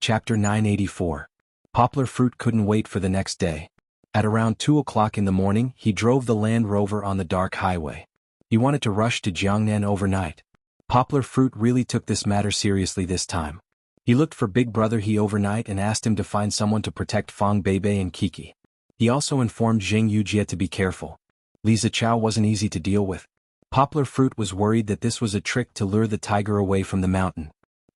Chapter 984. Poplar Fruit couldn't wait for the next day. At around 2 o'clock in the morning, he drove the Land Rover on the dark highway. He wanted to rush to Jiangnan overnight. Poplar Fruit really took this matter seriously this time. He looked for Big Brother He overnight and asked him to find someone to protect Fang Beibei and Kiki. He also informed Zheng Yujie to be careful. Li Zichao wasn't easy to deal with. Poplar Fruit was worried that this was a trick to lure the tiger away from the mountain.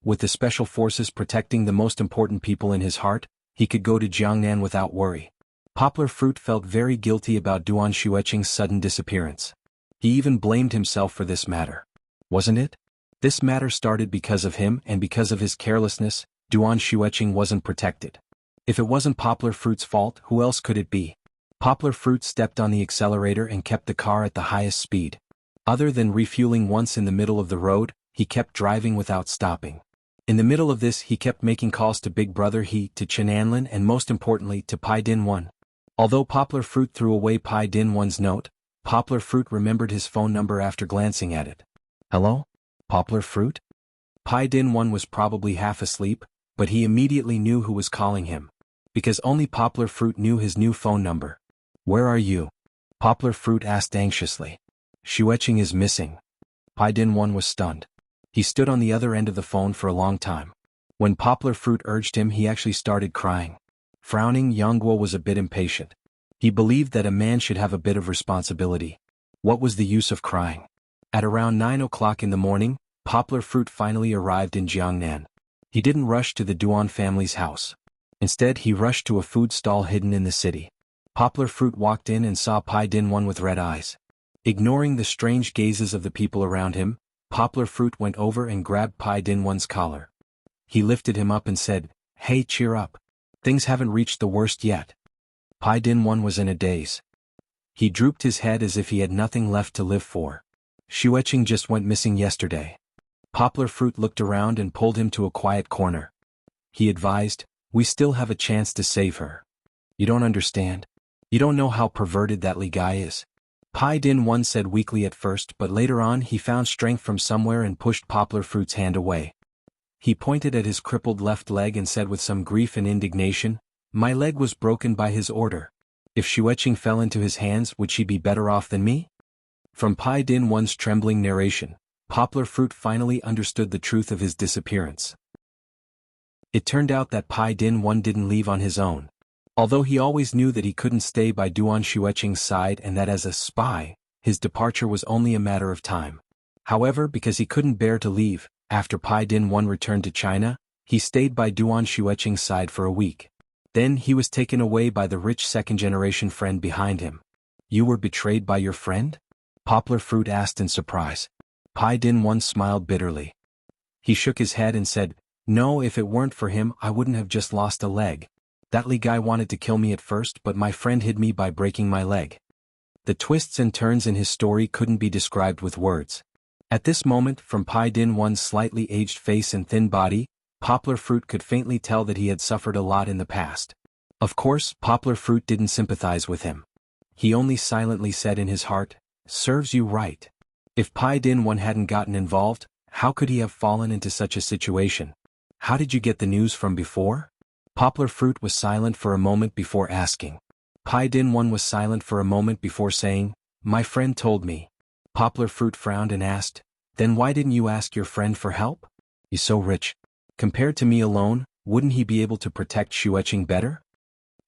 With the special forces protecting the most important people in his heart, he could go to Jiangnan without worry. Poplar Fruit felt very guilty about Duan Xueqing's sudden disappearance. He even blamed himself for this matter. Wasn't it? This matter started because of him, and because of his carelessness, Duan Xueqing wasn't protected. If it wasn't Poplar Fruit's fault, who else could it be? Poplar Fruit stepped on the accelerator and kept the car at the highest speed. Other than refueling once in the middle of the road, he kept driving without stopping. In the middle of this, he kept making calls to Big Brother He, to Chen Anlin, and most importantly to Pai Din-1. Although Poplar Fruit threw away Pai Din-1's note, Poplar Fruit remembered his phone number after glancing at it. Hello? Poplar Fruit? Pai Din-1 was probably half asleep, but he immediately knew who was calling him. Because only Poplar Fruit knew his new phone number. Where are you? Poplar Fruit asked anxiously. Xueqing is missing. Pai Din-1 was stunned. He stood on the other end of the phone for a long time. When Poplar Fruit urged him, he actually started crying. Frowning, Yangguo was a bit impatient. He believed that a man should have a bit of responsibility. What was the use of crying? At around 9 o'clock in the morning, Poplar Fruit finally arrived in Jiangnan. He didn't rush to the Duan family's house. Instead, he rushed to a food stall hidden in the city. Poplar Fruit walked in and saw Pai Din-1 with red eyes. Ignoring the strange gazes of the people around him, Poplar Fruit went over and grabbed Pai Din-1's collar. He lifted him up and said, "Hey, cheer up. Things haven't reached the worst yet." Pai Din-1 was in a daze. He drooped his head as if he had nothing left to live for. Xueqing just went missing yesterday. Poplar Fruit looked around and pulled him to a quiet corner. He advised, "We still have a chance to save her. You don't understand. You don't know how perverted that Li guy is." Pai Din-1 said weakly at first, but later on he found strength from somewhere and pushed Poplar Fruit's hand away. He pointed at his crippled left leg and said with some grief and indignation, "My leg was broken by his order. If Xueqing fell into his hands, would she be better off than me?" From Pai Din-1's trembling narration, Poplar Fruit finally understood the truth of his disappearance. It turned out that Pai Din-1 didn't leave on his own. Although he always knew that he couldn't stay by Duan Xueqing's side and that as a spy, his departure was only a matter of time. However, because he couldn't bear to leave, after Pai Din-1 returned to China, he stayed by Duan Xueqing's side for a week. Then he was taken away by the rich second-generation friend behind him. "You were betrayed by your friend?" Poplar Fruit asked in surprise. Pai Din-1 smiled bitterly. He shook his head and said, "No, if it weren't for him, I wouldn't have just lost a leg. That Li guy wanted to kill me at first, but my friend hid me by breaking my leg." The twists and turns in his story couldn't be described with words. At this moment, from Pai Din-1's slightly aged face and thin body, Poplar Fruit could faintly tell that he had suffered a lot in the past. Of course, Poplar Fruit didn't sympathize with him. He only silently said in his heart, "Serves you right." If Pai Din-1 hadn't gotten involved, how could he have fallen into such a situation? "How did you get the news from before?" Poplar Fruit was silent for a moment before asking. Pai Din-1 was silent for a moment before saying, "My friend told me." Poplar Fruit frowned and asked, "Then why didn't you ask your friend for help? He's so rich. Compared to me alone, wouldn't he be able to protect Xueqing better?"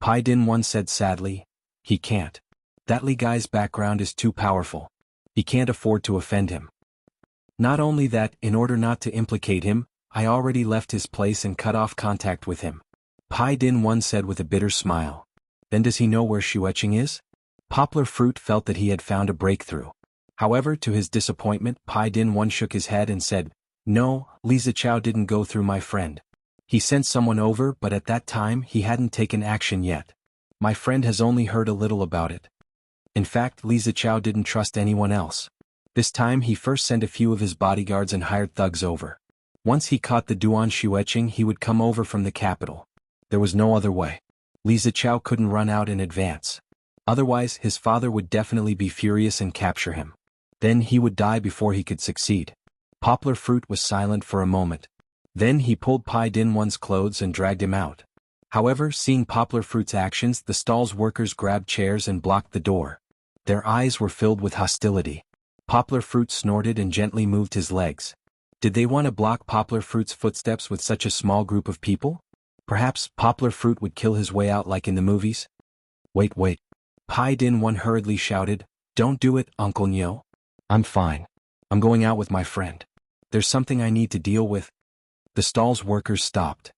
Pai Din-1 said sadly, "He can't. That Li guy's background is too powerful. He can't afford to offend him. Not only that, in order not to implicate him, I already left his place and cut off contact with him." Pai Din-1 said with a bitter smile. "Then does he know where Xueqing is?" Poplar Fruit felt that he had found a breakthrough. However, to his disappointment, Pai Din-1 shook his head and said, "No, Li Zichao didn't go through my friend. He sent someone over, but at that time he hadn't taken action yet. My friend has only heard a little about it. In fact, Li Zichao didn't trust anyone else. This time he first sent a few of his bodyguards and hired thugs over. Once he caught the Duan Xueqing, he would come over from the capital. There was no other way. Li Zichao couldn't run out in advance. Otherwise, his father would definitely be furious and capture him. Then he would die before he could succeed." Poplar Fruit was silent for a moment. Then he pulled Pai Din One's clothes and dragged him out. However, seeing Poplar Fruit's actions, the stall's workers grabbed chairs and blocked the door. Their eyes were filled with hostility. Poplar Fruit snorted and gently moved his legs. Did they want to block Poplar Fruit's footsteps with such a small group of people? Perhaps Poplar Fruit would kill his way out like in the movies? Wait. Pai Din One hurriedly shouted, "Don't do it, Uncle Nyo. I'm fine. I'm going out with my friend. There's something I need to deal with." The stall's workers stopped.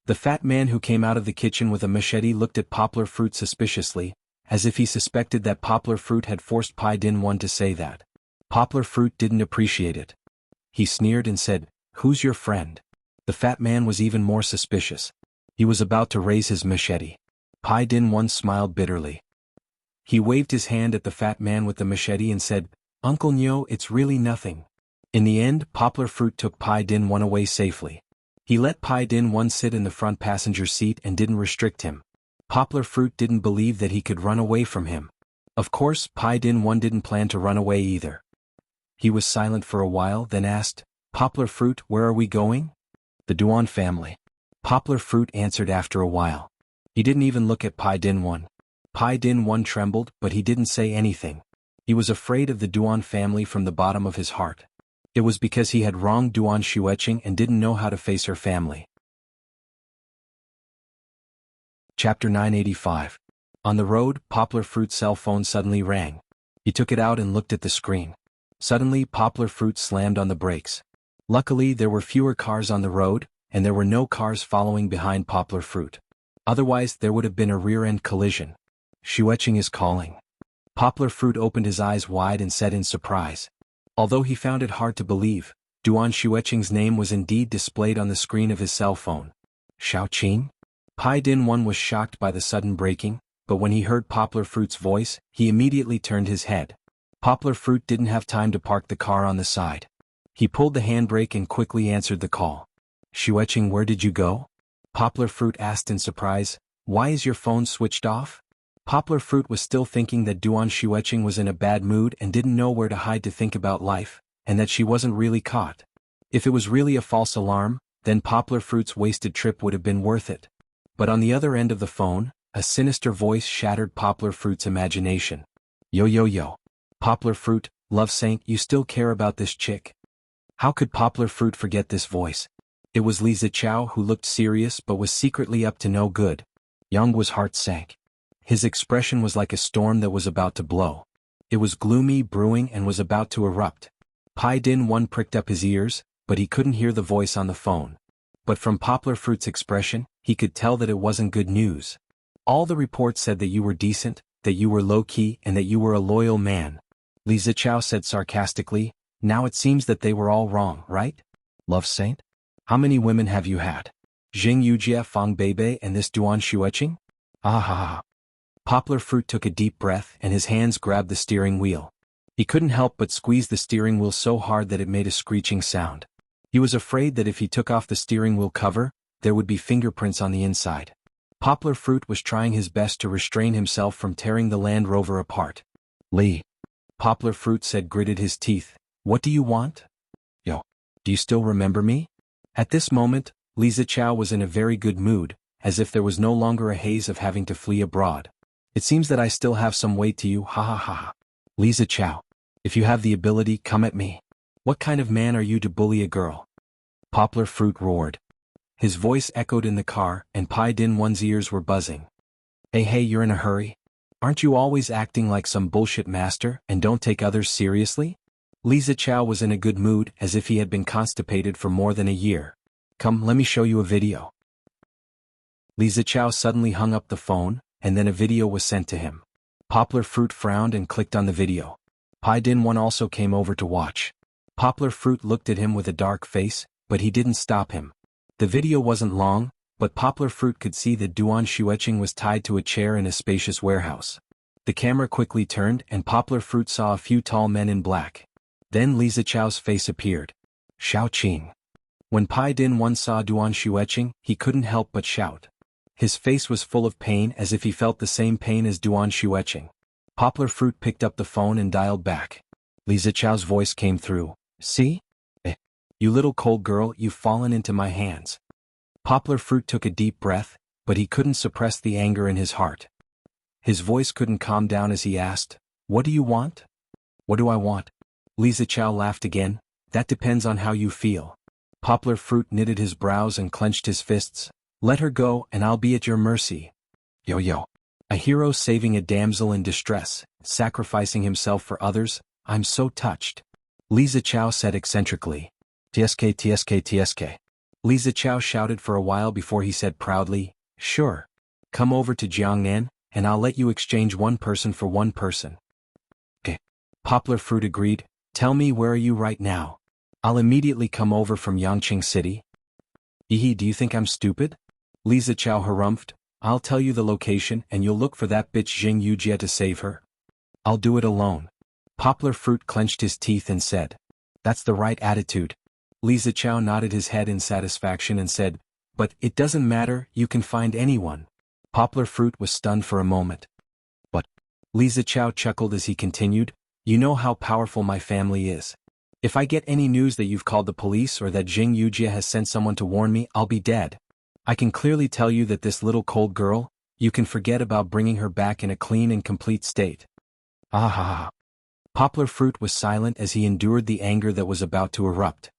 The fat man who came out of the kitchen with a machete looked at Poplar Fruit suspiciously, as if he suspected that Poplar Fruit had forced Pai Din One to say that. Poplar Fruit didn't appreciate it. He sneered and said, "Who's your friend?" The fat man was even more suspicious. He was about to raise his machete. Pai Din One smiled bitterly. He waved his hand at the fat man with the machete and said, "Uncle Nyo, it's really nothing." In the end, Poplar Fruit took Pai Din One away safely. He let Pai Din One sit in the front passenger seat and didn't restrict him. Poplar Fruit didn't believe that he could run away from him. Of course, Pai Din One didn't plan to run away either. He was silent for a while, then asked, "Poplar Fruit, where are we going?" "The Duan family." Poplar Fruit answered after a while. He didn't even look at Pai Din One. Pai Din One trembled, but he didn't say anything. He was afraid of the Duan family from the bottom of his heart. It was because he had wronged Duan Xueqing and didn't know how to face her family. Chapter 985. On the road, Poplar Fruit's cell phone suddenly rang. He took it out and looked at the screen. Suddenly, Poplar Fruit slammed on the brakes. Luckily, there were fewer cars on the road, and there were no cars following behind Poplar Fruit. Otherwise, there would have been a rear-end collision. "Xueqing is calling." Poplar Fruit opened his eyes wide and said in surprise. Although he found it hard to believe, Duan Xueqing's name was indeed displayed on the screen of his cell phone. Xiaoqing? Pai Din One was shocked by the sudden braking, but when he heard Poplar Fruit's voice, he immediately turned his head. Poplar Fruit didn't have time to park the car on the side. He pulled the handbrake and quickly answered the call. "Xueqing, where did you go?" Poplar Fruit asked in surprise. "Why is your phone switched off?" Poplar Fruit was still thinking that Duan Xueqing was in a bad mood and didn't know where to hide to think about life, and that she wasn't really caught. If it was really a false alarm, then Poplar Fruit's wasted trip would have been worth it. But on the other end of the phone, a sinister voice shattered Poplar Fruit's imagination. Yo. Poplar Fruit, love sank, you still care about this chick?" How could Poplar Fruit forget this voice? It was Li Zichao who looked serious but was secretly up to no good. Yang's heart sank. His expression was like a storm that was about to blow. It was gloomy, brewing, and was about to erupt. Pai Din One pricked up his ears, but he couldn't hear the voice on the phone. But from Poplar Fruit's expression, he could tell that it wasn't good news. "All the reports said that you were decent, that you were low-key, and that you were a loyal man," Li Zichao said sarcastically. "Now it seems that they were all wrong, right? Love saint? How many women have you had? Jing Yujie, Fang Bebe, and this Duan Xueqing? Ah. Poplar Fruit took a deep breath and his hands grabbed the steering wheel. He couldn't help but squeeze the steering wheel so hard that it made a screeching sound. He was afraid that if he took off the steering wheel cover, there would be fingerprints on the inside. Poplar Fruit was trying his best to restrain himself from tearing the Land Rover apart. "Li," Poplar Fruit said, gritted his teeth. "What do you want?" "Yo, do you still remember me?" At this moment, Li Zichao was in a very good mood, as if there was no longer a haze of having to flee abroad. "It seems that I still have some weight to you, ha. Li Zichao, if you have the ability, come at me. What kind of man are you to bully a girl?" Poplar Fruit roared. His voice echoed in the car, and Pai Din One's ears were buzzing. Hey, you're in a hurry? Aren't you always acting like some bullshit master and don't take others seriously? Li Zichao was in a good mood, as if he had been constipated for more than a year. "Come, let me show you a video." Li Zichao suddenly hung up the phone, and then a video was sent to him. Poplar Fruit frowned and clicked on the video. Pai Din One also came over to watch. Poplar Fruit looked at him with a dark face, but he didn't stop him. The video wasn't long, but Poplar Fruit could see that Duan Xueqing was tied to a chair in a spacious warehouse. The camera quickly turned and Poplar Fruit saw a few tall men in black. Then Li Zichao's face appeared. Xiaoqing. When Pai Din One saw Duan Xueqing, he couldn't help but shout. His face was full of pain, as if he felt the same pain as Duan Xueqing. Poplar Fruit picked up the phone and dialed back. Li Zichao's voice came through. "See? You little cold girl, you've fallen into my hands. Poplar Fruit took a deep breath, but he couldn't suppress the anger in his heart. His voice couldn't calm down as he asked, "What do you want?" "What do I want?" Lisa Chow laughed again. "That depends on how you feel." Poplar Fruit knitted his brows and clenched his fists. "Let her go and I'll be at your mercy." Yo. A hero saving a damsel in distress, sacrificing himself for others. I'm so touched. Lisa Chow said eccentrically. TSK TSK TSK. Lisa Chow shouted for a while before he said proudly, "Sure. Come over to Jiangnan, and I'll let you exchange one person for one person." Okay. Poplar Fruit agreed. "Tell me, where are you right now? I'll immediately come over from Yangqing City." "Ehe, do you think I'm stupid?" Lisa Chow harumphed. "I'll tell you the location and you'll look for that bitch Jing Yujie to save her. I'll do it alone." Poplar Fruit clenched his teeth and said, "That's the right attitude." Lisa Chow nodded his head in satisfaction and said, "But it doesn't matter, you can find anyone." Poplar Fruit was stunned for a moment. "But," Lisa Chow chuckled as he continued, "you know how powerful my family is. If I get any news that you've called the police or that Jing Yujie has sent someone to warn me, I'll be dead. I can clearly tell you that this little cold girl, you can forget about bringing her back in a clean and complete state." Ah ha ha. Poplar Fruit was silent as he endured the anger that was about to erupt.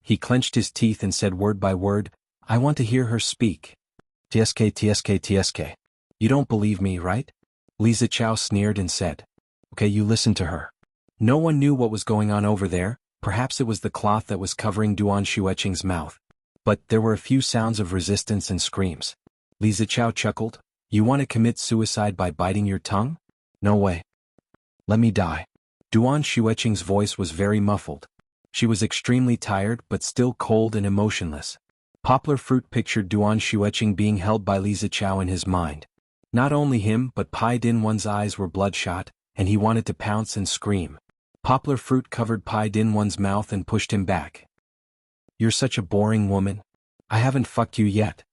He clenched his teeth and said word by word, "I want to hear her speak." TSK TSK TSK. "You don't believe me, right?" Lisa Chow sneered and said. "Okay, you listen to her." No one knew what was going on over there. Perhaps it was the cloth that was covering Duan Xueqing's mouth. But there were a few sounds of resistance and screams. Lisa Chow chuckled. "You want to commit suicide by biting your tongue? No way. Let me die." Duan Xueqing's voice was very muffled. She was extremely tired but still cold and emotionless. Poplar Fruit pictured Duan Xueqing being held by Lisa Chow in his mind. Not only him but Pai Dinwan's eyes were bloodshot, and he wanted to pounce and scream. Poplar Fruit covered Pai Dinwan's mouth and pushed him back. "You're such a boring woman. I haven't fucked you yet."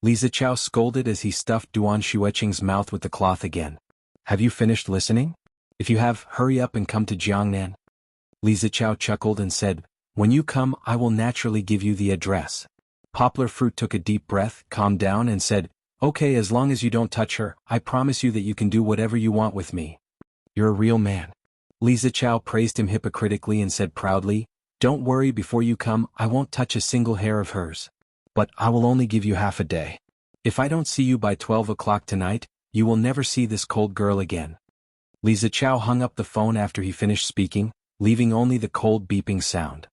Lisa Chow scolded as he stuffed Duan Xueqing's mouth with the cloth again. "Have you finished listening? If you have, hurry up and come to Jiangnan." Lisa Chow chuckled and said, "When you come, I will naturally give you the address." Poplar Fruit took a deep breath, calmed down and said, "Okay, as long as you don't touch her, I promise you that you can do whatever you want with me. You're a real man." Lisa Chow praised him hypocritically and said proudly, "Don't worry, before you come, I won't touch a single hair of hers. But I will only give you half a day. If I don't see you by 12 o'clock tonight, you will never see this cold girl again." Lisa Chow hung up the phone after he finished speaking, leaving only the cold beeping sound.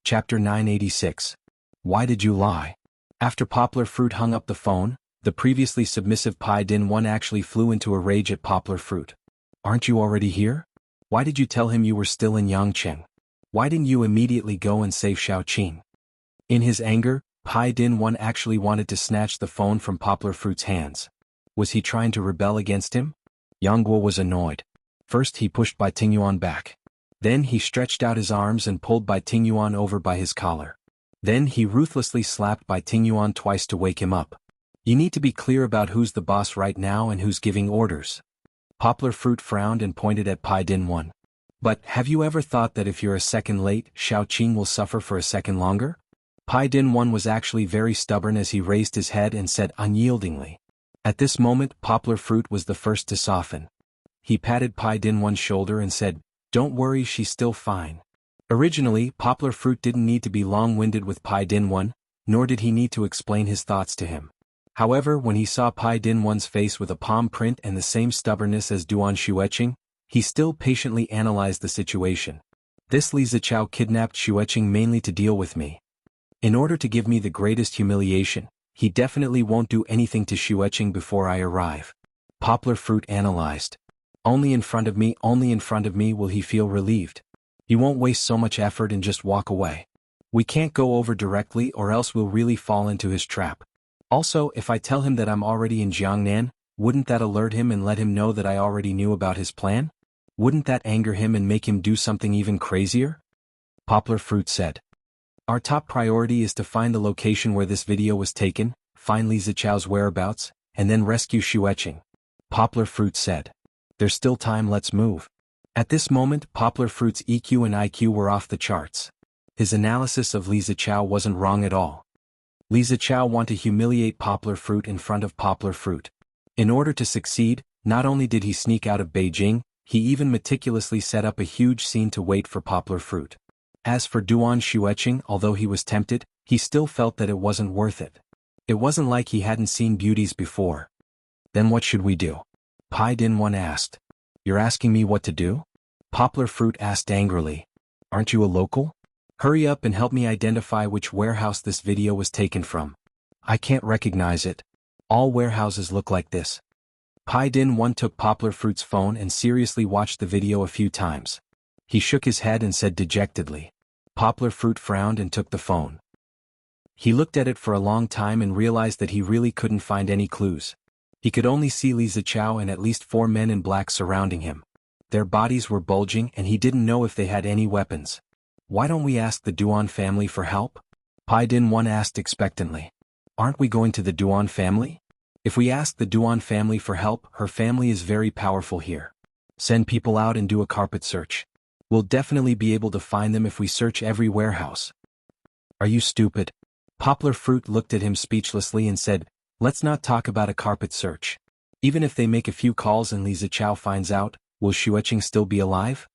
Chapter 986. Why did you lie? After Poplar Fruit hung up the phone, the previously submissive Pai Dinwan actually flew into a rage at Poplar Fruit. "Aren't you already here? Why did you tell him you were still in Yangqing? Why didn't you immediately go and save Xiaoqing?" In his anger, Pai Dinwan actually wanted to snatch the phone from Poplar Fruit's hands. Was he trying to rebel against him? Yang Guo was annoyed. First he pushed Bai Tingyuan back. Then he stretched out his arms and pulled Bai Tingyuan over by his collar. Then he ruthlessly slapped Bai Tingyuan twice to wake him up. "You need to be clear about who's the boss right now and who's giving orders." Poplar Fruit frowned and pointed at Pai Dinwan. "But have you ever thought that if you're a second late, Xiaoqing will suffer for a second longer?" Pai Dinwan was actually very stubborn as he raised his head and said unyieldingly. At this moment Poplar Fruit was the first to soften. He patted Pai Dinwan's shoulder and said, "Don't worry, she's still fine." Originally, Poplar Fruit didn't need to be long-winded with Pai Dinwan, nor did he need to explain his thoughts to him. However, when he saw Pai Dinwan's face with a palm print and the same stubbornness as Duan Xueqing, he still patiently analyzed the situation. "This Li Zichao kidnapped Xueqing mainly to deal with me. In order to give me the greatest humiliation, he definitely won't do anything to Xueqing before I arrive." Poplar Fruit analyzed. Only in front of me will he feel relieved. He won't waste so much effort and just walk away. We can't go over directly or else we'll really fall into his trap. Also, if I tell him that I'm already in Jiangnan, wouldn't that alert him and let him know that I already knew about his plan? Wouldn't that anger him and make him do something even crazier? Poplar Fruit said. "Our top priority is to find the location where this video was taken, find Li Zichao's whereabouts, and then rescue Xueqing." Poplar Fruit said. "There's still time, let's move." At this moment, Poplar Fruit's EQ and IQ were off the charts. His analysis of Li Zichao wasn't wrong at all. Li Zichao wanted to humiliate Poplar Fruit in front of Poplar Fruit. In order to succeed, not only did he sneak out of Beijing, he even meticulously set up a huge scene to wait for Poplar Fruit. As for Duan Xueqing, although he was tempted, he still felt that it wasn't worth it. It wasn't like he hadn't seen beauties before. Then what should we do? Pai Dinwan asked. You're asking me what to do? Poplar Fruit asked angrily. Aren't you a local? Hurry up and help me identify which warehouse this video was taken from. I can't recognize it. All warehouses look like this. Pai Dinwan took Poplar Fruit's phone and seriously watched the video a few times. He shook his head and said dejectedly. Poplar Fruit frowned and took the phone. He looked at it for a long time and realized that he really couldn't find any clues. He could only see Li Zichao and at least 4 men in black surrounding him. Their bodies were bulging and he didn't know if they had any weapons. Why don't we ask the Duan family for help? Pai Dinwan asked expectantly. Aren't we going to the Duan family? If we ask the Duan family for help, her family is very powerful here. Send people out and do a carpet search. We'll definitely be able to find them if we search every warehouse. Are you stupid? Poplar Fruit looked at him speechlessly and said, let's not talk about a carpet search. Even if they make a few calls and Li Zichao finds out, will Xueqing still be alive?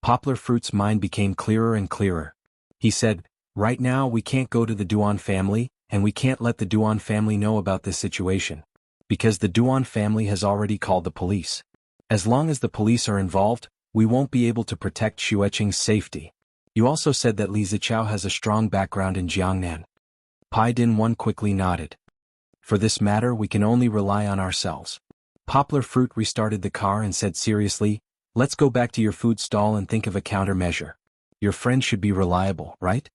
Poplar Fruit's mind became clearer and clearer. He said, right now we can't go to the Duan family, and we can't let the Duan family know about this situation. Because the Duan family has already called the police. As long as the police are involved, we won't be able to protect Xueqing's safety. You also said that Li Zichao has a strong background in Jiangnan. Pai Dinwan quickly nodded. For this matter we can only rely on ourselves. Poplar Fruit restarted the car and said seriously, let's go back to your food stall and think of a countermeasure. Your friend should be reliable, right?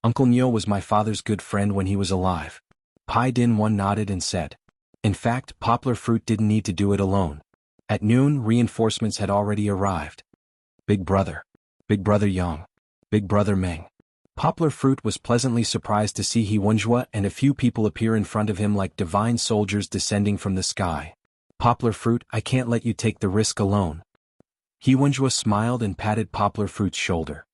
Uncle Nyo was my father's good friend when he was alive. Pai Dinwan nodded and said. In fact, Poplar Fruit didn't need to do it alone. At noon, reinforcements had already arrived. Big Brother Yang, Big Brother Meng. Poplar Fruit was pleasantly surprised to see He Wenjue and a few people appear in front of him like divine soldiers descending from the sky. Poplar Fruit, I can't let you take the risk alone. He Wenjue smiled and patted Poplar Fruit's shoulder.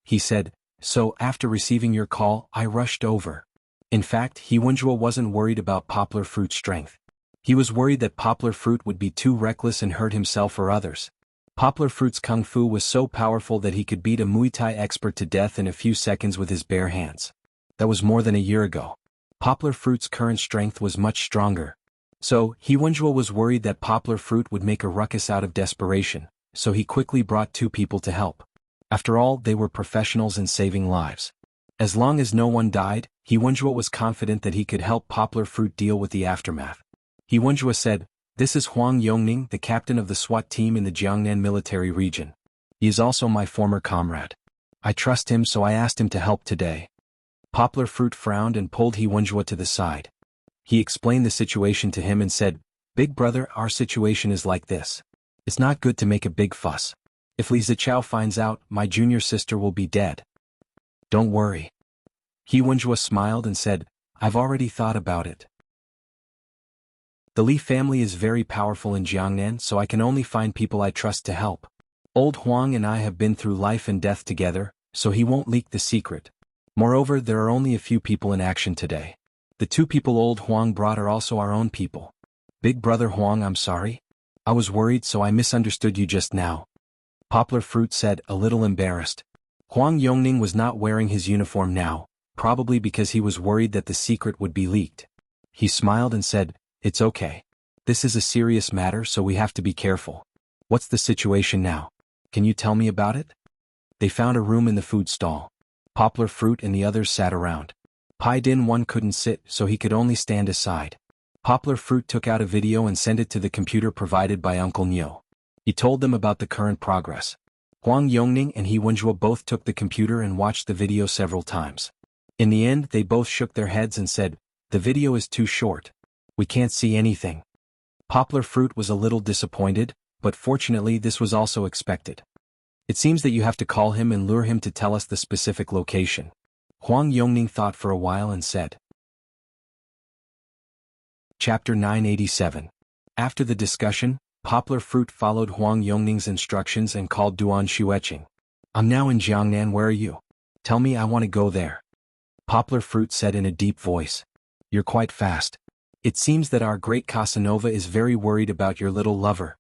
He said, so after receiving your call, I rushed over. In fact, He Wenjue wasn't worried about Poplar Fruit's strength. He was worried that Poplar Fruit would be too reckless and hurt himself or others. Poplar Fruit's kung fu was so powerful that he could beat a Muay Thai expert to death in a few seconds with his bare hands. That was more than a year ago. Poplar Fruit's current strength was much stronger. So, He Wenjue was worried that Poplar Fruit would make a ruckus out of desperation, so he quickly brought 2 people to help. After all, they were professionals in saving lives. As long as no one died, He Wenjue was confident that he could help Poplar Fruit deal with the aftermath. He Wenjue said, this is Huang Yongning, the captain of the SWAT team in the Jiangnan military region. He is also my former comrade. I trust him, so I asked him to help today. Poplar Fruit frowned and pulled He Wenjue to the side. He explained the situation to him and said, Big brother, our situation is like this. It's not good to make a big fuss. If Li Zichao finds out, my junior sister will be dead. Don't worry. He Wenjue smiled and said, I've already thought about it. The Li family is very powerful in Jiangnan, so I can only find people I trust to help. Old Huang and I have been through life and death together, so he won't leak the secret. Moreover, there are only a few people in action today. The 2 people old Huang brought are also our own people. Big brother Huang, I'm sorry. I was worried, so I misunderstood you just now. Poplar Fruit said, a little embarrassed. Huang Yongning was not wearing his uniform now, probably because he was worried that the secret would be leaked. He smiled and said, it's okay. This is a serious matter, so we have to be careful. What's the situation now? Can you tell me about it? They found a room in the food stall. Poplar Fruit and the others sat around. Pai Dinwan couldn't sit, so he could only stand aside. Poplar Fruit took out a video and sent it to the computer provided by Uncle Nyo. He told them about the current progress. Huang Yongning and He Wenjue both took the computer and watched the video several times. In the end, they both shook their heads and said, the video is too short. We can't see anything. Poplar Fruit was a little disappointed, but fortunately this was also expected. It seems that you have to call him and lure him to tell us the specific location. Huang Yongning thought for a while and said. Chapter 987. After the discussion, Poplar Fruit followed Huang Yongning's instructions and called Duan Xueqing. I'm now in Jiangnan, where are you? Tell me, I want to go there. Poplar Fruit said in a deep voice. You're quite fast. It seems that our great Casanova is very worried about your little lover.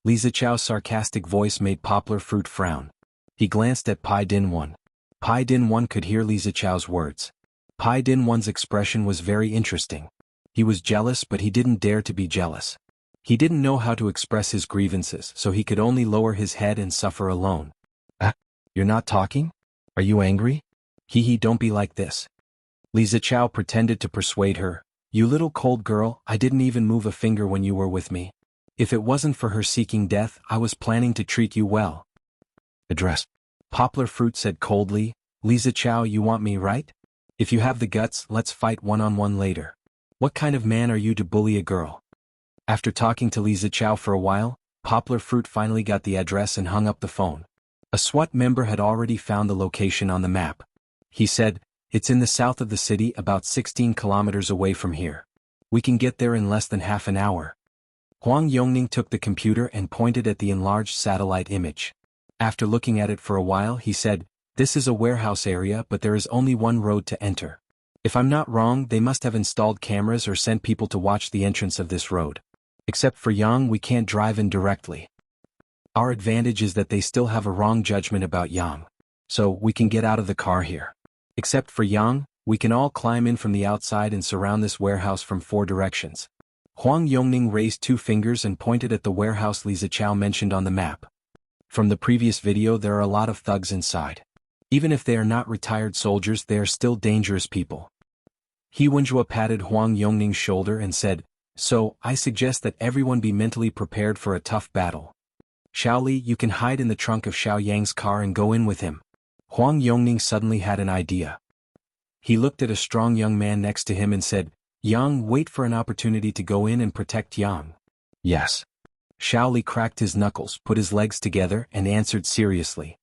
Li Zichao's sarcastic voice made Poplar Fruit frown. He glanced at Pai Din-Wan. Pai Din-Wan could hear Li Zichao's words. Pai Din-Wan's expression was very interesting. He was jealous, but he didn't dare to be jealous. He didn't know how to express his grievances, so he could only lower his head and suffer alone. You're not talking? Are you angry? Hee, don't be like this. Li Zichao pretended to persuade her. You little cold girl, I didn't even move a finger when you were with me. If it wasn't for her seeking death, I was planning to treat you well. Address. Poplar Fruit said coldly. Li Zichao, you want me, right? If you have the guts, let's fight one-on-one later. What kind of man are you to bully a girl? After talking to Li Zichao for a while, Poplar Fruit finally got the address and hung up the phone. A SWAT member had already found the location on the map. He said, it's in the south of the city, about 16 kilometers away from here. We can get there in less than half an hour. Huang Yongning took the computer and pointed at the enlarged satellite image. After looking at it for a while, he said, this is a warehouse area, but there is only one road to enter. If I'm not wrong, they must have installed cameras or sent people to watch the entrance of this road. Except for Yang, we can't drive in directly. Our advantage is that they still have a wrong judgment about Yang. So, we can get out of the car here. Except for Yang, we can all climb in from the outside and surround this warehouse from 4 directions. Huang Yongning raised 2 fingers and pointed at the warehouse Li Zichao mentioned on the map. From the previous video, there are a lot of thugs inside. Even if they are not retired soldiers, they are still dangerous people. He Wenjue patted Huang Yongning's shoulder and said, so, I suggest that everyone be mentally prepared for a tough battle. Xiaoli, you can hide in the trunk of Xiao Yang's car and go in with him. Huang Yongning suddenly had an idea. He looked at a strong young man next to him and said, Yang, wait for an opportunity to go in and protect Yang. Yes. Xiaoli cracked his knuckles, put his legs together, and answered seriously.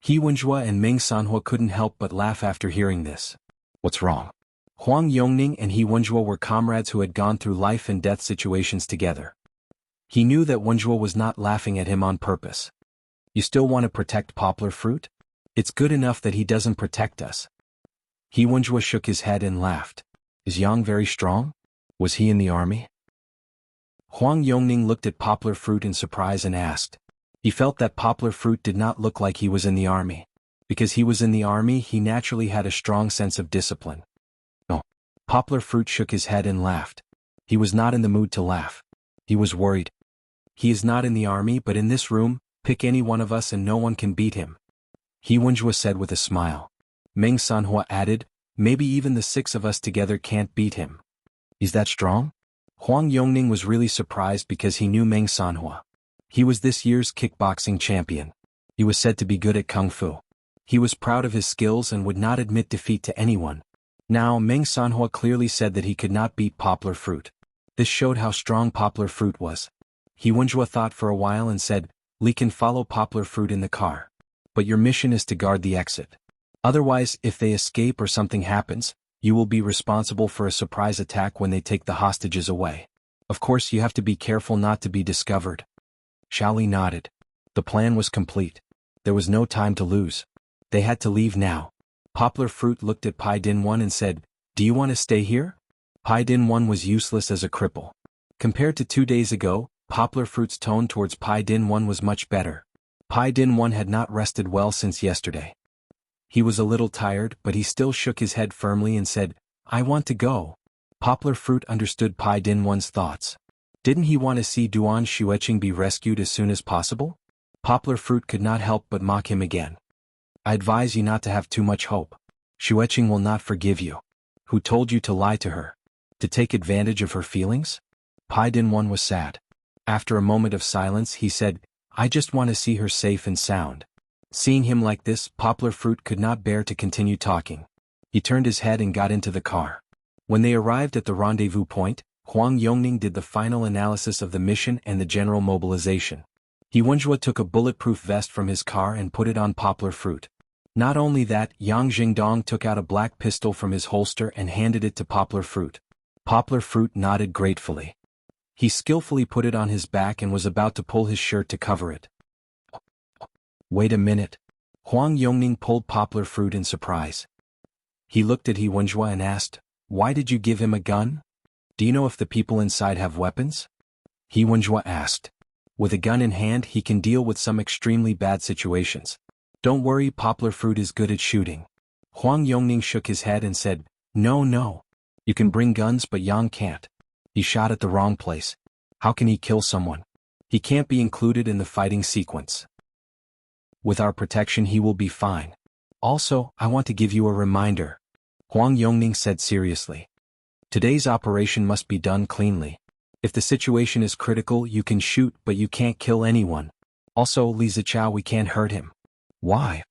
He Wenjue and Meng Sanhua couldn't help but laugh after hearing this. What's wrong? Huang Yongning and He Wenjue were comrades who had gone through life and death situations together. He knew that Wenjue was not laughing at him on purpose. You still want to protect Poplar Fruit? It's good enough that he doesn't protect us. He Wenjue shook his head and laughed. Is Yang very strong? Was he in the army? Huang Yongning looked at Poplar Fruit in surprise and asked. He felt that Poplar Fruit did not look like he was in the army. Because he was in the army, he naturally had a strong sense of discipline. No. Poplar Fruit shook his head and laughed. He was not in the mood to laugh. He was worried. He is not in the army, but in this room, pick any one of us and no one can beat him. He Wenjue said with a smile. Meng Sanhua added, maybe even the 6 of us together can't beat him. Is that strong? Huang Yongning was really surprised because he knew Meng Sanhua. He was this year's kickboxing champion. He was said to be good at kung fu. He was proud of his skills and would not admit defeat to anyone. Now Meng Sanhua clearly said that he could not beat Poplar Fruit. This showed how strong Poplar Fruit was. He Wenjue thought for a while and said, Li can follow Poplar Fruit in the car. But your mission is to guard the exit. Otherwise, if they escape or something happens, you will be responsible for a surprise attack when they take the hostages away. Of course, you have to be careful not to be discovered. Xiaoli nodded. The plan was complete. There was no time to lose. They had to leave now. Poplar Fruit looked at Pai Din-Wan and said, do you want to stay here? Pai Din-Wan was useless as a cripple. Compared to 2 days ago, Poplar Fruit's tone towards Pai Din-Wan was much better. Pai Din-Wan had not rested well since yesterday. He was a little tired, but he still shook his head firmly and said, I want to go. Poplar Fruit understood Pai Din-Wan's thoughts. Didn't he want to see Duan Xueqing be rescued as soon as possible? Poplar Fruit could not help but mock him again. I advise you not to have too much hope. Xueqing will not forgive you. Who told you to lie to her? To take advantage of her feelings? Pai Din-Wan was sad. After a moment of silence, he said, I just want to see her safe and sound. Seeing him like this, Poplar Fruit could not bear to continue talking. He turned his head and got into the car. When they arrived at the rendezvous point, Huang Yongning did the final analysis of the mission and the general mobilization. He Wenjue took a bulletproof vest from his car and put it on Poplar Fruit. Not only that, Yang Jingdong took out a black pistol from his holster and handed it to Poplar Fruit. Poplar Fruit nodded gratefully. He skillfully put it on his back and was about to pull his shirt to cover it. Wait a minute. Huang Yongning pulled poplar fruit in surprise. He looked at He Wenjua and asked, "Why did you give him a gun? Do you know if the people inside have weapons?" He Wenjua asked. "With a gun in hand he can deal with some extremely bad situations. Don't worry, poplar fruit is good at shooting." Huang Yongning shook his head and said, No. You can bring guns but Yang can't. He shot at the wrong place. How can he kill someone? He can't be included in the fighting sequence. With our protection he will be fine. Also, I want to give you a reminder," Huang Yongning said seriously. "Today's operation must be done cleanly. If the situation is critical you can shoot but you can't kill anyone. Also, Li Zichao, we can't hurt him." "Why?"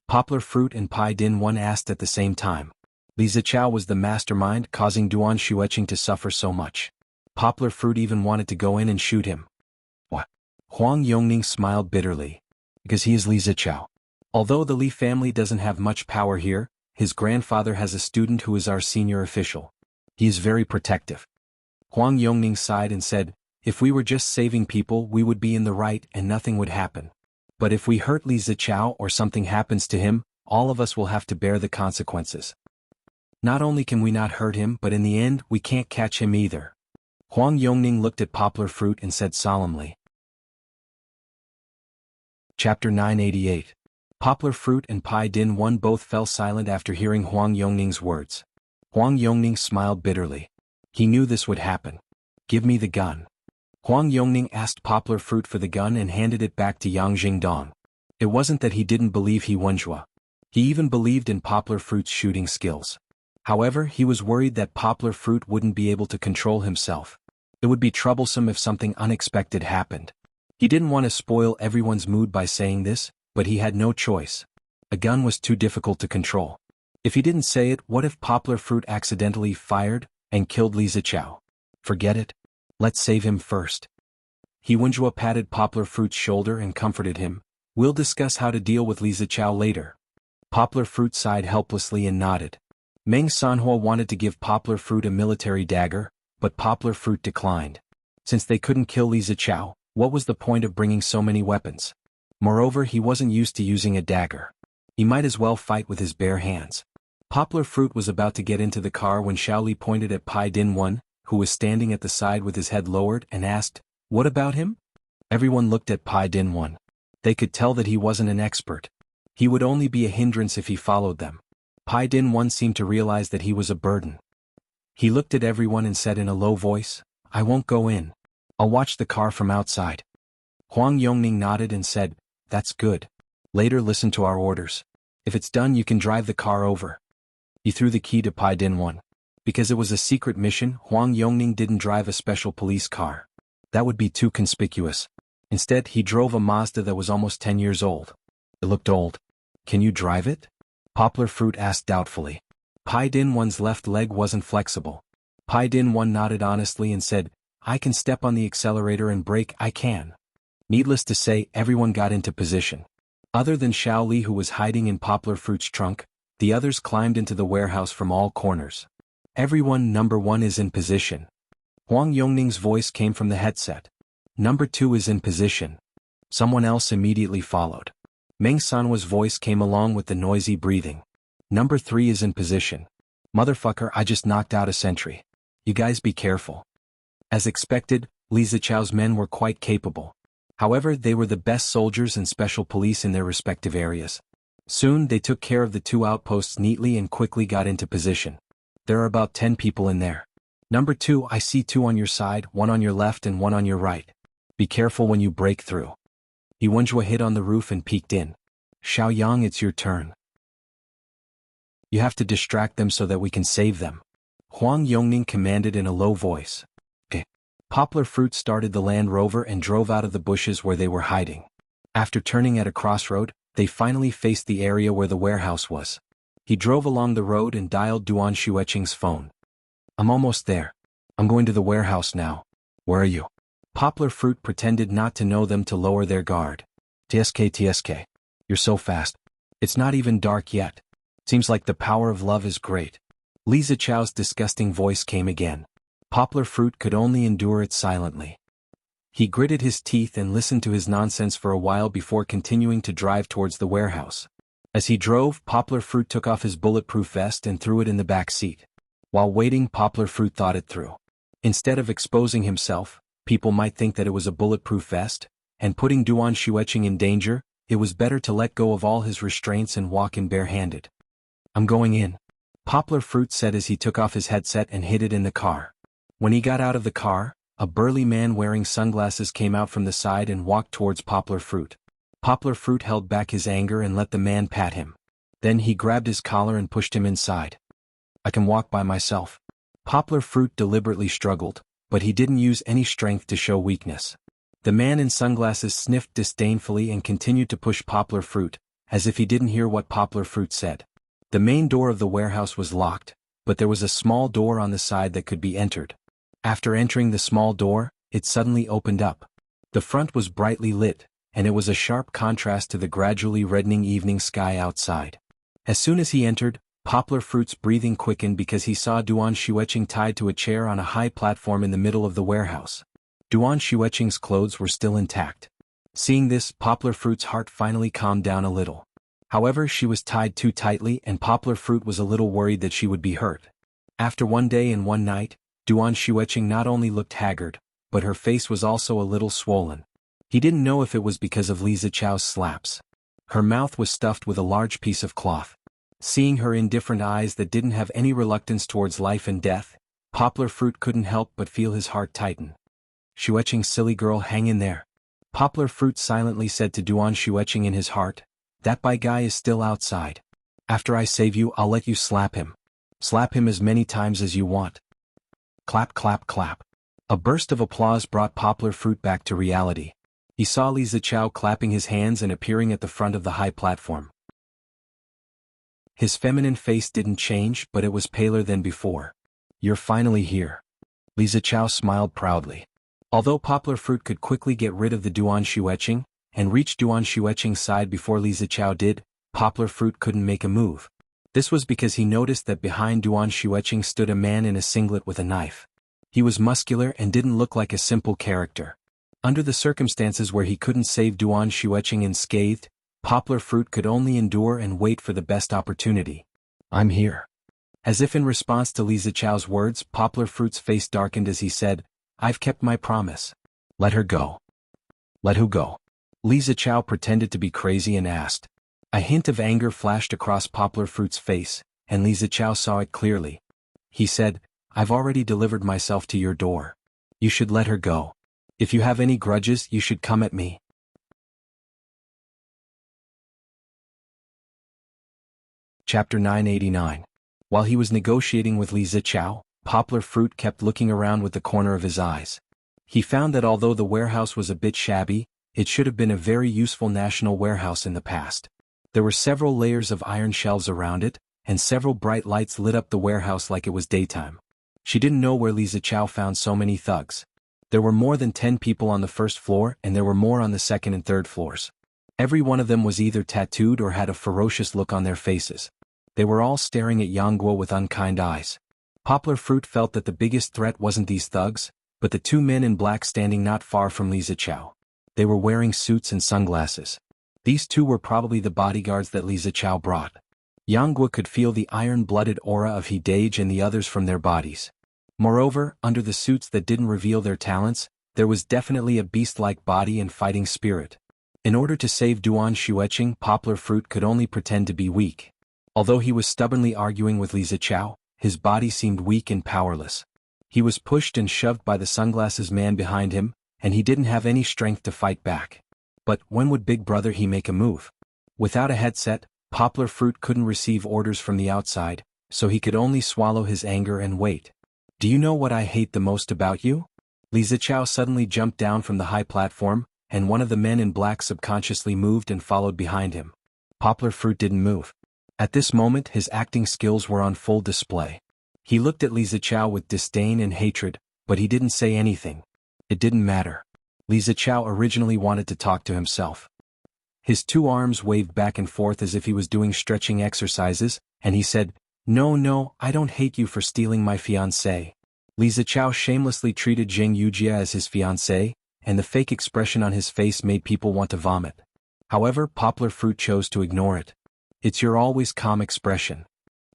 Poplar Fruit and Pai Din One asked at the same time. Li Zichao was the mastermind causing Duan Xueqing to suffer so much. Poplar Fruit even wanted to go in and shoot him. "What?" Huang Yongning smiled bitterly. "Because he is Li Zichao. Although the Li family doesn't have much power here, his grandfather has a student who is our senior official. He is very protective." Huang Yongning sighed and said, "If we were just saving people we would be in the right and nothing would happen. But if we hurt Li Zichao or something happens to him, all of us will have to bear the consequences. Not only can we not hurt him but in the end we can't catch him either." Huang Yongning looked at Poplar Fruit and said solemnly. Chapter 988. Poplar Fruit and Pai Din One both fell silent after hearing Huang Yongning's words. Huang Yongning smiled bitterly. He knew this would happen. "Give me the gun." Huang Yongning asked Poplar Fruit for the gun and handed it back to Yang Jingdong. It wasn't that he didn't believe He Wenjua. He even believed in Poplar Fruit's shooting skills. However, he was worried that Poplar Fruit wouldn't be able to control himself. It would be troublesome if something unexpected happened. He didn't want to spoil everyone's mood by saying this, but he had no choice. A gun was too difficult to control. If he didn't say it, what if Poplar Fruit accidentally fired and killed Li Zichao? Forget it. Let's save him first. He Wenjua patted Poplar Fruit's shoulder and comforted him. "We'll discuss how to deal with Li Zichao later." Poplar Fruit sighed helplessly and nodded. Meng Sanhua wanted to give Poplar Fruit a military dagger, but Poplar Fruit declined. Since they couldn't kill Li Zichao, what was the point of bringing so many weapons? Moreover, he wasn't used to using a dagger. He might as well fight with his bare hands. Poplar Fruit was about to get into the car when Shaoli pointed at Pai Din One, who was standing at the side with his head lowered, and asked, "What about him?" Everyone looked at Pai Din One. They could tell that he wasn't an expert. He would only be a hindrance if he followed them. Pai Din One seemed to realize that he was a burden. He looked at everyone and said in a low voice, "I won't go in. I'll watch the car from outside." Huang Yongning nodded and said, "That's good. Later listen to our orders. If it's done you can drive the car over." He threw the key to Pai Din One. Because it was a secret mission, Huang Yongning didn't drive a special police car. That would be too conspicuous. Instead, he drove a Mazda that was almost 10 years old. It looked old. "Can you drive it?" Poplar Fruit asked doubtfully. Pai Din One's left leg wasn't flexible. Pai Din One nodded honestly and said, "I can step on the accelerator and brake, I can." Needless to say, everyone got into position. Other than Shaoli, who was hiding in Poplar Fruit's trunk, the others climbed into the warehouse from all corners. "Everyone, number 1 is in position." Huang Yongning's voice came from the headset. "Number 2 is in position." Someone else immediately followed. Meng Sanhua's voice came along with the noisy breathing. "Number 3 is in position." "Motherfucker, I just knocked out a sentry. You guys be careful." As expected, Li Zichao's men were quite capable. However, they were the best soldiers and special police in their respective areas. Soon they took care of the 2 outposts neatly and quickly got into position. There are about 10 people in there. "Number 2, I see 2 on your side, 1 on your left and 1 on your right. Be careful when you break through." He Wenjua hid on the roof and peeked in. "Xiaoyang, it's your turn. You have to distract them so that we can save them." Huang Yongning commanded in a low voice. "Okay." Poplar Fruit started the Land Rover and drove out of the bushes where they were hiding. After turning at a crossroad, they finally faced the area where the warehouse was. He drove along the road and dialed Duan Xueqing's phone. "I'm almost there. I'm going to the warehouse now. Where are you?" Poplar Fruit pretended not to know them to lower their guard. TSK. You're so fast. It's not even dark yet. Seems like the power of love is great." Li Zichao's disgusting voice came again. Poplar Fruit could only endure it silently. He gritted his teeth and listened to his nonsense for a while before continuing to drive towards the warehouse. As he drove, Poplar Fruit took off his bulletproof vest and threw it in the back seat. While waiting, Poplar Fruit thought it through. Instead of exposing himself, people might think that it was a bulletproof vest, and putting Duan Xueqing in danger, it was better to let go of all his restraints and walk in barehanded. "I'm going in," Poplar Fruit said as he took off his headset and hid it in the car. When he got out of the car, a burly man wearing sunglasses came out from the side and walked towards Poplar Fruit. Poplar Fruit held back his anger and let the man pat him. Then he grabbed his collar and pushed him inside. "I can walk by myself." Poplar Fruit deliberately struggled, but he didn't use any strength to show weakness. The man in sunglasses sniffed disdainfully and continued to push Poplar Fruit, as if he didn't hear what Poplar Fruit said. The main door of the warehouse was locked, but there was a small door on the side that could be entered. After entering the small door, it suddenly opened up. The front was brightly lit, and it was a sharp contrast to the gradually reddening evening sky outside. As soon as he entered, Poplar Fruit's breathing quickened because he saw Duan Xueqing tied to a chair on a high platform in the middle of the warehouse. Duan Xueqing's clothes were still intact. Seeing this, Poplar Fruit's heart finally calmed down a little. However, she was tied too tightly and Poplar Fruit was a little worried that she would be hurt. After one day and one night, Duan Xueqing not only looked haggard, but her face was also a little swollen. He didn't know if it was because of Li Zichao's slaps. Her mouth was stuffed with a large piece of cloth. Seeing her indifferent eyes that didn't have any reluctance towards life and death, Poplar Fruit couldn't help but feel his heart tighten. "Xueqing, silly girl, hang in there," Poplar Fruit silently said to Duan Xueqing in his heart. "That Bai guy is still outside. After I save you, I'll let you slap him. Slap him as many times as you want." Clap, clap, clap. A burst of applause brought Poplar Fruit back to reality. He saw Li Zichao clapping his hands and appearing at the front of the high platform. His feminine face didn't change, but it was paler than before. "You're finally here." Li Zichao smiled proudly. Although Poplar Fruit could quickly get rid of the Duan Xueqing, and reach Duan Xueqing's side before Li Zichao did, Poplar Fruit couldn't make a move. This was because he noticed that behind Duan Xueqing stood a man in a singlet with a knife. He was muscular and didn't look like a simple character. Under the circumstances where he couldn't save Duan Xueqing unscathed, Poplar Fruit could only endure and wait for the best opportunity. "I'm here." As if in response to Li Zichao's words, Poplar Fruit's face darkened as he said, "I've kept my promise. Let her go." "Let who go?" Li Zichao pretended to be crazy and asked. A hint of anger flashed across Poplar Fruit's face, and Li Zichao saw it clearly. He said, "I've already delivered myself to your door. You should let her go. If you have any grudges, you should come at me." Chapter 989. While he was negotiating with Li Zichao, Poplar Fruit kept looking around with the corner of his eyes. He found that although the warehouse was a bit shabby, it should have been a very useful national warehouse in the past. There were several layers of iron shelves around it, and several bright lights lit up the warehouse like it was daytime. She didn't know where Li Zichao found so many thugs. There were more than 10 people on the first floor and there were more on the second and third floors. Every one of them was either tattooed or had a ferocious look on their faces. They were all staring at Yang Guo with unkind eyes. Poplar Fruit felt that the biggest threat wasn't these thugs, but the two men in black standing not far from Li Zichao. They were wearing suits and sunglasses. These two were probably the bodyguards that Li Zichao brought. Yang Guo could feel the iron-blooded aura of Hidage and the others from their bodies. Moreover, under the suits that didn't reveal their talents, there was definitely a beast-like body and fighting spirit. In order to save Duan Xueqing, Poplar Fruit could only pretend to be weak. Although he was stubbornly arguing with Li Zichao, his body seemed weak and powerless. He was pushed and shoved by the sunglasses man behind him, and he didn't have any strength to fight back. But when would Big Brother he make a move? Without a headset, Poplar Fruit couldn't receive orders from the outside, so he could only swallow his anger and wait. "Do you know what I hate the most about you?" Li Zichao suddenly jumped down from the high platform, and one of the men in black subconsciously moved and followed behind him. Poplar Fruit didn't move. At this moment his acting skills were on full display. He looked at Li Zichao with disdain and hatred, but he didn't say anything. It didn't matter. Li Zichao originally wanted to talk to himself. His two arms waved back and forth as if he was doing stretching exercises, and he said, No, I don't hate you for stealing my fiancée." Li Zichao shamelessly treated Zheng Yujia as his fiancée, and the fake expression on his face made people want to vomit. However, Poplar Fruit chose to ignore it. It's your always calm expression.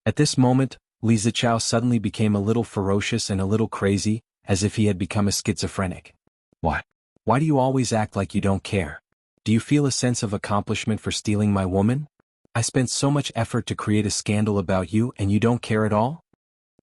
At this moment, Li Zichao suddenly became a little ferocious and a little crazy, as if he had become a schizophrenic. What? Why do you always act like you don't care? Do you feel a sense of accomplishment for stealing my woman? I spent so much effort to create a scandal about you and you don't care at all?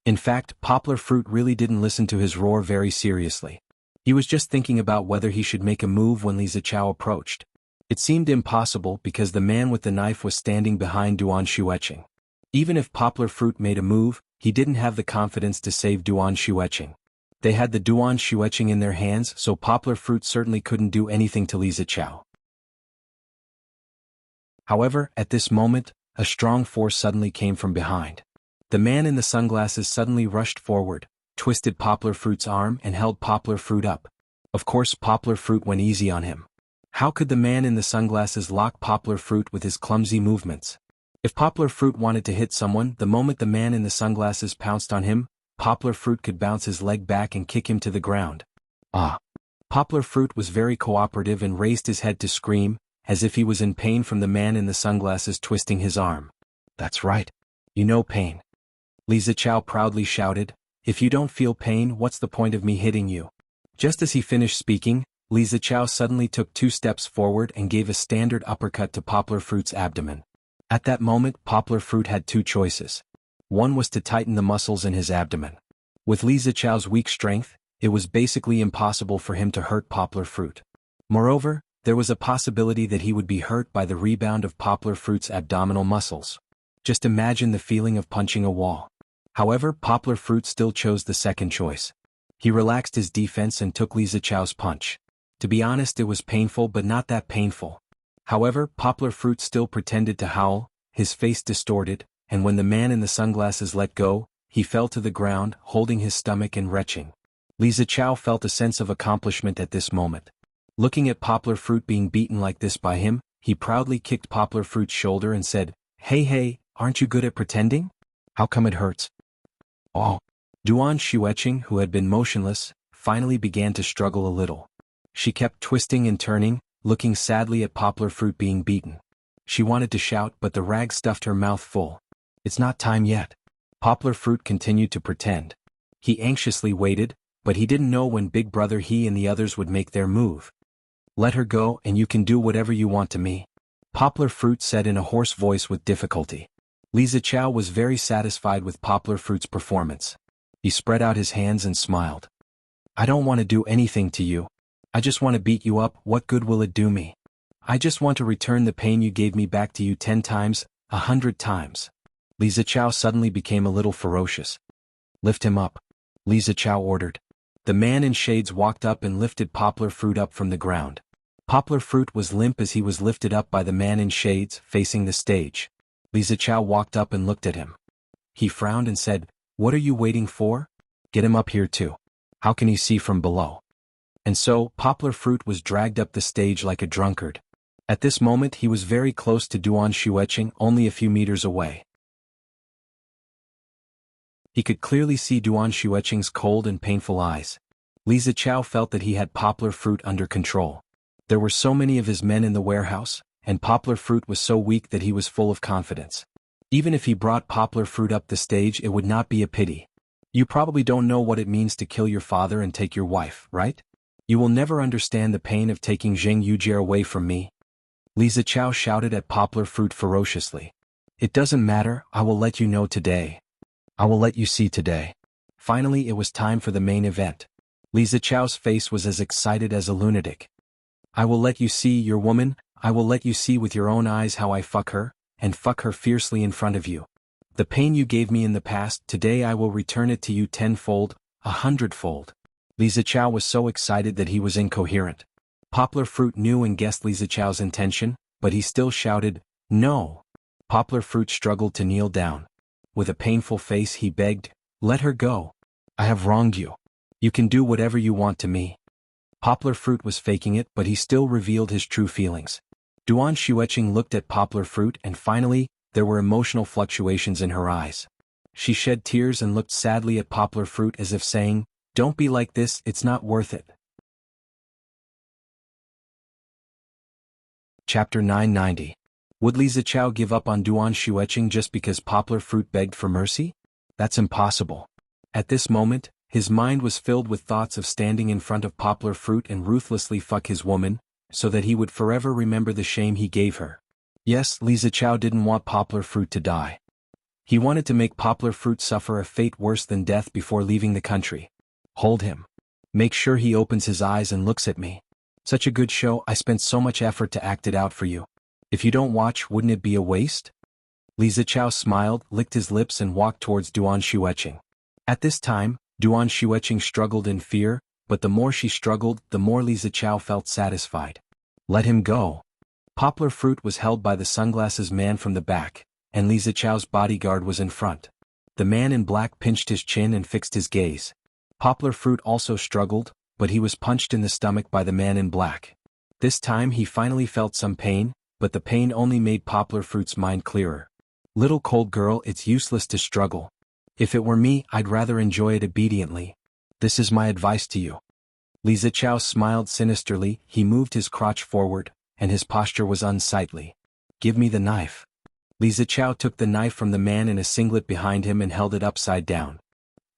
In fact, Poplar Fruit really didn't listen to his roar very seriously. He was just thinking about whether he should make a move when Li Zichao approached. It seemed impossible because the man with the knife was standing behind Duan Xueqing. Even if Poplar Fruit made a move, he didn't have the confidence to save Duan Xueqing. They had the Duan Xueqing in their hands, so Poplar Fruit certainly couldn't do anything to Li Zichao. However, at this moment, a strong force suddenly came from behind. The man in the sunglasses suddenly rushed forward, twisted Poplar Fruit's arm and held Poplar Fruit up. Of course, Poplar Fruit went easy on him. How could the man in the sunglasses lock Poplar Fruit with his clumsy movements? If Poplar Fruit wanted to hit someone, the moment the man in the sunglasses pounced on him, Poplar Fruit could bounce his leg back and kick him to the ground. Ah! Poplar Fruit was very cooperative and raised his head to scream, as if he was in pain from the man in the sunglasses twisting his arm. That's right. You know pain. Li Zichao proudly shouted, if you don't feel pain, what's the point of me hitting you? Just as he finished speaking, Li Zichao suddenly took 2 steps forward and gave a standard uppercut to Poplar Fruit's abdomen. At that moment, Poplar Fruit had 2 choices. One was to tighten the muscles in his abdomen. With Li Zichao's weak strength, it was basically impossible for him to hurt Poplar Fruit. Moreover, there was a possibility that he would be hurt by the rebound of Poplar Fruit's abdominal muscles. Just imagine the feeling of punching a wall. However, Poplar Fruit still chose the second choice. He relaxed his defense and took Li Zichao's punch. To be honest, it was painful but not that painful. However, Poplar Fruit still pretended to howl, his face distorted, and when the man in the sunglasses let go, he fell to the ground, holding his stomach and retching. Li Zichao felt a sense of accomplishment at this moment. Looking at Poplar Fruit being beaten like this by him, he proudly kicked Poplar Fruit's shoulder and said, Hey, aren't you good at pretending? How come it hurts? Oh. Duan Xueqing, who had been motionless, finally began to struggle a little. She kept twisting and turning, looking sadly at Poplar Fruit being beaten. She wanted to shout, but the rag stuffed her mouth full. It's not time yet. Poplar Fruit continued to pretend. He anxiously waited, but he didn't know when Big Brother he and the others would make their move. Let her go and you can do whatever you want to me. Poplar Fruit said in a hoarse voice with difficulty. Li Zichao was very satisfied with Poplar Fruit's performance. He spread out his hands and smiled. I don't want to do anything to you. I just want to beat you up. What good will it do me? I just want to return the pain you gave me back to you 10 times, 100 times. Li Zichao suddenly became a little ferocious. Lift him up. Li Zichao ordered. The man in shades walked up and lifted Poplar Fruit up from the ground. Poplar Fruit was limp as he was lifted up by the man in shades, facing the stage. Li Zichao walked up and looked at him. He frowned and said, What are you waiting for? Get him up here too. How can he see from below? And so, Poplar Fruit was dragged up the stage like a drunkard. At this moment he was very close to Duan Xueqing, only a few meters away. He could clearly see Duan Xueqing's cold and painful eyes. Li Zichao felt that he had Poplar Fruit under control. There were so many of his men in the warehouse, and Poplar Fruit was so weak that he was full of confidence. Even if he brought Poplar Fruit up the stage, it would not be a pity. You probably don't know what it means to kill your father and take your wife, right? You will never understand the pain of taking Zheng Yujie away from me. Li Zichao shouted at Poplar Fruit ferociously. It doesn't matter, I will let you know today. I will let you see today. Finally, it was time for the main event. Li Zichao's face was as excited as a lunatic. I will let you see, your woman, I will let you see with your own eyes how I fuck her, and fuck her fiercely in front of you. The pain you gave me in the past, today I will return it to you 10-fold, 100-fold. Li Zichao was so excited that he was incoherent. Poplar Fruit knew and guessed Li Zichao's intention, but he still shouted, No! Poplar Fruit struggled to kneel down. With a painful face he begged, Let her go. I have wronged you. You can do whatever you want to me. Poplar Fruit was faking it, but he still revealed his true feelings. Duan Xueqing looked at Poplar Fruit and finally, there were emotional fluctuations in her eyes. She shed tears and looked sadly at Poplar Fruit as if saying, Don't be like this, it's not worth it. Chapter 990. Would Li Zichao give up on Duan Xueqing just because Poplar Fruit begged for mercy? That's impossible. At this moment, his mind was filled with thoughts of standing in front of Poplar Fruit and ruthlessly fuck his woman, so that he would forever remember the shame he gave her. Yes, Li Zichao didn't want Poplar Fruit to die. He wanted to make Poplar Fruit suffer a fate worse than death before leaving the country. Hold him. Make sure he opens his eyes and looks at me. Such a good show, I spent so much effort to act it out for you. If you don't watch, wouldn't it be a waste? Li Zichao smiled, licked his lips and walked towards Duan Xueqing. At this time, Duan Xueqing struggled in fear, but the more she struggled, the more Li Zichao felt satisfied. Let him go. Poplar Fruit was held by the sunglasses man from the back, and Li Zichao's bodyguard was in front. The man in black pinched his chin and fixed his gaze. Poplar Fruit also struggled, but he was punched in the stomach by the man in black. This time he finally felt some pain, but the pain only made Poplar Fruit's mind clearer. Little cold girl, it's useless to struggle. If it were me, I'd rather enjoy it obediently. This is my advice to you. Li Zichao smiled sinisterly, he moved his crotch forward, and his posture was unsightly. Give me the knife. Li Zichao took the knife from the man in a singlet behind him and held it upside down.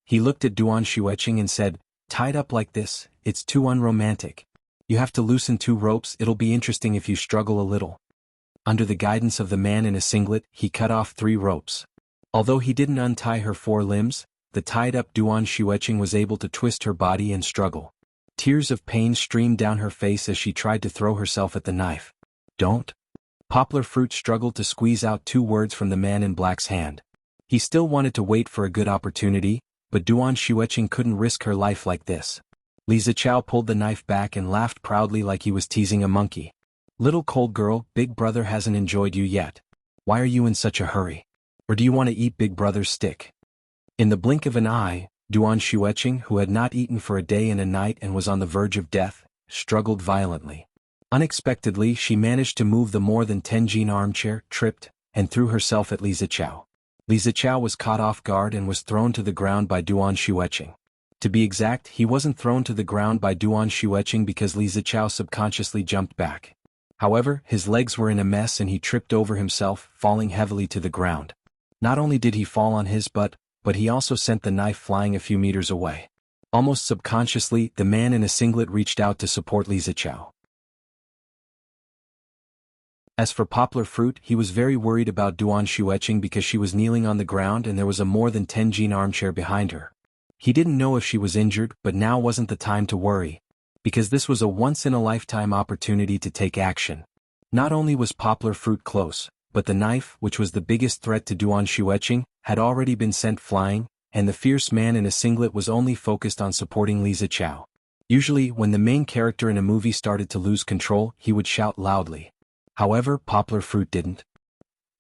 He looked at Duan Xueqing and said, tied up like this, it's too unromantic. You have to loosen 2 ropes, it'll be interesting if you struggle a little. Under the guidance of the man in a singlet, he cut off 3 ropes. Although he didn't untie her 4 limbs, the tied-up Duan Xueqing was able to twist her body and struggle. Tears of pain streamed down her face as she tried to throw herself at the knife. Don't. Poplar Fruit struggled to squeeze out 2 words from the man in black's hand. He still wanted to wait for a good opportunity, but Duan Xueqing couldn't risk her life like this. Li Zichao pulled the knife back and laughed proudly like he was teasing a monkey. Little cold girl, Big Brother hasn't enjoyed you yet. Why are you in such a hurry? Or do you want to eat Big Brother's stick? In the blink of an eye, Duan Xueqing, who had not eaten for a day and a night and was on the verge of death, struggled violently. Unexpectedly, she managed to move the more than 10-gene armchair, tripped, and threw herself at Li Zichao. Li Zichao was caught off guard and was thrown to the ground by Duan Xueqing. To be exact, he wasn't thrown to the ground by Duan Xueqing because Li Zichao subconsciously jumped back. However, his legs were in a mess and he tripped over himself, falling heavily to the ground. Not only did he fall on his butt, but he also sent the knife flying a few meters away. Almost subconsciously, the man in a singlet reached out to support Li Zichao. As for Poplar Fruit, he was very worried about Duan Xueqing because she was kneeling on the ground and there was a more than 10-gene armchair behind her. He didn't know if she was injured, but now wasn't the time to worry, because this was a once-in-a-lifetime opportunity to take action. Not only was Poplar Fruit close, but the knife, which was the biggest threat to Duan Xueqing, had already been sent flying, and the fierce man in a singlet was only focused on supporting Li Zichao. Usually, when the main character in a movie started to lose control, he would shout loudly. However, Poplar Fruit didn't.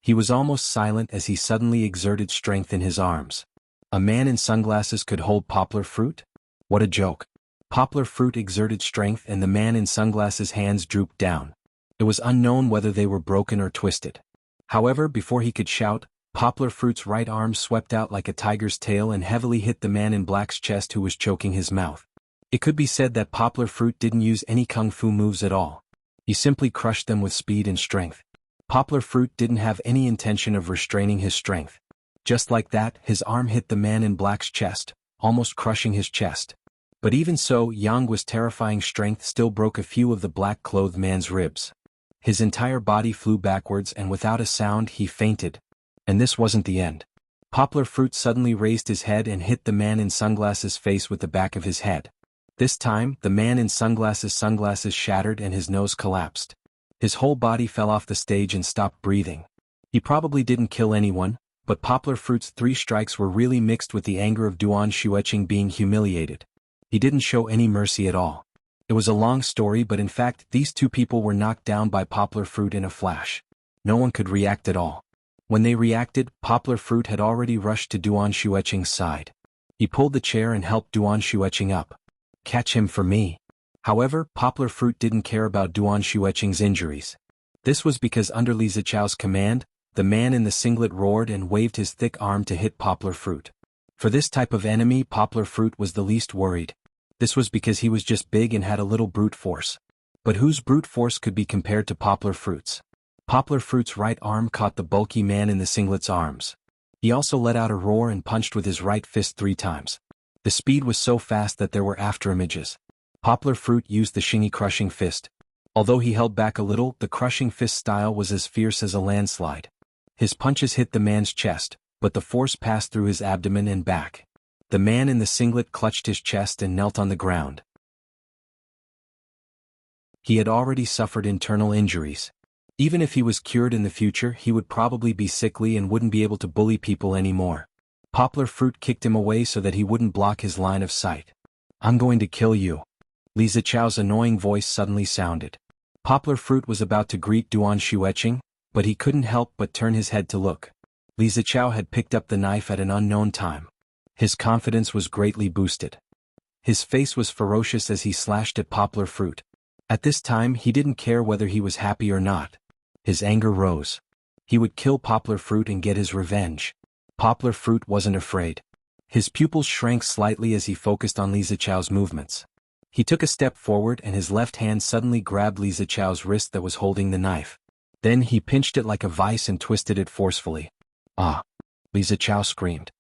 He was almost silent as he suddenly exerted strength in his arms. A man in sunglasses could hold Poplar Fruit? What a joke. Poplar Fruit exerted strength and the man in sunglasses' hands drooped down. It was unknown whether they were broken or twisted. However, before he could shout, Poplar Fruit's right arm swept out like a tiger's tail and heavily hit the man in black's chest who was choking his mouth. It could be said that Poplar Fruit didn't use any kung fu moves at all. He simply crushed them with speed and strength. Poplar Fruit didn't have any intention of restraining his strength. Just like that, his arm hit the man in black's chest, almost crushing his chest. But even so, Yang's terrifying strength still broke a few of the black-clothed man's ribs. His entire body flew backwards and without a sound he fainted. And this wasn't the end. Poplar Fruit suddenly raised his head and hit the man in sunglasses' face with the back of his head. This time, the man in sunglasses shattered and his nose collapsed. His whole body fell off the stage and stopped breathing. He probably didn't kill anyone, but Poplar Fruit's 3 strikes were really mixed with the anger of Duan Xueqing being humiliated. He didn't show any mercy at all. It was a long story, but in fact these 2 people were knocked down by Poplar Fruit in a flash. No one could react at all. When they reacted, Poplar Fruit had already rushed to Duan Xueqing's side. He pulled the chair and helped Duan Xueqing up. Catch him for me. However, Poplar Fruit didn't care about Duan Xueqing's injuries. This was because under Li Zichao's command, the man in the singlet roared and waved his thick arm to hit Poplar Fruit. For this type of enemy, Poplar Fruit was the least worried. This was because he was just big and had a little brute force. But whose brute force could be compared to Poplar Fruit's? Poplar Fruit's right arm caught the bulky man in the singlet's arms. He also let out a roar and punched with his right fist 3 times. The speed was so fast that there were afterimages. Poplar Fruit used the shingy crushing fist. Although he held back a little, the crushing fist style was as fierce as a landslide. His punches hit the man's chest, but the force passed through his abdomen and back. The man in the singlet clutched his chest and knelt on the ground. He had already suffered internal injuries. Even if he was cured in the future, he would probably be sickly and wouldn't be able to bully people anymore. Poplar Fruit kicked him away so that he wouldn't block his line of sight. "I'm going to kill you." Li Zichao's annoying voice suddenly sounded. Poplar Fruit was about to greet Duan Xueqing, but he couldn't help but turn his head to look. Li Zichao had picked up the knife at an unknown time. His confidence was greatly boosted. His face was ferocious as he slashed at Poplar Fruit. At this time he didn't care whether he was happy or not. His anger rose. He would kill Poplar Fruit and get his revenge. Poplar Fruit wasn't afraid. His pupils shrank slightly as he focused on Li Zichao's movements. He took a step forward and his left hand suddenly grabbed Li Zichao's wrist that was holding the knife. Then he pinched it like a vice and twisted it forcefully. "Ah!" Li Zichao screamed.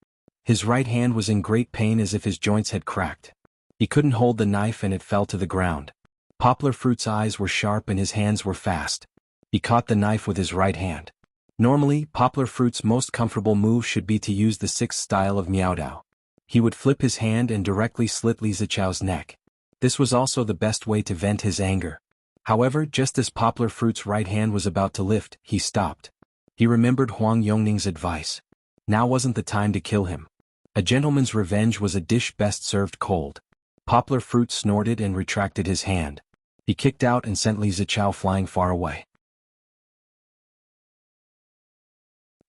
His right hand was in great pain as if his joints had cracked. He couldn't hold the knife and it fell to the ground. Poplar Fruit's eyes were sharp and his hands were fast. He caught the knife with his right hand. Normally, Poplar Fruit's most comfortable move should be to use the 6th style of Miaodao. He would flip his hand and directly slit Li Zichao's neck. This was also the best way to vent his anger. However, just as Poplar Fruit's right hand was about to lift, he stopped. He remembered Huang Yongning's advice. Now wasn't the time to kill him. A gentleman's revenge was a dish best served cold. Poplar Fruit snorted and retracted his hand. He kicked out and sent Li Zichao flying far away.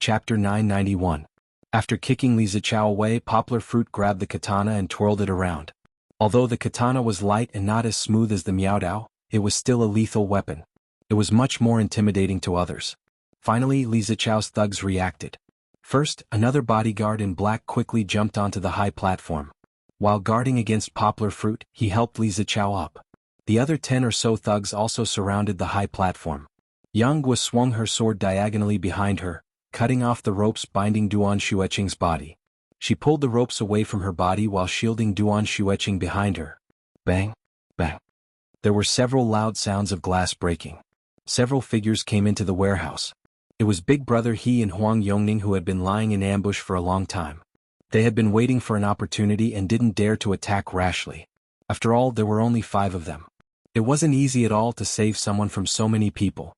Chapter 991. After kicking Li Zichao away, Poplar Fruit grabbed the katana and twirled it around. Although the katana was light and not as smooth as the Miaodao, it was still a lethal weapon. It was much more intimidating to others. Finally, Li Zichao's thugs reacted. First, another bodyguard in black quickly jumped onto the high platform. While guarding against Poplar Fruit, he helped Li Zichao up. The other 10 or so thugs also surrounded the high platform. Yang Guo swung her sword diagonally behind her, cutting off the ropes binding Duan Xueqing's body. She pulled the ropes away from her body while shielding Duan Xueqing behind her. Bang! Bang! There were several loud sounds of glass breaking. Several figures came into the warehouse. It was Big Brother He and Huang Yongning who had been lying in ambush for a long time. They had been waiting for an opportunity and didn't dare to attack rashly. After all, there were only 5 of them. It wasn't easy at all to save someone from so many people.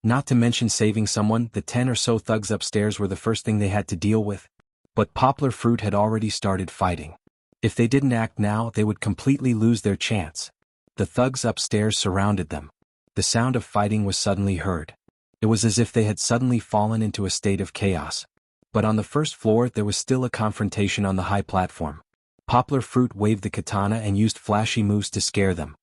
Not to mention saving someone, the 10 or so thugs upstairs were the first thing they had to deal with. But Poplar Fruit had already started fighting. If they didn't act now, they would completely lose their chance. The thugs upstairs surrounded them. The sound of fighting was suddenly heard. It was as if they had suddenly fallen into a state of chaos. But on the first floor there was still a confrontation on the high platform. Poplar Fruit waved the katana and used flashy moves to scare them.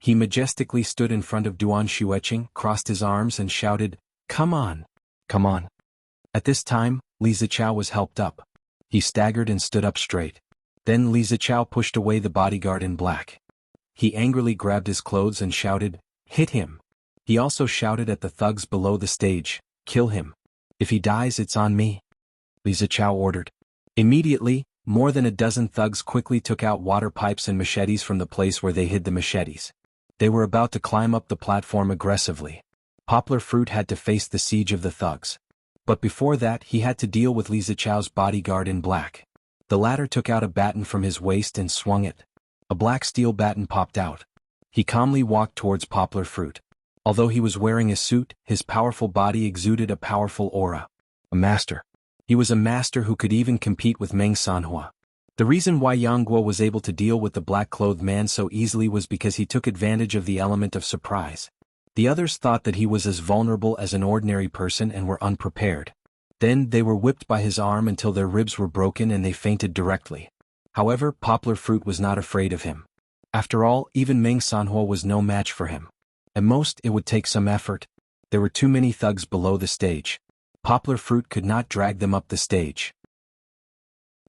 He majestically stood in front of Duan Xueqing, crossed his arms and shouted, "Come on! Come on!" At this time, Li Zichao was helped up. He staggered and stood up straight. Then Li Zichao pushed away the bodyguard in black. He angrily grabbed his clothes and shouted, "Hit him!" He also shouted at the thugs below the stage, "Kill him. If he dies, it's on me," Li Zichao ordered. Immediately, more than a dozen thugs quickly took out water pipes and machetes from the place where they hid the machetes. They were about to climb up the platform aggressively. Poplar Fruit had to face the siege of the thugs. But before that, he had to deal with Li Zichao's bodyguard in black. The latter took out a baton from his waist and swung it. A black steel baton popped out. He calmly walked towards Poplar Fruit. Although he was wearing a suit, his powerful body exuded a powerful aura. A master. He was a master who could even compete with Meng Sanhua. The reason why Yang Guo was able to deal with the black-clothed man so easily was because he took advantage of the element of surprise. The others thought that he was as vulnerable as an ordinary person and were unprepared. Then they were whipped by his arm until their ribs were broken and they fainted directly. However, Poplar Fruit was not afraid of him. After all, even Meng Sanhua was no match for him. At most, it would take some effort. There were too many thugs below the stage. Poplar Fruit could not drag them up the stage.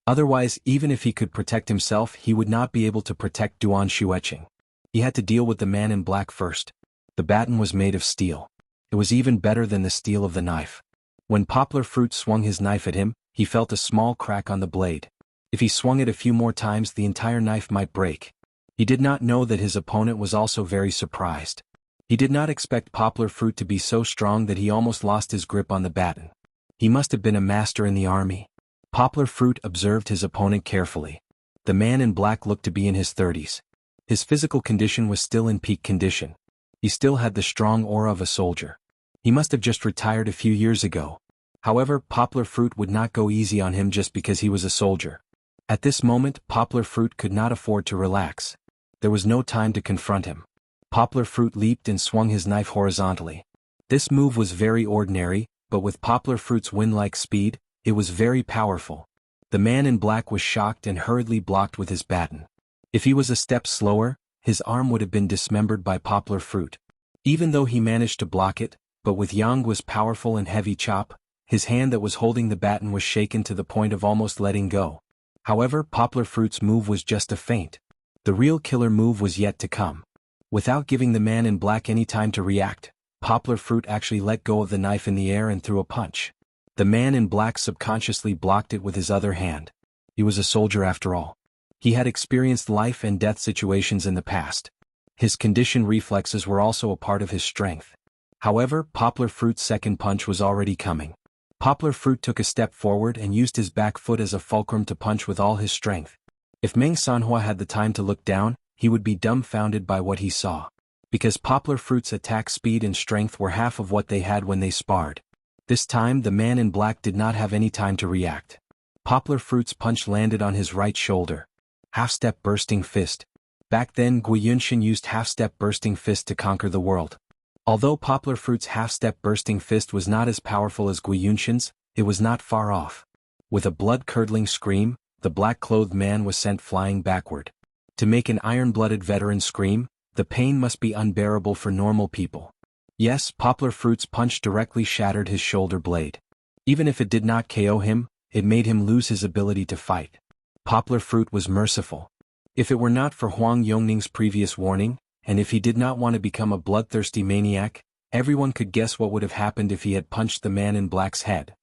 Otherwise, even if he could protect himself, he would not be able to protect Duan Xueqing. He had to deal with the man in black first. The baton was made of steel. It was even better than the steel of the knife. When Poplar Fruit swung his knife at him, he felt a small crack on the blade. If he swung it a few more times, the entire knife might break. He did not know that his opponent was also very surprised. He did not expect Poplar Fruit to be so strong that he almost lost his grip on the baton. He must have been a master in the army. Poplar Fruit observed his opponent carefully. The man in black looked to be in his 30s. His physical condition was still in peak condition. He still had the strong aura of a soldier. He must have just retired a few years ago. However, Poplar Fruit would not go easy on him just because he was a soldier. At this moment, Poplar Fruit could not afford to relax. There was no time to confront him. Poplar Fruit leaped and swung his knife horizontally. This move was very ordinary, but with Poplar Fruit's wind-like speed, it was very powerful. The man in black was shocked and hurriedly blocked with his baton. If he was a step slower, his arm would have been dismembered by Poplar Fruit. Even though he managed to block it, but with Yang's powerful and heavy chop, his hand that was holding the baton was shaken to the point of almost letting go. However, Poplar Fruit's move was just a feint. The real killer move was yet to come. Without giving the man in black any time to react, Poplar Fruit actually let go of the knife in the air and threw a punch. The man in black subconsciously blocked it with his other hand. He was a soldier after all. He had experienced life and death situations in the past. His conditioned reflexes were also a part of his strength. However, Poplar Fruit's second punch was already coming. Poplar Fruit took a step forward and used his back foot as a fulcrum to punch with all his strength. If Meng Sanhua had the time to look down, he would be dumbfounded by what he saw. Because Poplar Fruit's attack speed and strength were half of what they had when they sparred. This time the man in black did not have any time to react. Poplar Fruit's punch landed on his right shoulder. Half-step bursting fist. Back then Gui Yunshin used half-step bursting fist to conquer the world. Although Poplar Fruit's half-step bursting fist was not as powerful as Gui Yunshin's, it was not far off. With a blood-curdling scream, the black-clothed man was sent flying backward. To make an iron-blooded veteran scream, the pain must be unbearable for normal people. Yes, Poplar Fruit's punch directly shattered his shoulder blade. Even if it did not KO him, it made him lose his ability to fight. Poplar Fruit was merciful. If it were not for Huang Yongning's previous warning, and if he did not want to become a bloodthirsty maniac, everyone could guess what would have happened if he had punched the man in black's head.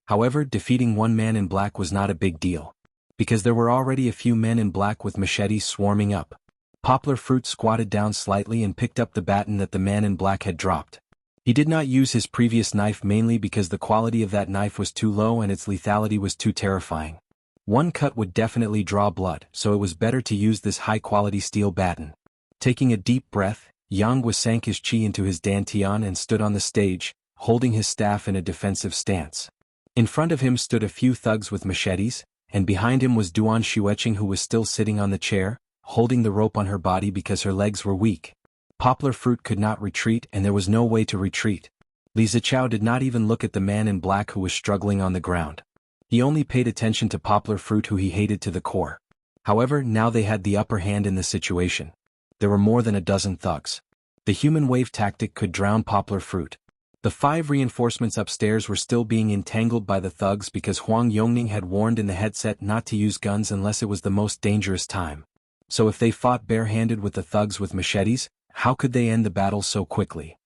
However, defeating one man in black was not a big deal. Because there were already a few men in black with machetes swarming up. Poplar Fruit squatted down slightly and picked up the baton that the man in black had dropped. He did not use his previous knife mainly because the quality of that knife was too low and its lethality was too terrifying. One cut would definitely draw blood, so it was better to use this high-quality steel baton. Taking a deep breath, Yang sank his chi into his dantian and stood on the stage, holding his staff in a defensive stance. In front of him stood a few thugs with machetes, and behind him was Duan Xueqing, who was still sitting on the chair, holding the rope on her body because her legs were weak. Poplar Fruit could not retreat and there was no way to retreat. Li Zichao did not even look at the man in black who was struggling on the ground. He only paid attention to Poplar Fruit, who he hated to the core. However, now they had the upper hand in the situation. There were more than a dozen thugs. The human wave tactic could drown Poplar Fruit. The 5 reinforcements upstairs were still being entangled by the thugs because Huang Yongning had warned in the headset not to use guns unless it was the most dangerous time. So if they fought barehanded with the thugs with machetes, how could they end the battle so quickly?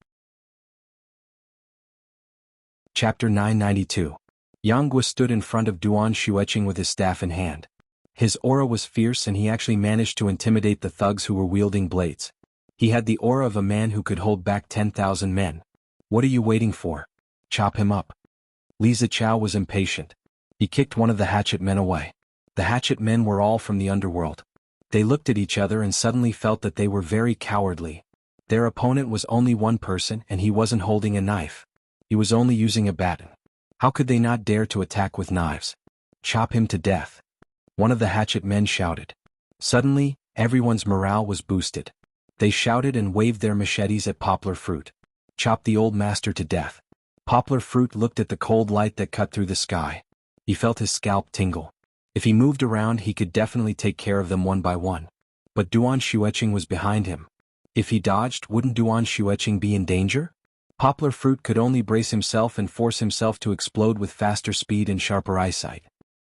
Chapter 992. Yang Gui stood in front of Duan Xueqing with his staff in hand. His aura was fierce and he actually managed to intimidate the thugs who were wielding blades. He had the aura of a man who could hold back 10,000 men. What are you waiting for? Chop him up. Li Zichao was impatient. He kicked one of the hatchet men away. The hatchet men were all from the underworld. They looked at each other and suddenly felt that they were very cowardly. Their opponent was only one person and he wasn't holding a knife. He was only using a baton. How could they not dare to attack with knives? Chop him to death. One of the hatchet men shouted. Suddenly, everyone's morale was boosted. They shouted and waved their machetes at Poplar Fruit. Chop the old master to death. Poplar Fruit looked at the cold light that cut through the sky. He felt his scalp tingle. If he moved around he could definitely take care of them one by one. But Duan Xueqing was behind him. If he dodged, wouldn't Duan Xueqing be in danger? Poplar Fruit could only brace himself and force himself to explode with faster speed and sharper eyesight.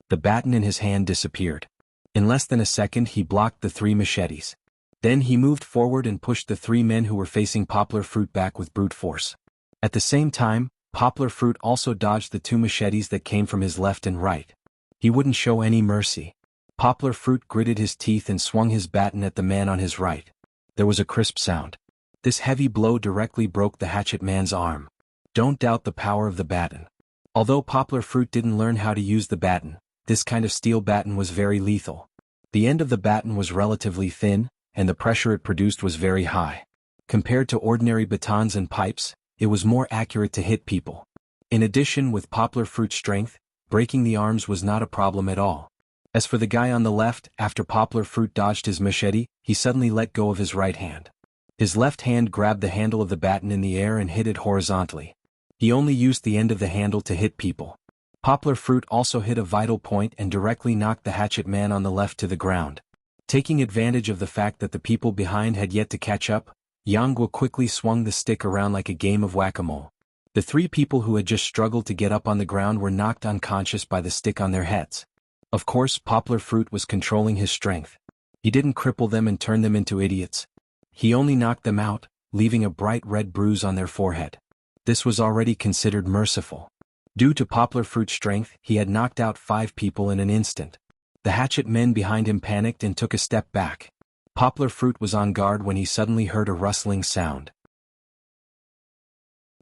The baton in his hand disappeared. In less than a second he blocked the 3 machetes. Then he moved forward and pushed the 3 men who were facing Poplar Fruit back with brute force. At the same time, Poplar Fruit also dodged the 2 machetes that came from his left and right. He wouldn't show any mercy. Poplar Fruit gritted his teeth and swung his baton at the man on his right. There was a crisp sound. This heavy blow directly broke the hatchet man's arm. Don't doubt the power of the baton. Although Poplar Fruit didn't learn how to use the baton, this kind of steel baton was very lethal. The end of the baton was relatively thin, and the pressure it produced was very high. Compared to ordinary batons and pipes, it was more accurate to hit people. In addition, with Poplar Fruit's strength, breaking the arms was not a problem at all. As for the guy on the left, after Poplar Fruit dodged his machete, he suddenly let go of his right hand. His left hand grabbed the handle of the baton in the air and hit it horizontally. He only used the end of the handle to hit people. Poplar Fruit also hit a vital point and directly knocked the hatchet man on the left to the ground. Taking advantage of the fact that the people behind had yet to catch up, Yangguo quickly swung the stick around like a game of whack-a-mole. The 3 people who had just struggled to get up on the ground were knocked unconscious by the stick on their heads. Of course, Poplar Fruit was controlling his strength. He didn't cripple them and turn them into idiots. He only knocked them out, leaving a bright red bruise on their forehead. This was already considered merciful. Due to Poplar Fruit's strength, he had knocked out 5 people in an instant. The hatchet men behind him panicked and took a step back. Poplar Fruit was on guard when he suddenly heard a rustling sound.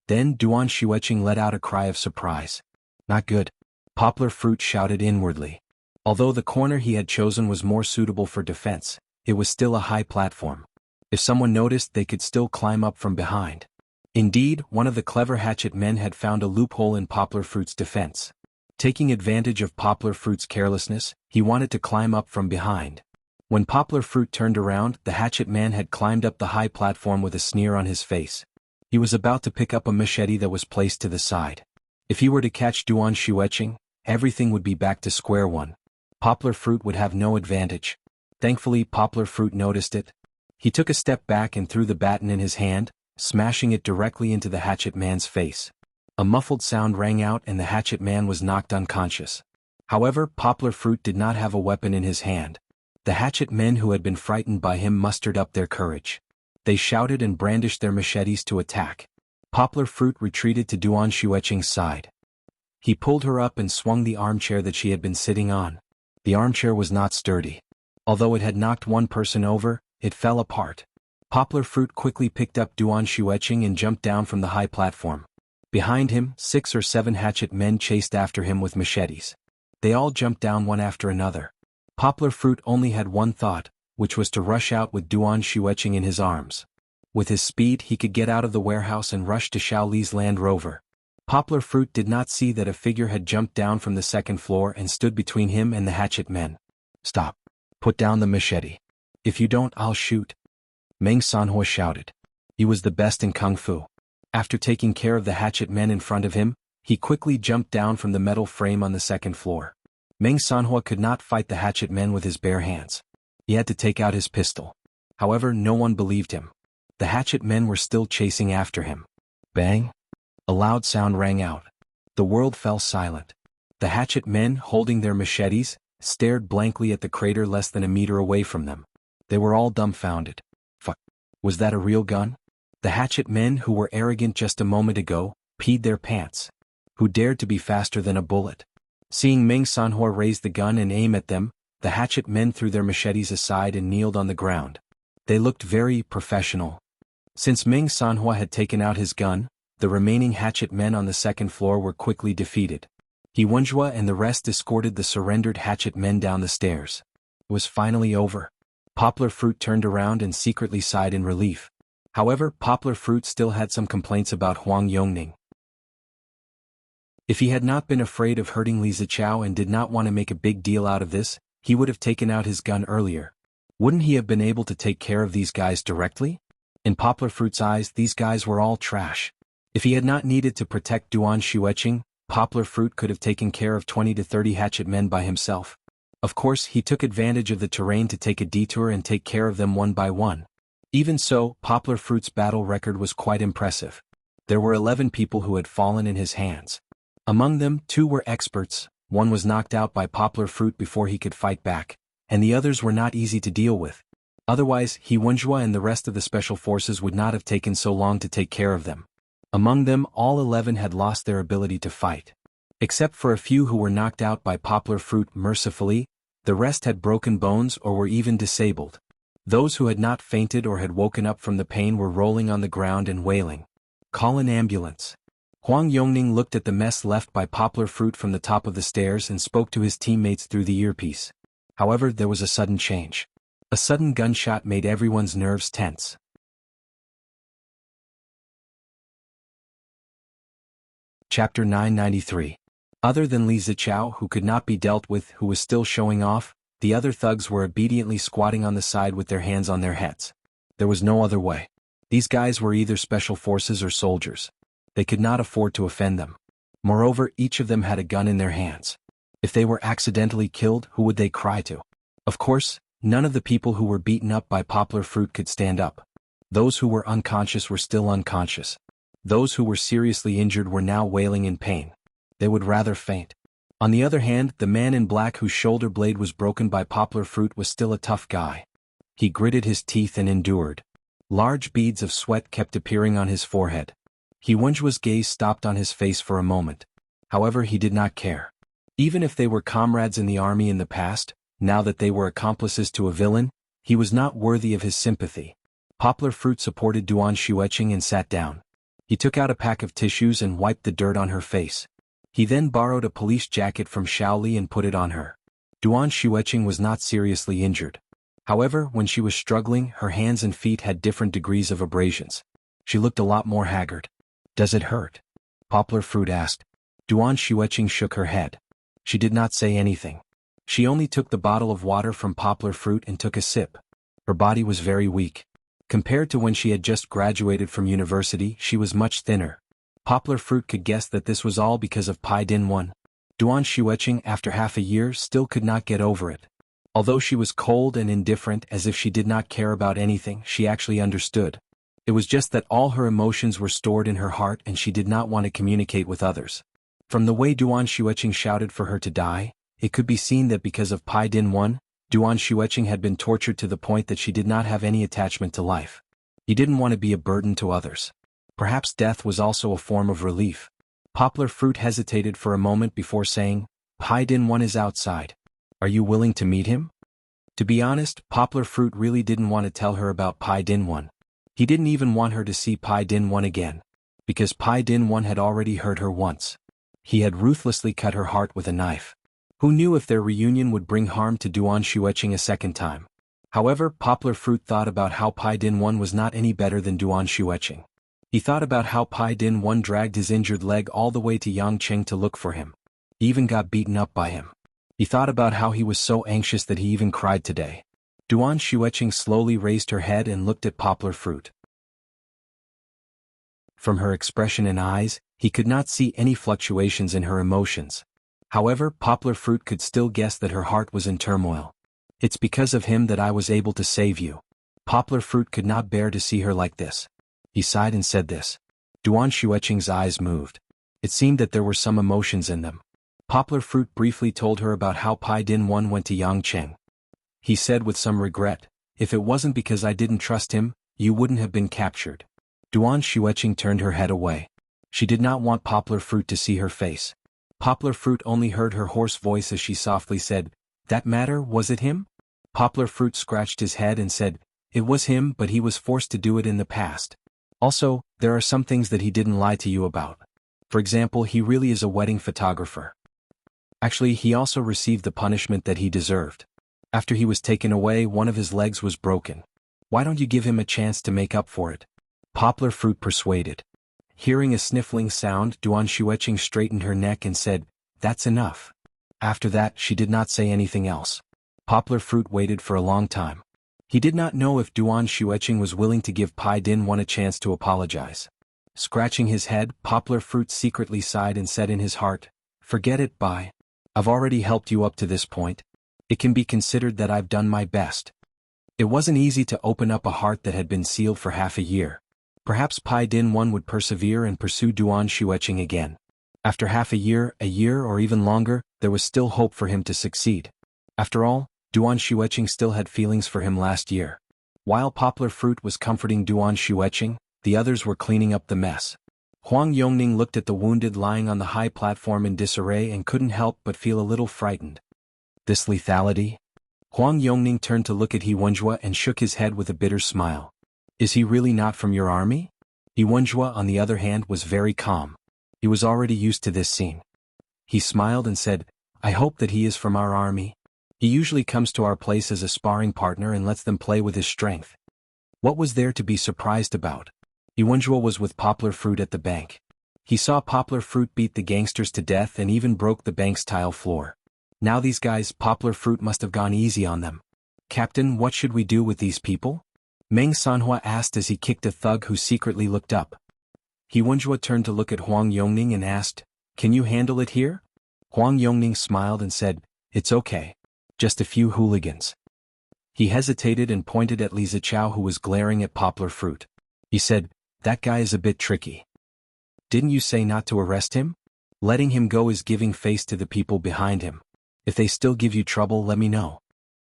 Then Duan Xueqing let out a cry of surprise. Not good. Poplar Fruit shouted inwardly. Although the corner he had chosen was more suitable for defense, it was still a high platform. If someone noticed, they could still climb up from behind. Indeed, one of the clever hatchet men had found a loophole in Poplar Fruit's defense. Taking advantage of Poplar Fruit's carelessness, he wanted to climb up from behind. When Poplar Fruit turned around, the hatchet man had climbed up the high platform with a sneer on his face. He was about to pick up a machete that was placed to the side. If he were to catch Duan Xueqing, everything would be back to square one. Poplar Fruit would have no advantage. Thankfully, Poplar Fruit noticed it. He took a step back and threw the baton in his hand, smashing it directly into the hatchet man's face. A muffled sound rang out and the hatchet man was knocked unconscious. However, Poplar Fruit did not have a weapon in his hand. The hatchet men who had been frightened by him mustered up their courage. They shouted and brandished their machetes to attack. Poplar Fruit retreated to Duan Xueqing's side. He pulled her up and swung the armchair that she had been sitting on. The armchair was not sturdy. Although it had knocked one person over, it fell apart. Poplar Fruit quickly picked up Duan Xueqing and jumped down from the high platform. Behind him, 6 or 7 hatchet men chased after him with machetes. They all jumped down one after another. Poplar Fruit only had one thought, which was to rush out with Duan Xueqing in his arms. With his speed, he could get out of the warehouse and rush to Shaoli's Land Rover. Poplar Fruit did not see that a figure had jumped down from the 2nd floor and stood between him and the hatchet men. Stop. Put down the machete. If you don't, I'll shoot. Meng Sanhua shouted. He was the best in Kung Fu. After taking care of the hatchet men in front of him, he quickly jumped down from the metal frame on the 2nd floor. Meng Sanhua could not fight the hatchet men with his bare hands. He had to take out his pistol. However, no one believed him. The hatchet men were still chasing after him. Bang! A loud sound rang out. The world fell silent. The hatchet men, holding their machetes, stared blankly at the crater less than a meter away from them. They were all dumbfounded. Fuck. Was that a real gun? The hatchet men who were arrogant just a moment ago, peed their pants. Who dared to be faster than a bullet? Seeing Meng Sanhua raise the gun and aim at them, the hatchet men threw their machetes aside and kneeled on the ground. They looked very professional. Since Meng Sanhua had taken out his gun, the remaining hatchet men on the 2nd floor were quickly defeated. He Wenjua and the rest escorted the surrendered hatchet men down the stairs. It was finally over. Poplar Fruit turned around and secretly sighed in relief. However, Poplar Fruit still had some complaints about Huang Yongning. If he had not been afraid of hurting Li Zichao and did not want to make a big deal out of this, he would have taken out his gun earlier. Wouldn't he have been able to take care of these guys directly? In Poplar Fruit's eyes, these guys were all trash. If he had not needed to protect Duan Xueqing, Poplar Fruit could have taken care of 20 to 30 hatchet men by himself. Of course, he took advantage of the terrain to take a detour and take care of them one by one. Even so, Poplar Fruit's battle record was quite impressive. There were 11 people who had fallen in his hands. Among them, 2 were experts, one was knocked out by Poplar Fruit before he could fight back, and the others were not easy to deal with. Otherwise, He Wenjua and the rest of the special forces would not have taken so long to take care of them. Among them, all 11 had lost their ability to fight. Except for a few who were knocked out by poplar fruit mercifully, the rest had broken bones or were even disabled. Those who had not fainted or had woken up from the pain were rolling on the ground and wailing. "Call an ambulance." Huang Yongning looked at the mess left by poplar fruit from the top of the stairs and spoke to his teammates through the earpiece. However, there was a sudden change. A sudden gunshot made everyone's nerves tense. Chapter 993. Other than Li Zichao, who could not be dealt with, who was still showing off, the other thugs were obediently squatting on the side with their hands on their heads. There was no other way. These guys were either special forces or soldiers. They could not afford to offend them. Moreover, each of them had a gun in their hands. If they were accidentally killed, who would they cry to? Of course, none of the people who were beaten up by poplar fruit could stand up. Those who were unconscious were still unconscious. Those who were seriously injured were now wailing in pain. They would rather faint. On the other hand, the man in black whose shoulder blade was broken by poplar fruit was still a tough guy. He gritted his teeth and endured. Large beads of sweat kept appearing on his forehead. He Wenjua's gaze stopped on his face for a moment. However, he did not care. Even if they were comrades in the army in the past, now that they were accomplices to a villain, he was not worthy of his sympathy. Poplar fruit supported Duan Xueqing and sat down. He took out a pack of tissues and wiped the dirt on her face. He then borrowed a police jacket from Shaoli and put it on her. Duan Xueqing was not seriously injured. However, when she was struggling, her hands and feet had different degrees of abrasions. She looked a lot more haggard. "Does it hurt?" Poplar fruit asked. Duan Xueqing shook her head. She did not say anything. She only took the bottle of water from poplar fruit and took a sip. Her body was very weak. Compared to when she had just graduated from university, she was much thinner. Poplar fruit could guess that this was all because of Pai Din 1. Duan Xueqing, after half a year, still could not get over it. Although she was cold and indifferent as if she did not care about anything, she actually understood. It was just that all her emotions were stored in her heart and she did not want to communicate with others. From the way Duan Xueqing shouted for her to die, it could be seen that because of Pai Din 1, Duan Xueqing had been tortured to the point that she did not have any attachment to life. He didn't want to be a burden to others. Perhaps death was also a form of relief. Poplar fruit hesitated for a moment before saying, "Pai Din 1 is outside. Are you willing to meet him?" To be honest, poplar fruit really didn't want to tell her about Pai Din 1. He didn't even want her to see Pai Din 1 again. Because Pai Din 1 had already hurt her once. He had ruthlessly cut her heart with a knife. Who knew if their reunion would bring harm to Duan Xueqing a second time? However, poplar fruit thought about how Pai Din 1 was not any better than Duan Xueqing. He thought about how Pai Din 1 dragged his injured leg all the way to Yangcheng to look for him. He even got beaten up by him. He thought about how he was so anxious that he even cried today. Duan Xueqing slowly raised her head and looked at poplar fruit. From her expression and eyes, he could not see any fluctuations in her emotions. However, poplar fruit could still guess that her heart was in turmoil. "It's because of him that I was able to save you." Poplar fruit could not bear to see her like this. He sighed and said this. Duan Xueqing's eyes moved. It seemed that there were some emotions in them. Poplar fruit briefly told her about how Pai Din 1 went to Yangcheng. He said with some regret, "If it wasn't because I didn't trust him, you wouldn't have been captured." Duan Xueqing turned her head away. She did not want poplar fruit to see her face. Poplar fruit only heard her hoarse voice as she softly said, "That matter, was it him?" Poplar fruit scratched his head and said, "It was him, but he was forced to do it in the past. Also, there are some things that he didn't lie to you about. For example, he really is a wedding photographer. Actually, he also received the punishment that he deserved. After he was taken away, one of his legs was broken. Why don't you give him a chance to make up for it?" Poplar fruit persuaded. Hearing a sniffling sound, Duan Xueqing straightened her neck and said, "That's enough." After that, she did not say anything else. Poplar fruit waited for a long time. He did not know if Duan Xueqing was willing to give Pai Din 1 a chance to apologize. Scratching his head, poplar fruit secretly sighed and said in his heart, "Forget it, Bai. I've already helped you up to this point. It can be considered that I've done my best." It wasn't easy to open up a heart that had been sealed for half a year. Perhaps Pai Din 1 would persevere and pursue Duan Xueqing again. After half a year, or even longer, there was still hope for him to succeed. After all, Duan Xueqing still had feelings for him last year. While Poplar Fruit was comforting Duan Shueching, the others were cleaning up the mess. Huang Yongning looked at the wounded lying on the high platform in disarray and couldn't help but feel a little frightened. This lethality? Huang Yongning turned to look at He Wenjue and shook his head with a bitter smile. Is he really not from your army? He Wenjue, on the other hand, was very calm. He was already used to this scene. He smiled and said, I hope that he is from our army. He usually comes to our place as a sparring partner and lets them play with his strength. What was there to be surprised about? He Wenjue was with Poplar Fruit at the bank. He saw Poplar Fruit beat the gangsters to death and even broke the bank's tile floor. Now these guys, Poplar Fruit must have gone easy on them. Captain, what should we do with these people? Meng Sanhua asked as he kicked a thug who secretly looked up. He Wenjue turned to look at Huang Yongning and asked, Can you handle it here? Huang Yongning smiled and said, It's okay. Just a few hooligans. He hesitated and pointed at Li Zichao, who was glaring at Poplar Fruit. He said, That guy is a bit tricky. Didn't you say not to arrest him? Letting him go is giving face to the people behind him. If they still give you trouble, let me know.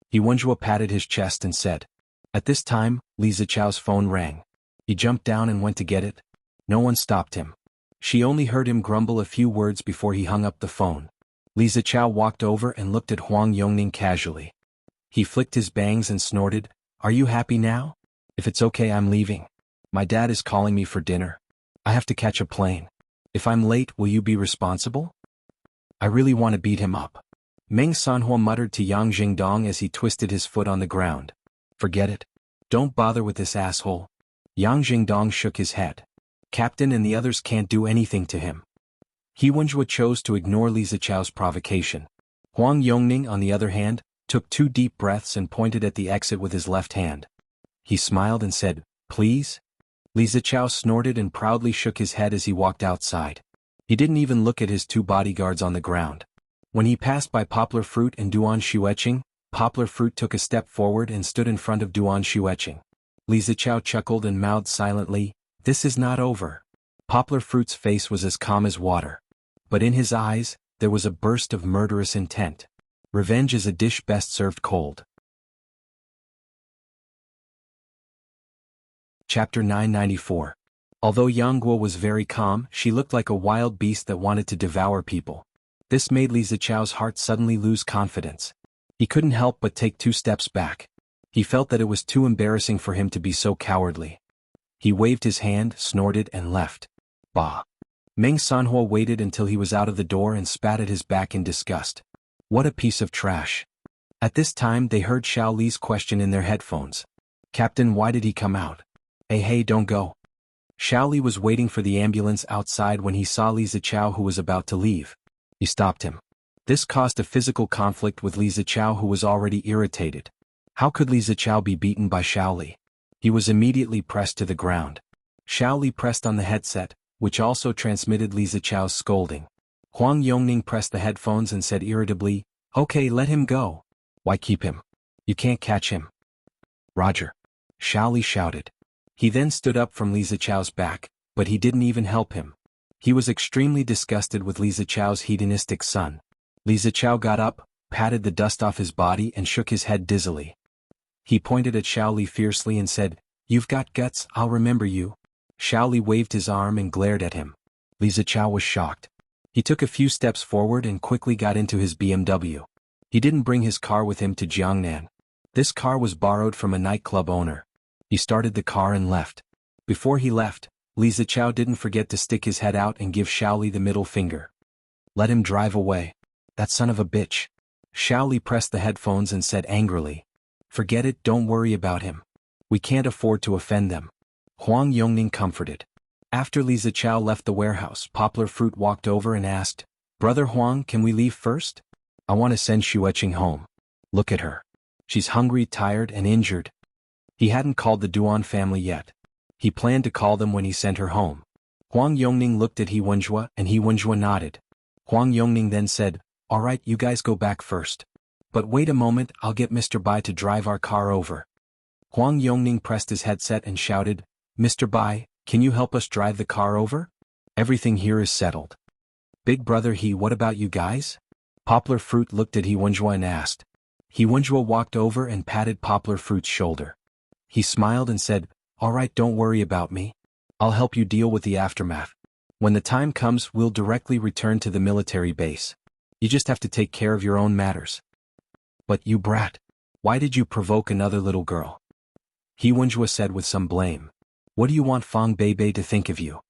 He Wenjue patted his chest and said. At this time, Li Zichao's phone rang. He jumped down and went to get it. No one stopped him. She only heard him grumble a few words before he hung up the phone. Li Zichao walked over and looked at Huang Yongning casually. He flicked his bangs and snorted, Are you happy now? If it's okay, I'm leaving. My dad is calling me for dinner. I have to catch a plane. If I'm late, will you be responsible? I really want to beat him up. Meng Sanhua muttered to Yang Jingdong as he twisted his foot on the ground. Forget it. Don't bother with this asshole. Yang Jingdong shook his head. Captain and the others can't do anything to him. He Wenjue chose to ignore Li Zichao's provocation. Huang Yongning, on the other hand, took 2 deep breaths and pointed at the exit with his left hand. He smiled and said, Please? Li Zichao snorted and proudly shook his head as he walked outside. He didn't even look at his 2 bodyguards on the ground. When he passed by Poplar Fruit and Duan Shueching, Poplar Fruit took a step forward and stood in front of Duan Shueching. Li Zichao chuckled and mouthed silently, This is not over. Poplar Fruit's face was as calm as water. But in his eyes, there was a burst of murderous intent. Revenge is a dish best served cold. Chapter 994. Although Yang Guo was very calm, she looked like a wild beast that wanted to devour people. This made Li Zichao's heart suddenly lose confidence. He couldn't help but take 2 steps back. He felt that it was too embarrassing for him to be so cowardly. He waved his hand, snorted, and left. Bah! Meng Sanhua waited until he was out of the door and spat at his back in disgust. What a piece of trash. At this time they heard Xiao Li's question in their headphones. Captain, why did he come out? Hey, don't go. Xiao Li was waiting for the ambulance outside when he saw Li Zichao, who was about to leave. He stopped him. This caused a physical conflict with Li Zichao, who was already irritated. How could Li Zichao be beaten by Xiao Li? He was immediately pressed to the ground. Xiao Li pressed on the headset, which also transmitted Li Zichao's scolding. Huang Yongning pressed the headphones and said irritably, Okay, let him go. Why keep him? You can't catch him. Roger. Xiao Li shouted. He then stood up from Li Zichao's back, but he didn't even help him. He was extremely disgusted with Li Zichao's hedonistic son. Li Zichao got up, patted the dust off his body and shook his head dizzily. He pointed at Xiao Li fiercely and said, You've got guts, I'll remember you. Xiao Li waved his arm and glared at him. Li Zichao was shocked. He took a few steps forward and quickly got into his BMW. He didn't bring his car with him to Jiangnan. This car was borrowed from a nightclub owner. He started the car and left. Before he left, Li Zichao didn't forget to stick his head out and give Xiao Li the middle finger. Let him drive away. That son of a bitch. Xiao Li pressed the headphones and said angrily. Forget it, don't worry about him. We can't afford to offend them. Huang Yongning comforted. After Li Zichao left the warehouse, Poplar Fruit walked over and asked, Brother Huang, can we leave first? I want to send Shueching home. Look at her. She's hungry, tired, and injured. He hadn't called the Duan family yet. He planned to call them when he sent her home. Huang Yongning looked at He Wenjue and He Wenjue nodded. Huang Yongning then said, All right, you guys go back first. But wait a moment, I'll get Mr. Bai to drive our car over. Huang Yongning pressed his headset and shouted, Mr. Bai, can you help us drive the car over? Everything here is settled. Big brother He, what about you guys? Poplar Fruit looked at He Wenjue and asked. He Wenjue walked over and patted Poplar Fruit's shoulder. He smiled and said, "All right, don't worry about me. I'll help you deal with the aftermath. When the time comes, we'll directly return to the military base. You just have to take care of your own matters." "But you brat. Why did you provoke another little girl?" He Wenjua said with some blame. "What do you want Fong Beibei to think of you?"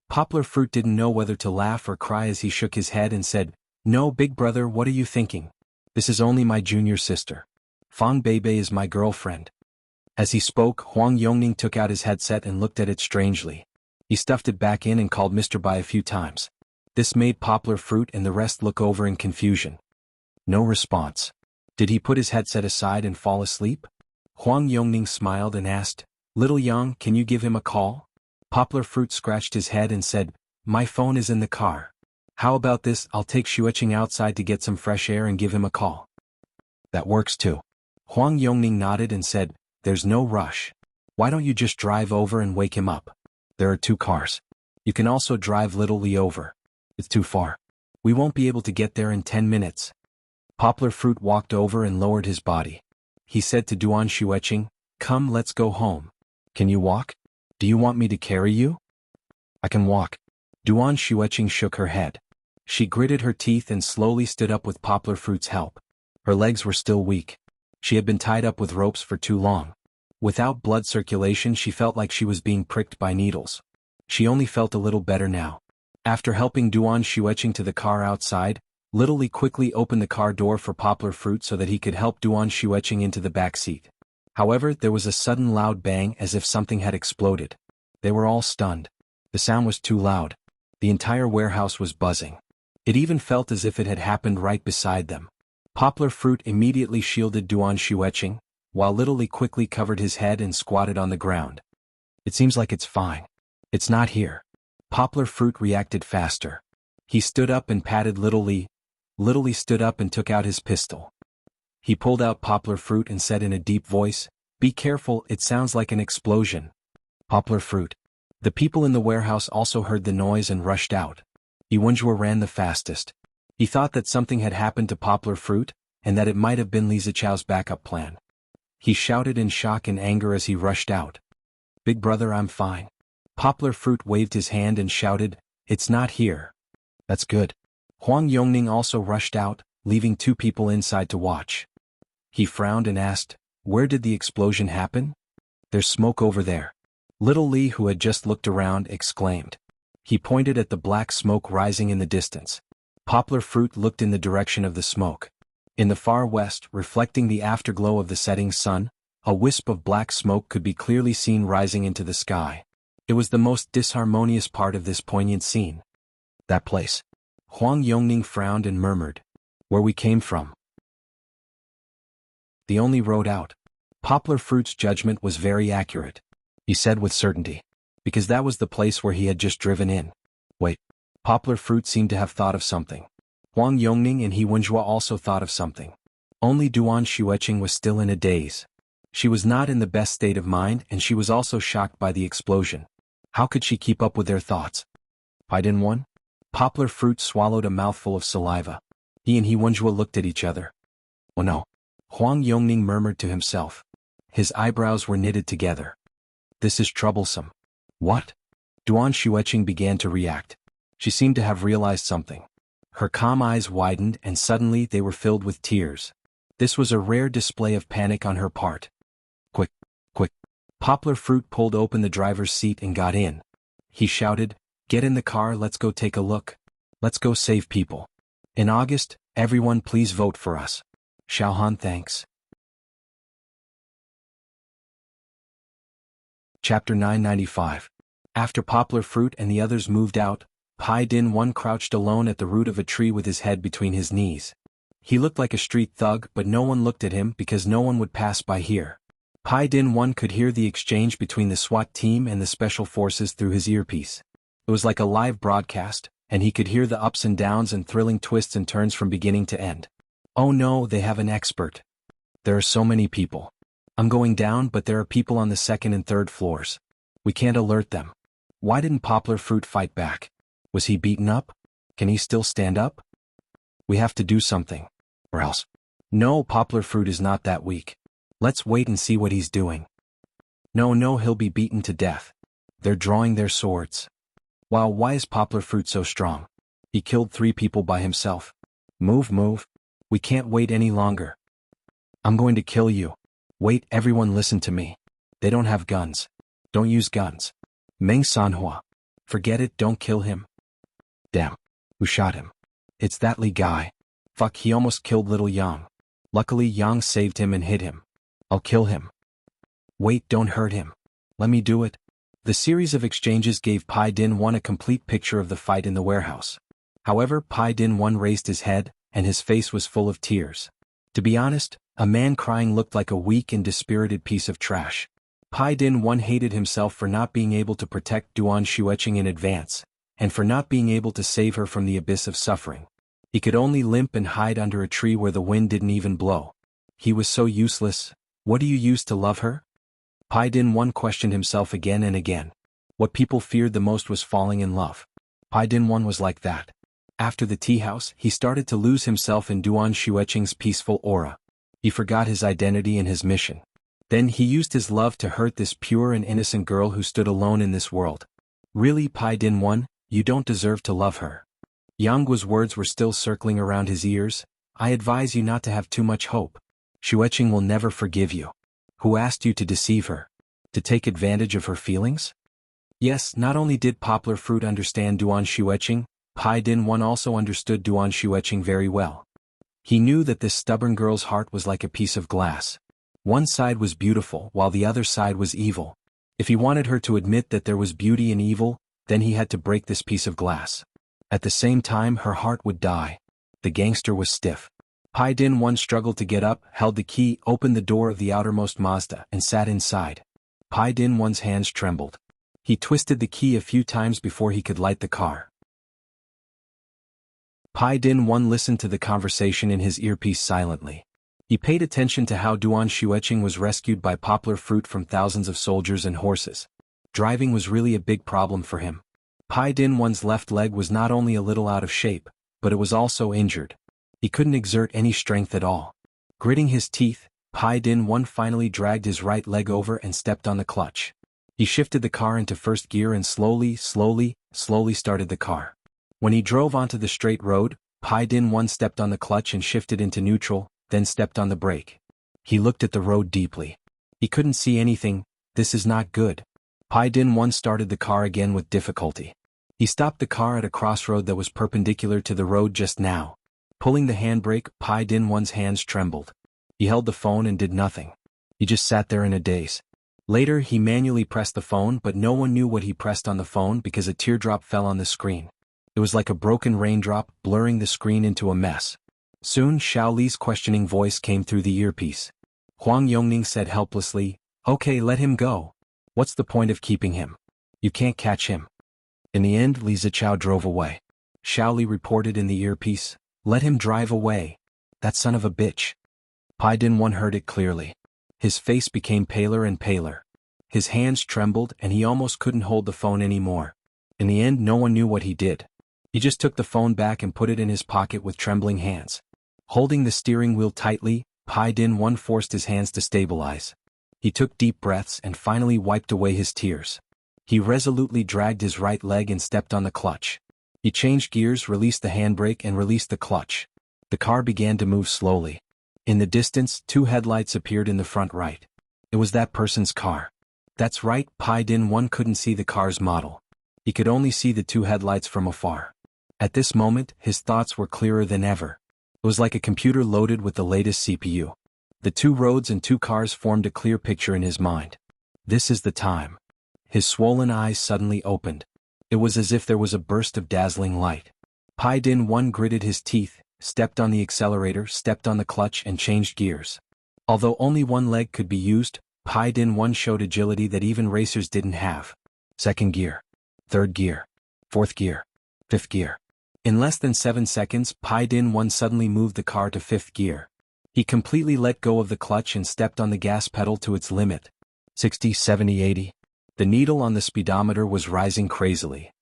Poplar Fruit didn't know whether to laugh or cry as he shook his head and said, "No, big brother, what are you thinking? This is only my junior sister. Fong Beibei is my girlfriend." As he spoke, Huang Yongning took out his headset and looked at it strangely. He stuffed it back in and called Mr. Bai a few times. This made Poplar Fruit and the rest look over in confusion. No response. Did he put his headset aside and fall asleep? Huang Yongning smiled and asked, "Little Yang, can you give him a call?" Poplar Fruit scratched his head and said, "My phone is in the car. How about this, I'll take Xueqing outside to get some fresh air and give him a call." "That works too." Huang Yongning nodded and said, "There's no rush. Why don't you just drive over and wake him up? There are 2 cars. You can also drive Little Li over. It's too far. We won't be able to get there in 10 minutes. Poplar Fruit walked over and lowered his body. He said to Duan Xueqing, "Come, let's go home. Can you walk? Do you want me to carry you?" "I can walk." Duan Xueqing shook her head. She gritted her teeth and slowly stood up with Poplar Fruit's help. Her legs were still weak. She had been tied up with ropes for too long. Without blood circulation, she felt like she was being pricked by needles. She only felt a little better now. After helping Duan Xueqing to the car outside, Little Li quickly opened the car door for Poplar Fruit so that he could help Duan Xueqing into the back seat. However, there was a sudden loud bang as if something had exploded. They were all stunned. The sound was too loud. The entire warehouse was buzzing. It even felt as if it had happened right beside them. Poplar Fruit immediately shielded Duan Xueqing, while Little Li quickly covered his head and squatted on the ground. "It seems like it's fine. It's not here." Poplar Fruit reacted faster. He stood up and patted Little Li. Little Li stood up and took out his pistol. He pulled out Poplar Fruit and said in a deep voice, "Be careful, it sounds like an explosion." Poplar Fruit. The people in the warehouse also heard the noise and rushed out. Iwenjua ran the fastest. He thought that something had happened to Poplar Fruit, and that it might have been Li Zichao's backup plan. He shouted in shock and anger as he rushed out. "Big brother, I'm fine." Poplar Fruit waved his hand and shouted, "It's not here." "That's good." Huang Yongning also rushed out, leaving 2 people inside to watch. He frowned and asked, "Where did the explosion happen?" "There's smoke over there." Little Li, who had just looked around, exclaimed. He pointed at the black smoke rising in the distance. Poplar Fruit looked in the direction of the smoke. In the far west, reflecting the afterglow of the setting sun, a wisp of black smoke could be clearly seen rising into the sky. It was the most disharmonious part of this poignant scene. "That place." Huang Yongning frowned and murmured, "Where we came from. The only road out." Poplar Fruit's judgment was very accurate. He said with certainty. Because that was the place where he had just driven in. Wait. Poplar Fruit seemed to have thought of something. Huang Yongning and He Wenjua also thought of something. Only Duan Xueqing was still in a daze. She was not in the best state of mind and she was also shocked by the explosion. How could she keep up with their thoughts? "Bite in one?" Poplar Fruit swallowed a mouthful of saliva. He and He Wenjua looked at each other. "Oh no." Huang Yongning murmured to himself. His eyebrows were knitted together. "This is troublesome." "What?" Duan Xueqing began to react. She seemed to have realized something. Her calm eyes widened and suddenly they were filled with tears. This was a rare display of panic on her part. "Quick, quick." Poplar Fruit pulled open the driver's seat and got in. He shouted, "Get in the car, let's go take a look. Let's go save people. In August, everyone please vote for us. Xiaohan, thanks." Chapter 995. After Poplar Fruit and the others moved out, Pai Din One crouched alone at the root of a tree with his head between his knees. He looked like a street thug, but no one looked at him because no one would pass by here. Pai Din One could hear the exchange between the SWAT team and the special forces through his earpiece. It was like a live broadcast, and he could hear the ups and downs and thrilling twists and turns from beginning to end. "Oh no, they have an expert. There are so many people. I'm going down, but there are people on the 2nd and 3rd floors. We can't alert them. Why didn't Poplar Fruit fight back? Was he beaten up? Can he still stand up? We have to do something. Or else." "No, Poplar Fruit is not that weak. Let's wait and see what he's doing. No, he'll be beaten to death. They're drawing their swords. Wow, why is Poplar Fruit so strong? He killed 3 people by himself. Move. We can't wait any longer. I'm going to kill you. Wait, everyone listen to me. They don't have guns. Don't use guns. Meng Sanhua. Forget it, don't kill him. Damn. Who shot him? It's that Li guy. Fuck, he almost killed little Yang. Luckily Yang saved him and hit him. I'll kill him. Wait, don't hurt him. Let me do it. The series of exchanges gave Pai Din 1 a complete picture of the fight in the warehouse. However, Pai Din 1 raised his head, and his face was full of tears. To be honest, a man crying looked like a weak and dispirited piece of trash. Pai Din 1 hated himself for not being able to protect Duan Xueqing in advance, and for not being able to save her from the abyss of suffering. He could only limp and hide under a tree where the wind didn't even blow. He was so useless. What do you use to love her? Pai Din 1 questioned himself again and again. What people feared the most was falling in love. Pai Din 1 was like that. After the tea house, he started to lose himself in Duan Xueqing's peaceful aura. He forgot his identity and his mission. Then he used his love to hurt this pure and innocent girl who stood alone in this world. Really, Pai Din 1, you don't deserve to love her. Yangguo's words were still circling around his ears. I advise you not to have too much hope. Xueqing will never forgive you. Who asked you to deceive her? To take advantage of her feelings? Yes, not only did Poplar Fruit understand Duan Xueqing, Pai Din 1 also understood Duan Xueqing very well. He knew that this stubborn girl's heart was like a piece of glass. One side was beautiful while the other side was evil. If he wanted her to admit that there was beauty in evil, then he had to break this piece of glass. At the same time, her heart would die. The gangster was stiff. Pai Din 1 struggled to get up, held the key, opened the door of the outermost Mazda, and sat inside. Pai Din 1's hands trembled. He twisted the key a few times before he could light the car. Pai Din 1 listened to the conversation in his earpiece silently. He paid attention to how Duan Xueqing was rescued by Poplar Fruit from thousands of soldiers and horses. Driving was really a big problem for him. Pai Din 1's left leg was not only a little out of shape, but it was also injured. He couldn't exert any strength at all. Gritting his teeth, Pai Din 1 finally dragged his right leg over and stepped on the clutch. He shifted the car into first gear and slowly started the car. When he drove onto the straight road, Pai Din 1 stepped on the clutch and shifted into neutral, then stepped on the brake. He looked at the road deeply. He couldn't see anything. This is not good. Pai Din 1 started the car again with difficulty. He stopped the car at a crossroad that was perpendicular to the road just now. Pulling the handbrake, Pai Din 1's hands trembled. He held the phone and did nothing. He just sat there in a daze. Later, he manually pressed the phone, but no one knew what he pressed on the phone because a teardrop fell on the screen. It was like a broken raindrop, blurring the screen into a mess. Soon, Xiao Li's questioning voice came through the earpiece. Huang Yongning said helplessly, "Okay, let him go. What's the point of keeping him? You can't catch him." In the end, Li Zichao drove away. Xiao Li reported in the earpiece, "Let him drive away. That son of a bitch." Pai Din 1 heard it clearly. His face became paler and paler. His hands trembled and he almost couldn't hold the phone anymore. In the end, no one knew what he did. He just took the phone back and put it in his pocket with trembling hands. Holding the steering wheel tightly, Pai Din 1 forced his hands to stabilize. He took deep breaths and finally wiped away his tears. He resolutely dragged his right leg and stepped on the clutch. He changed gears, released the handbrake and released the clutch. The car began to move slowly. In the distance, 2 headlights appeared in the front right. It was that person's car. That's right, Pai Din 1 couldn't see the car's model. He could only see the 2 headlights from afar. At this moment, his thoughts were clearer than ever. It was like a computer loaded with the latest CPU. The 2 roads and 2 cars formed a clear picture in his mind. This is the time. His swollen eyes suddenly opened. It was as if there was a burst of dazzling light. Pai Din 1 gritted his teeth, stepped on the accelerator, stepped on the clutch and changed gears. Although only one leg could be used, Pai Din 1 showed agility that even racers didn't have. Second gear. Third gear. Fourth gear. Fifth gear. In less than 7 seconds, Pai Din 1 suddenly moved the car to 5th gear. He completely let go of the clutch and stepped on the gas pedal to its limit. 60, 70, 80. The needle on the speedometer was rising crazily.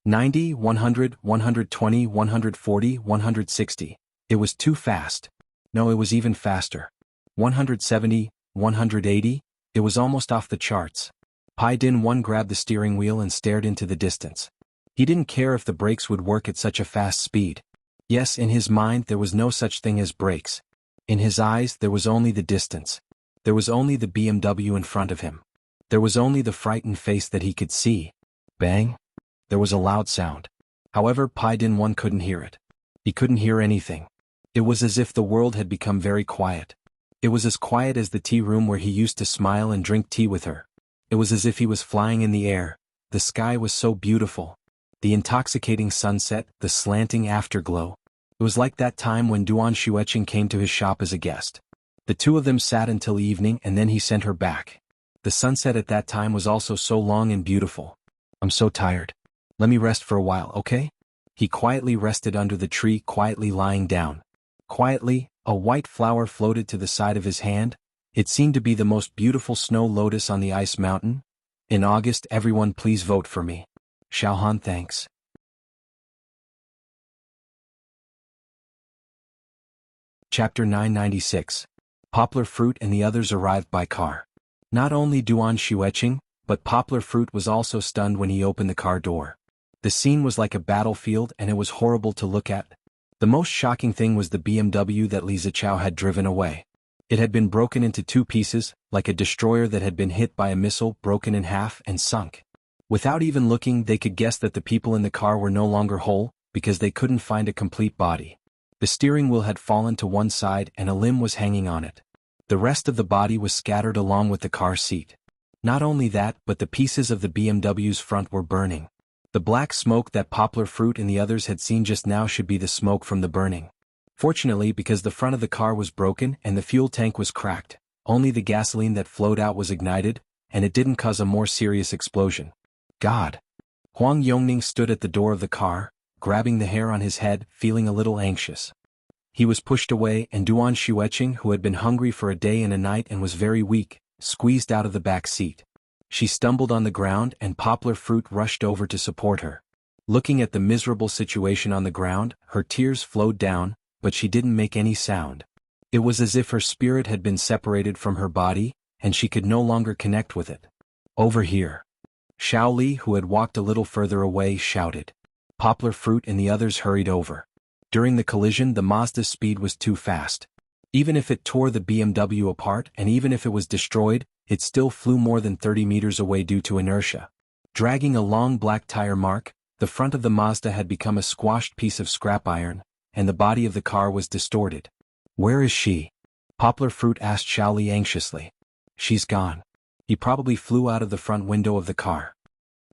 90, 100, 120, 140, 160. It was too fast. No, it was even faster. 170, 180, it was almost off the charts. Pai Din 1 grabbed the steering wheel and stared into the distance. He didn't care if the brakes would work at such a fast speed. Yes, in his mind there was no such thing as brakes. In his eyes there was only the distance. There was only the BMW in front of him. There was only the frightened face that he could see. Bang! There was a loud sound. However, Pai Din 1 couldn't hear it. He couldn't hear anything. It was as if the world had become very quiet. It was as quiet as the tea room where he used to smile and drink tea with her. It was as if he was flying in the air. The sky was so beautiful. The intoxicating sunset, the slanting afterglow. It was like that time when Duan Xueqing came to his shop as a guest. The two of them sat until evening and then he sent her back. The sunset at that time was also so long and beautiful. I'm so tired. Let me rest for a while, okay? He quietly rested under the tree, quietly lying down. Quietly, a white flower floated to the side of his hand. It seemed to be the most beautiful snow lotus on the ice mountain. In August, everyone please vote for me. Xiaohan, thanks. Chapter 996. Poplar Fruit and the others arrived by car. Not only Duan Xueqing, but Poplar Fruit was also stunned when he opened the car door. The scene was like a battlefield and it was horrible to look at. The most shocking thing was the BMW that Li Zichao had driven away. It had been broken into two pieces, like a destroyer that had been hit by a missile, broken in half and sunk. Without even looking, they could guess that the people in the car were no longer whole, because they couldn't find a complete body. The steering wheel had fallen to one side and a limb was hanging on it. The rest of the body was scattered along with the car seat. Not only that, but the pieces of the BMW's front were burning. The black smoke that Poplar Fruit and the others had seen just now should be the smoke from the burning. Fortunately, because the front of the car was broken and the fuel tank was cracked, only the gasoline that flowed out was ignited, and it didn't cause a more serious explosion. God! Huang Yongning stood at the door of the car, grabbing the hair on his head, feeling a little anxious. He was pushed away and Duan Xueqing, who had been hungry for a day and a night and was very weak, squeezed out of the back seat. She stumbled on the ground and Poplar Fruit rushed over to support her. Looking at the miserable situation on the ground, her tears flowed down, but she didn't make any sound. It was as if her spirit had been separated from her body, and she could no longer connect with it. Over here. Xiao Li, who had walked a little further away, shouted. Poplar Fruit and the others hurried over. During the collision, the Mazda's speed was too fast. Even if it tore the BMW apart and even if it was destroyed, it still flew more than 30 meters away due to inertia. Dragging a long black tire mark, the front of the Mazda had become a squashed piece of scrap iron, and the body of the car was distorted. Where is she? Poplar Fruit asked Xiao Li anxiously. She's gone. He probably flew out of the front window of the car.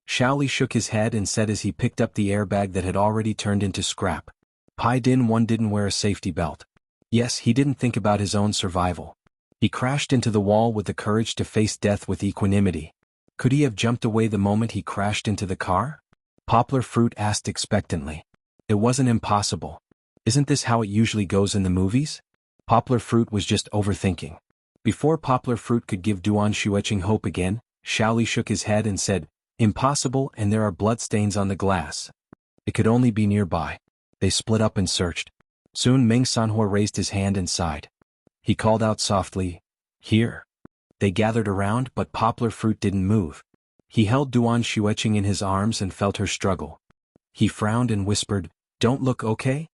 Xiao Li shook his head and said as he picked up the airbag that had already turned into scrap. Pai Din 1 didn't wear a safety belt. Yes, he didn't think about his own survival. He crashed into the wall with the courage to face death with equanimity. Could he have jumped away the moment he crashed into the car? Poplar Fruit asked expectantly. It wasn't impossible. Isn't this how it usually goes in the movies? Poplar Fruit was just overthinking. Before Poplar Fruit could give Duan Xueqing hope again, Xiao Li shook his head and said, Impossible, and there are bloodstains on the glass. It could only be nearby. They split up and searched. Soon Meng Sanhua raised his hand and sighed. He called out softly, Here. They gathered around, but Poplar Fruit didn't move. He held Duan Xueqing in his arms and felt her struggle. He frowned and whispered, Don't look okay?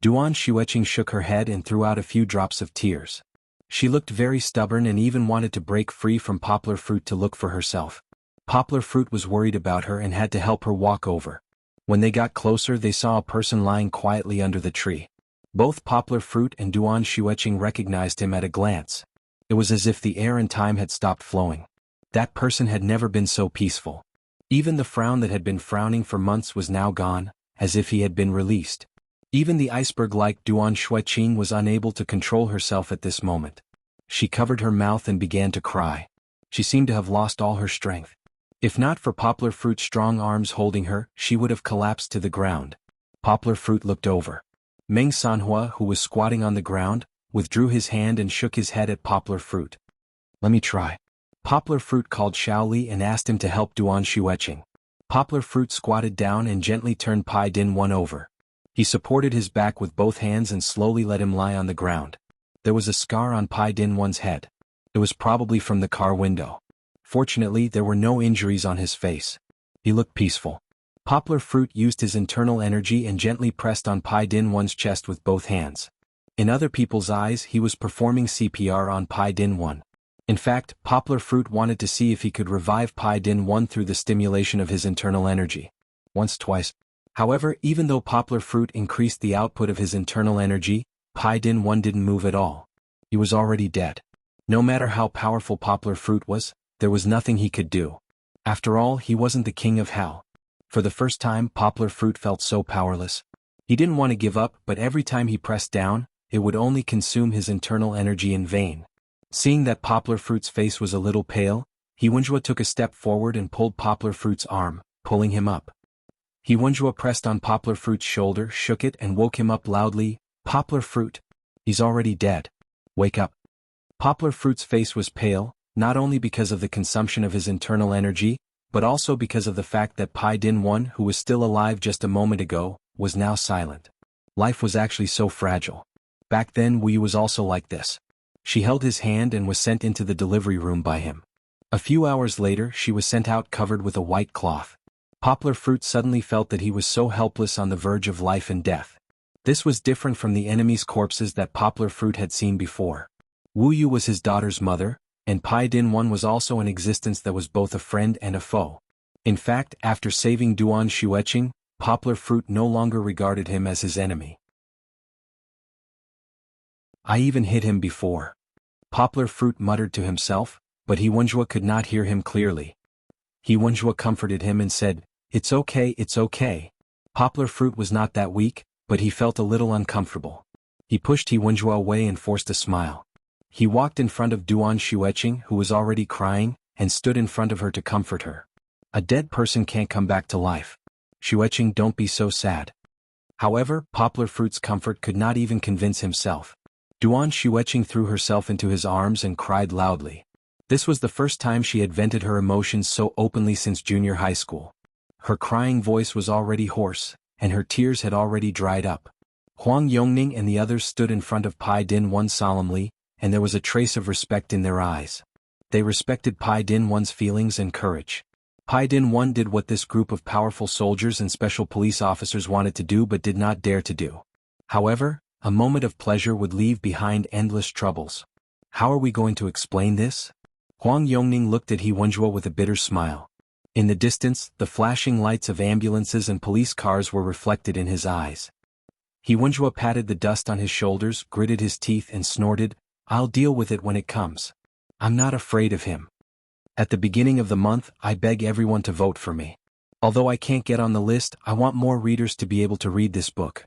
Duan Xueqing shook her head and threw out a few drops of tears. She looked very stubborn and even wanted to break free from Poplar Fruit to look for herself. Poplar Fruit was worried about her and had to help her walk over. When they got closer, they saw a person lying quietly under the tree. Both Poplar Fruit and Duan Xueqing recognized him at a glance. It was as if the air and time had stopped flowing. That person had never been so peaceful. Even the frown that had been frowning for months was now gone, as if he had been released. Even the iceberg-like Duan Xueqing was unable to control herself at this moment. She covered her mouth and began to cry. She seemed to have lost all her strength. If not for Poplar Fruit's strong arms holding her, she would have collapsed to the ground. Poplar Fruit looked over. Meng Sanhua, who was squatting on the ground, withdrew his hand and shook his head at Poplar Fruit. Let me try. Poplar Fruit called Xiao Li and asked him to help Duan Xueqing. Poplar Fruit squatted down and gently turned Pai Din 1 over. He supported his back with both hands and slowly let him lie on the ground. There was a scar on Pai Din-1's head. It was probably from the car window. Fortunately, there were no injuries on his face. He looked peaceful. Poplar Fruit used his internal energy and gently pressed on Pai Din-1's chest with both hands. In other people's eyes, he was performing CPR on Pai Din-1. In fact, Poplar Fruit wanted to see if he could revive Pai Din-1 through the stimulation of his internal energy. Once, twice. However, even though Poplar Fruit increased the output of his internal energy, Pai Din-1 didn't move at all. He was already dead. No matter how powerful Poplar Fruit was, there was nothing he could do. After all, he wasn't the king of hell. For the first time, Poplar Fruit felt so powerless. He didn't want to give up, but every time he pressed down, it would only consume his internal energy in vain. Seeing that Poplar Fruit's face was a little pale, Hiwenjua took a step forward and pulled Poplar Fruit's arm, pulling him up. Hiwenjua pressed on Poplar Fruit's shoulder, shook it and woke him up loudly. "Poplar Fruit. He's already dead. Wake up." Poplar Fruit's face was pale, not only because of the consumption of his internal energy, but also because of the fact that Pai Din-1, who was still alive just a moment ago, was now silent. Life was actually so fragile. Back then Wu Yu was also like this. She held his hand and was sent into the delivery room by him. A few hours later she was sent out covered with a white cloth. Poplar Fruit suddenly felt that he was so helpless on the verge of life and death. This was different from the enemy's corpses that Poplar Fruit had seen before. Wu Yu was his daughter's mother, and Pai Din-1 was also an existence that was both a friend and a foe. In fact, after saving Duan Xueqing, Poplar Fruit no longer regarded him as his enemy. "I even hit him before," Poplar Fruit muttered to himself, but Hiwenjua could not hear him clearly. Hiwenjua comforted him and said, "It's okay, it's okay." Poplar Fruit was not that weak, but he felt a little uncomfortable. He pushed Hiwenjua away and forced a smile. He walked in front of Duan Xueqing, who was already crying, and stood in front of her to comfort her. "A dead person can't come back to life. Xueqing, don't be so sad." However, Poplar Fruit's comfort could not even convince himself. Duan Xueqing threw herself into his arms and cried loudly. This was the first time she had vented her emotions so openly since junior high school. Her crying voice was already hoarse, and her tears had already dried up. Huang Yongning and the others stood in front of Pai Din-1 solemnly, and there was a trace of respect in their eyes. They respected Pai Din-1's feelings and courage. Pai Din-1 did what this group of powerful soldiers and special police officers wanted to do but did not dare to do. However, a moment of pleasure would leave behind endless troubles. "How are we going to explain this?" Huang Yongning looked at Hiwenjua with a bitter smile. In the distance, the flashing lights of ambulances and police cars were reflected in his eyes. Hiwenjua patted the dust on his shoulders, gritted his teeth and snorted, "I'll deal with it when it comes. I'm not afraid of him. At the beginning of the month, I beg everyone to vote for me. Although I can't get on the list, I want more readers to be able to read this book."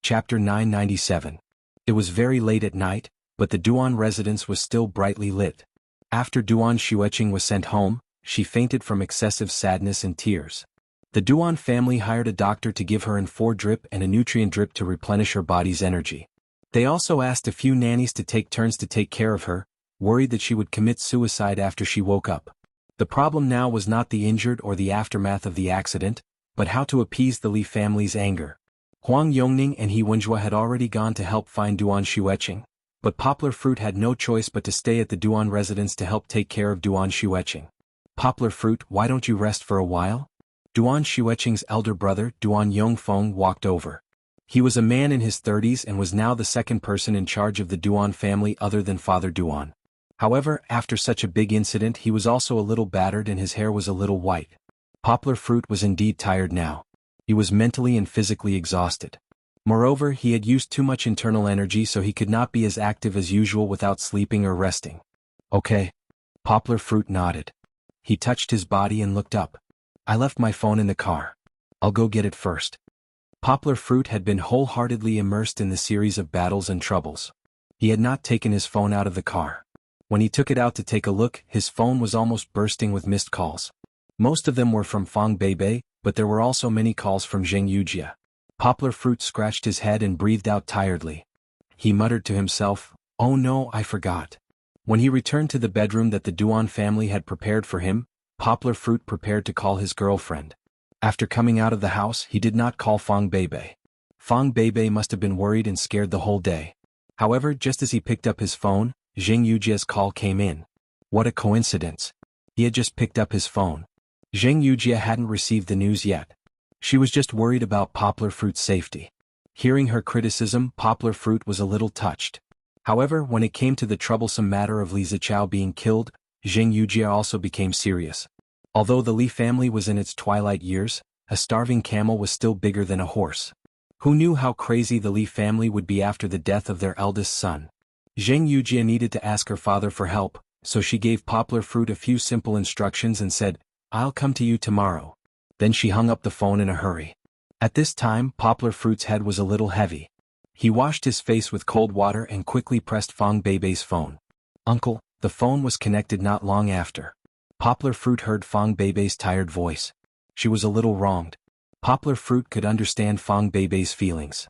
Chapter 997. It was very late at night, but the Duan residence was still brightly lit. After Duan Xueqing was sent home, she fainted from excessive sadness and tears. The Duan family hired a doctor to give her an 4 drip and a nutrient drip to replenish her body's energy. They also asked a few nannies to take turns to take care of her, worried that she would commit suicide after she woke up. The problem now was not the injured or the aftermath of the accident, but how to appease the Li family's anger. Huang Yongning and Hiwenjua had already gone to help find Duan Xueqing, but Poplar Fruit had no choice but to stay at the Duan residence to help take care of Duan Xueqing. "Poplar Fruit, why don't you rest for a while?" Duan Xueqing's elder brother, Duan Yongfeng, walked over. He was a man in his 30s and was now the second person in charge of the Duan family other than Father Duan. However, after such a big incident he was also a little battered and his hair was a little white. Poplar Fruit was indeed tired now. He was mentally and physically exhausted. Moreover, he had used too much internal energy so he could not be as active as usual without sleeping or resting. "Okay." Poplar Fruit nodded. He touched his body and looked up. "I left my phone in the car. I'll go get it first." Poplar Fruit had been wholeheartedly immersed in the series of battles and troubles. He had not taken his phone out of the car. When he took it out to take a look, his phone was almost bursting with missed calls. Most of them were from Fang Beibei, but there were also many calls from Zheng Yujia. Poplar Fruit scratched his head and breathed out tiredly. He muttered to himself, "Oh no, I forgot." When he returned to the bedroom that the Duan family had prepared for him, Poplar Fruit prepared to call his girlfriend. After coming out of the house, he did not call Fang Beibei. Fang Beibei must have been worried and scared the whole day. However, just as he picked up his phone, Jing Yujia's call came in. What a coincidence. He had just picked up his phone. Jing Yujia hadn't received the news yet. She was just worried about Poplar Fruit's safety. Hearing her criticism, Poplar Fruit was a little touched. However, when it came to the troublesome matter of Li Zichao being killed, Jing Yujia also became serious. Although the Li family was in its twilight years, a starving camel was still bigger than a horse. Who knew how crazy the Li family would be after the death of their eldest son? Jing Yujia needed to ask her father for help, so she gave Poplar Fruit a few simple instructions and said, "I'll come to you tomorrow." Then she hung up the phone in a hurry. At this time, Poplar Fruit's head was a little heavy. He washed his face with cold water and quickly pressed Fang Beibei's phone. "Uncle," the phone was connected not long after. Poplar Fruit heard Fang Beibei's tired voice. She was a little wronged. Poplar Fruit could understand Fang Beibei's feelings.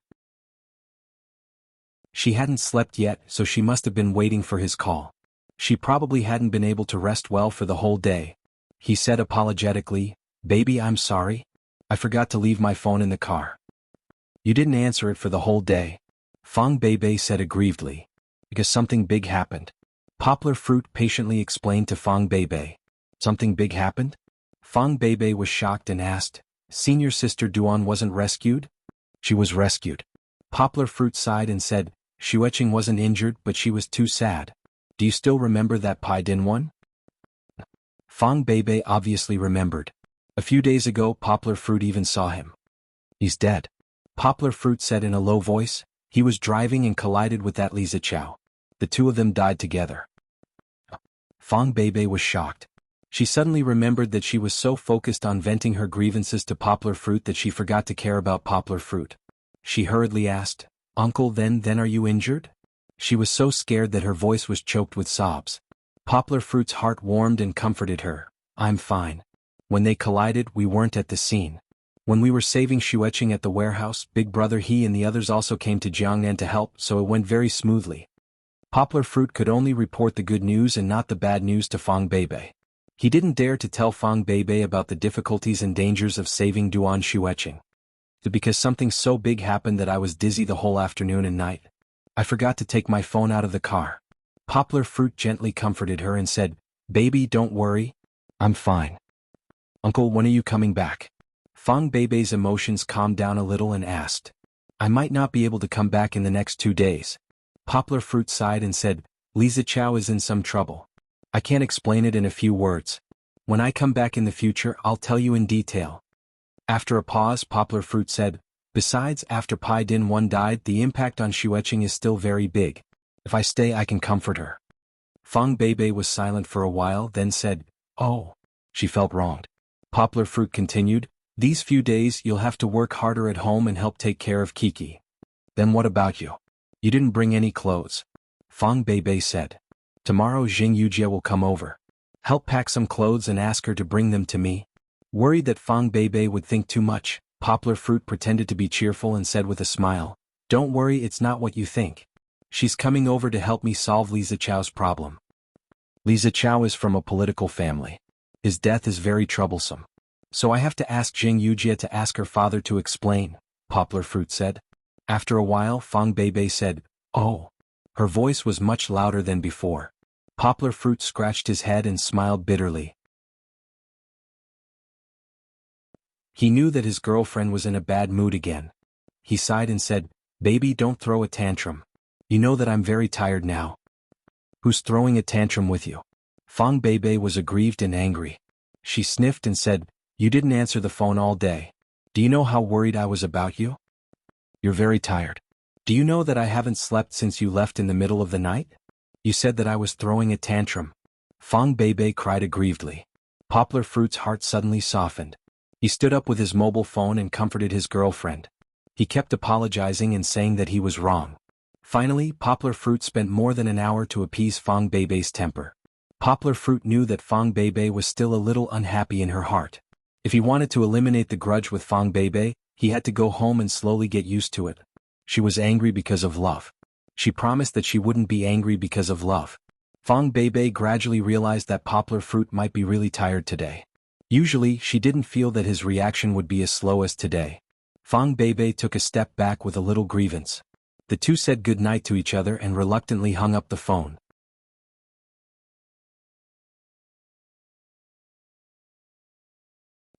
She hadn't slept yet, so she must have been waiting for his call. She probably hadn't been able to rest well for the whole day. He said apologetically, "Baby, I'm sorry. I forgot to leave my phone in the car." "You didn't answer it for the whole day," Fang Beibei said aggrievedly. "Because something big happened." Poplar Fruit patiently explained to Fang Beibei. "Something big happened?" Fang Beibei was shocked and asked, "Senior sister Duan wasn't rescued?" "She was rescued." Poplar Fruit sighed and said, "Xueqing wasn't injured, but she was too sad. Do you still remember that Pai Din one?" Fang Beibei obviously remembered. A few days ago, Poplar Fruit even saw him. "He's dead," Poplar Fruit said in a low voice. "He was driving and collided with that Li Zichao. The two of them died together." Fang Beibei was shocked. She suddenly remembered that she was so focused on venting her grievances to Poplar Fruit that she forgot to care about Poplar Fruit. She hurriedly asked, "Uncle, then are you injured?" She was so scared that her voice was choked with sobs. Poplar Fruit's heart warmed and comforted her. "I'm fine. When they collided, we weren't at the scene. When we were saving Xueqing at the warehouse, Big Brother he and the others also came to Jiangnan to help, so it went very smoothly." Poplar Fruit could only report the good news and not the bad news to Fang Beibei. He didn't dare to tell Fang Beibei about the difficulties and dangers of saving Duan Xueqing. "Because something so big happened that I was dizzy the whole afternoon and night. I forgot to take my phone out of the car." Poplar Fruit gently comforted her and said, "Baby, don't worry. I'm fine." "Uncle, when are you coming back?" Fang Beibei's emotions calmed down a little and asked. "I might not be able to come back in the next 2 days." Poplar Fruit sighed and said, "Li Zichao is in some trouble. I can't explain it in a few words. When I come back in the future, I'll tell you in detail." After a pause, Poplar Fruit said, "Besides, after Pai Din 1 died, the impact on Xueqing is still very big. If I stay, I can comfort her." Fang Beibei was silent for a while, then said, "Oh." She felt wronged. Poplar Fruit continued, "These few days you'll have to work harder at home and help take care of Kiki." "Then what about you? You didn't bring any clothes." Fang Beibei said. "Tomorrow Jing Yujia will come over. Help pack some clothes and ask her to bring them to me." Worried that Fang Beibei would think too much, Poplar Fruit pretended to be cheerful and said with a smile, "Don't worry, it's not what you think. She's coming over to help me solve Li Zichao's problem." Li Zichao is from a political family. His death is very troublesome. So I have to ask Jing Yujia to ask her father to explain, Poplar Fruit said. After a while, Fang Beibei said, "Oh." Her voice was much louder than before. Poplar Fruit scratched his head and smiled bitterly. He knew that his girlfriend was in a bad mood again. He sighed and said, "Baby, don't throw a tantrum. You know that I'm very tired now." "Who's throwing a tantrum with you?" Fang Beibei was aggrieved and angry. She sniffed and said, "You didn't answer the phone all day. Do you know how worried I was about you? You're very tired. Do you know that I haven't slept since you left in the middle of the night? You said that I was throwing a tantrum." Fang Beibei cried aggrievedly. Poplar Fruit's heart suddenly softened. He stood up with his mobile phone and comforted his girlfriend. He kept apologizing and saying that he was wrong. Finally, Poplar Fruit spent more than an hour to appease Fang Beibei's temper. Poplar Fruit knew that Fang Beibei was still a little unhappy in her heart. If he wanted to eliminate the grudge with Fang Beibei, he had to go home and slowly get used to it. She was angry because of love. She promised that she wouldn't be angry because of love. Fang Beibei gradually realized that Poplar Fruit might be really tired today. Usually, she didn't feel that his reaction would be as slow as today. Fang Bebe took a step back with a little grievance. The two said good night to each other and reluctantly hung up the phone.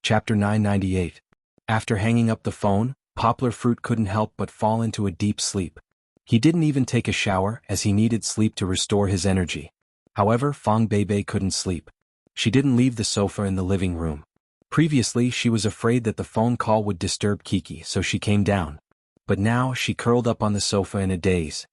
Chapter 998. After hanging up the phone, Poplar Fruit couldn't help but fall into a deep sleep. He didn't even take a shower as he needed sleep to restore his energy. However, Fang Bebe couldn't sleep. She didn't leave the sofa in the living room. Previously, she was afraid that the phone call would disturb Kiki, so she came down. But now she curled up on the sofa in a daze.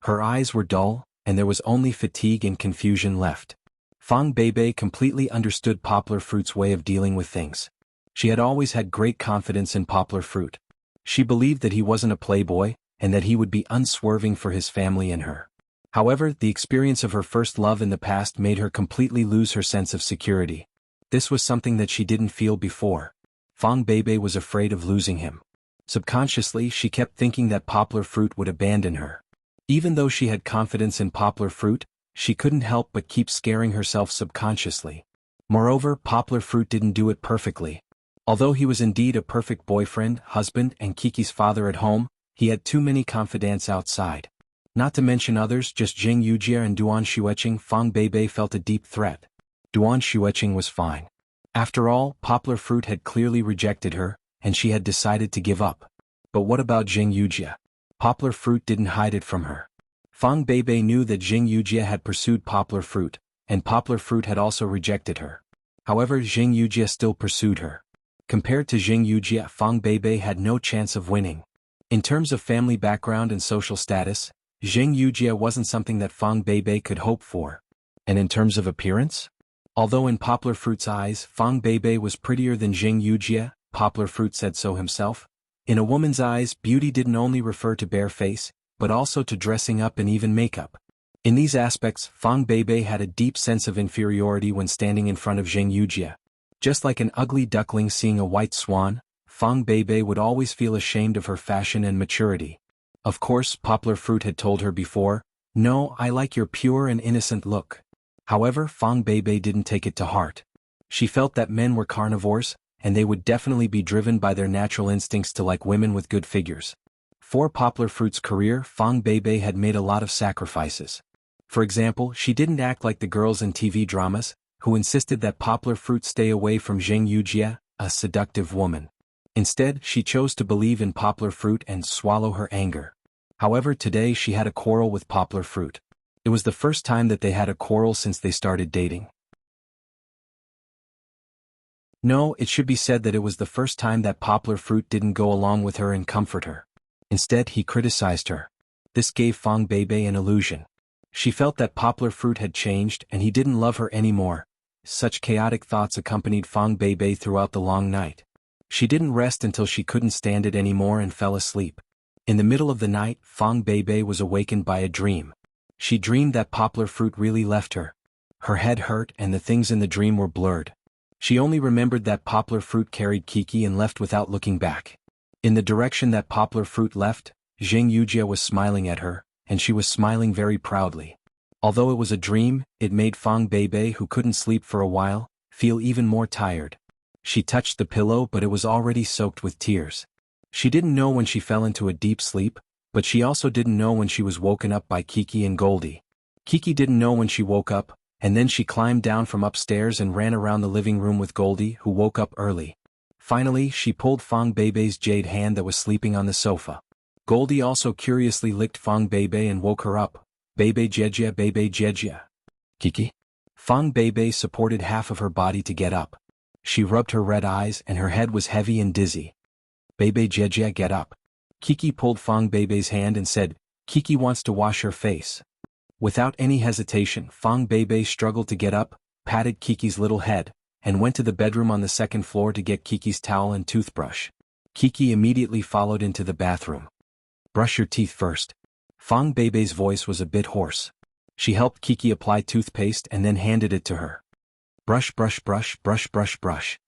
Her eyes were dull, and there was only fatigue and confusion left. Fang Bebe completely understood Poplar Fruit's way of dealing with things. She had always had great confidence in Poplar Fruit. She believed that he wasn't a playboy, and that he would be unswerving for his family and her. However, the experience of her first love in the past made her completely lose her sense of security. This was something that she didn't feel before. Fang Bebe was afraid of losing him. Subconsciously, she kept thinking that Poplar Fruit would abandon her. Even though she had confidence in Poplar Fruit, she couldn't help but keep scaring herself subconsciously. Moreover, Poplar Fruit didn't do it perfectly. Although he was indeed a perfect boyfriend, husband, and Kiki's father at home, he had too many confidants outside. Not to mention others, just Jing Yujie and Duan Xueqing. Fang Bebe felt a deep threat. Duan Xueqing was fine. After all, Poplar Fruit had clearly rejected her, and she had decided to give up. But what about Jing Yujie? Poplar Fruit didn't hide it from her. Fang Bebe knew that Jing Yujie had pursued Poplar Fruit, and Poplar Fruit had also rejected her. However, Jing Yujie still pursued her. Compared to Jing Yujie, Fang Bebe had no chance of winning. In terms of family background and social status, Jing Yujie wasn't something that Fang Bebe could hope for. And in terms of appearance? Although in Poplar Fruit's eyes, Fang Bebe was prettier than Jing Yujie, Poplar Fruit said so himself. In a woman's eyes, beauty didn't only refer to bare face, but also to dressing up and even makeup. In these aspects, Fang Bebe had a deep sense of inferiority when standing in front of Jing Yujie. Just like an ugly duckling seeing a white swan, Fang Bebe would always feel ashamed of her fashion and maturity. Of course, Poplar Fruit had told her before, "No, I like your pure and innocent look." However, Fang Bebe didn't take it to heart. She felt that men were carnivores, and they would definitely be driven by their natural instincts to like women with good figures. For Poplar Fruit's career, Fang Bebe had made a lot of sacrifices. For example, she didn't act like the girls in TV dramas, who insisted that Poplar Fruit stay away from Jing Yujie, a seductive woman. Instead, she chose to believe in Poplar Fruit and swallow her anger. However, today she had a quarrel with Poplar Fruit. It was the first time that they had a quarrel since they started dating. No, it should be said that it was the first time that Poplar Fruit didn't go along with her and comfort her. Instead, he criticized her. This gave Fang Bebe an illusion. She felt that Poplar Fruit had changed and he didn't love her anymore. Such chaotic thoughts accompanied Fang Bebe throughout the long night. She didn't rest until she couldn't stand it anymore and fell asleep. In the middle of the night, Fang Bebe was awakened by a dream. She dreamed that Poplar Fruit really left her. Her head hurt and the things in the dream were blurred. She only remembered that Poplar Fruit carried Kiki and left without looking back. In the direction that Poplar Fruit left, Jing Yujie was smiling at her, and she was smiling very proudly. Although it was a dream, it made Fang Bebe, who couldn't sleep for a while, feel even more tired. She touched the pillow, but it was already soaked with tears. She didn't know when she fell into a deep sleep, but she also didn't know when she was woken up by Kiki and Goldie. Kiki didn't know when she woke up, and then she climbed down from upstairs and ran around the living room with Goldie, who woke up early. Finally, she pulled Fang Bebe's jade hand that was sleeping on the sofa. Goldie also curiously licked Fang Bebe and woke her up. Bebe Jejia, Bebe Jejia. Kiki? Fang Bebe supported half of her body to get up. She rubbed her red eyes and her head was heavy and dizzy. Bebe Jejia, get up. Kiki pulled Fang Bebe's hand and said, "Kiki wants to wash her face." Without any hesitation, Fang Bebe struggled to get up, patted Kiki's little head, and went to the bedroom on the second floor to get Kiki's towel and toothbrush. Kiki immediately followed into the bathroom. "Brush your teeth first." Fang Bebe's voice was a bit hoarse. She helped Kiki apply toothpaste and then handed it to her. "Brush, brush, brush, brush, brush, brush."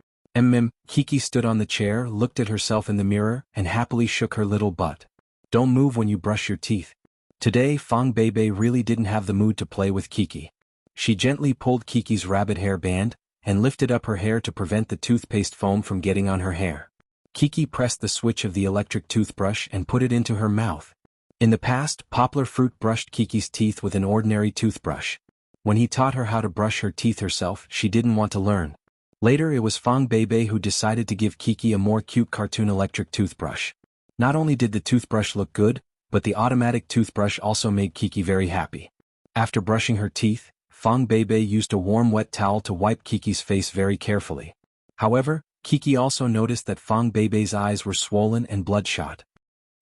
Kiki stood on the chair, looked at herself in the mirror, and happily shook her little butt. "Don't move when you brush your teeth." Today, Fang Bebe really didn't have the mood to play with Kiki. She gently pulled Kiki's rabbit hair band, and lifted up her hair to prevent the toothpaste foam from getting on her hair. Kiki pressed the switch of the electric toothbrush and put it into her mouth. In the past, Poplar Fruit brushed Kiki's teeth with an ordinary toothbrush. When he taught her how to brush her teeth herself, she didn't want to learn. Later it was Fong Bebe who decided to give Kiki a more cute cartoon electric toothbrush. Not only did the toothbrush look good, but the automatic toothbrush also made Kiki very happy. After brushing her teeth, Fong Bebe used a warm wet towel to wipe Kiki's face very carefully. However, Kiki also noticed that Fong Bebe's eyes were swollen and bloodshot.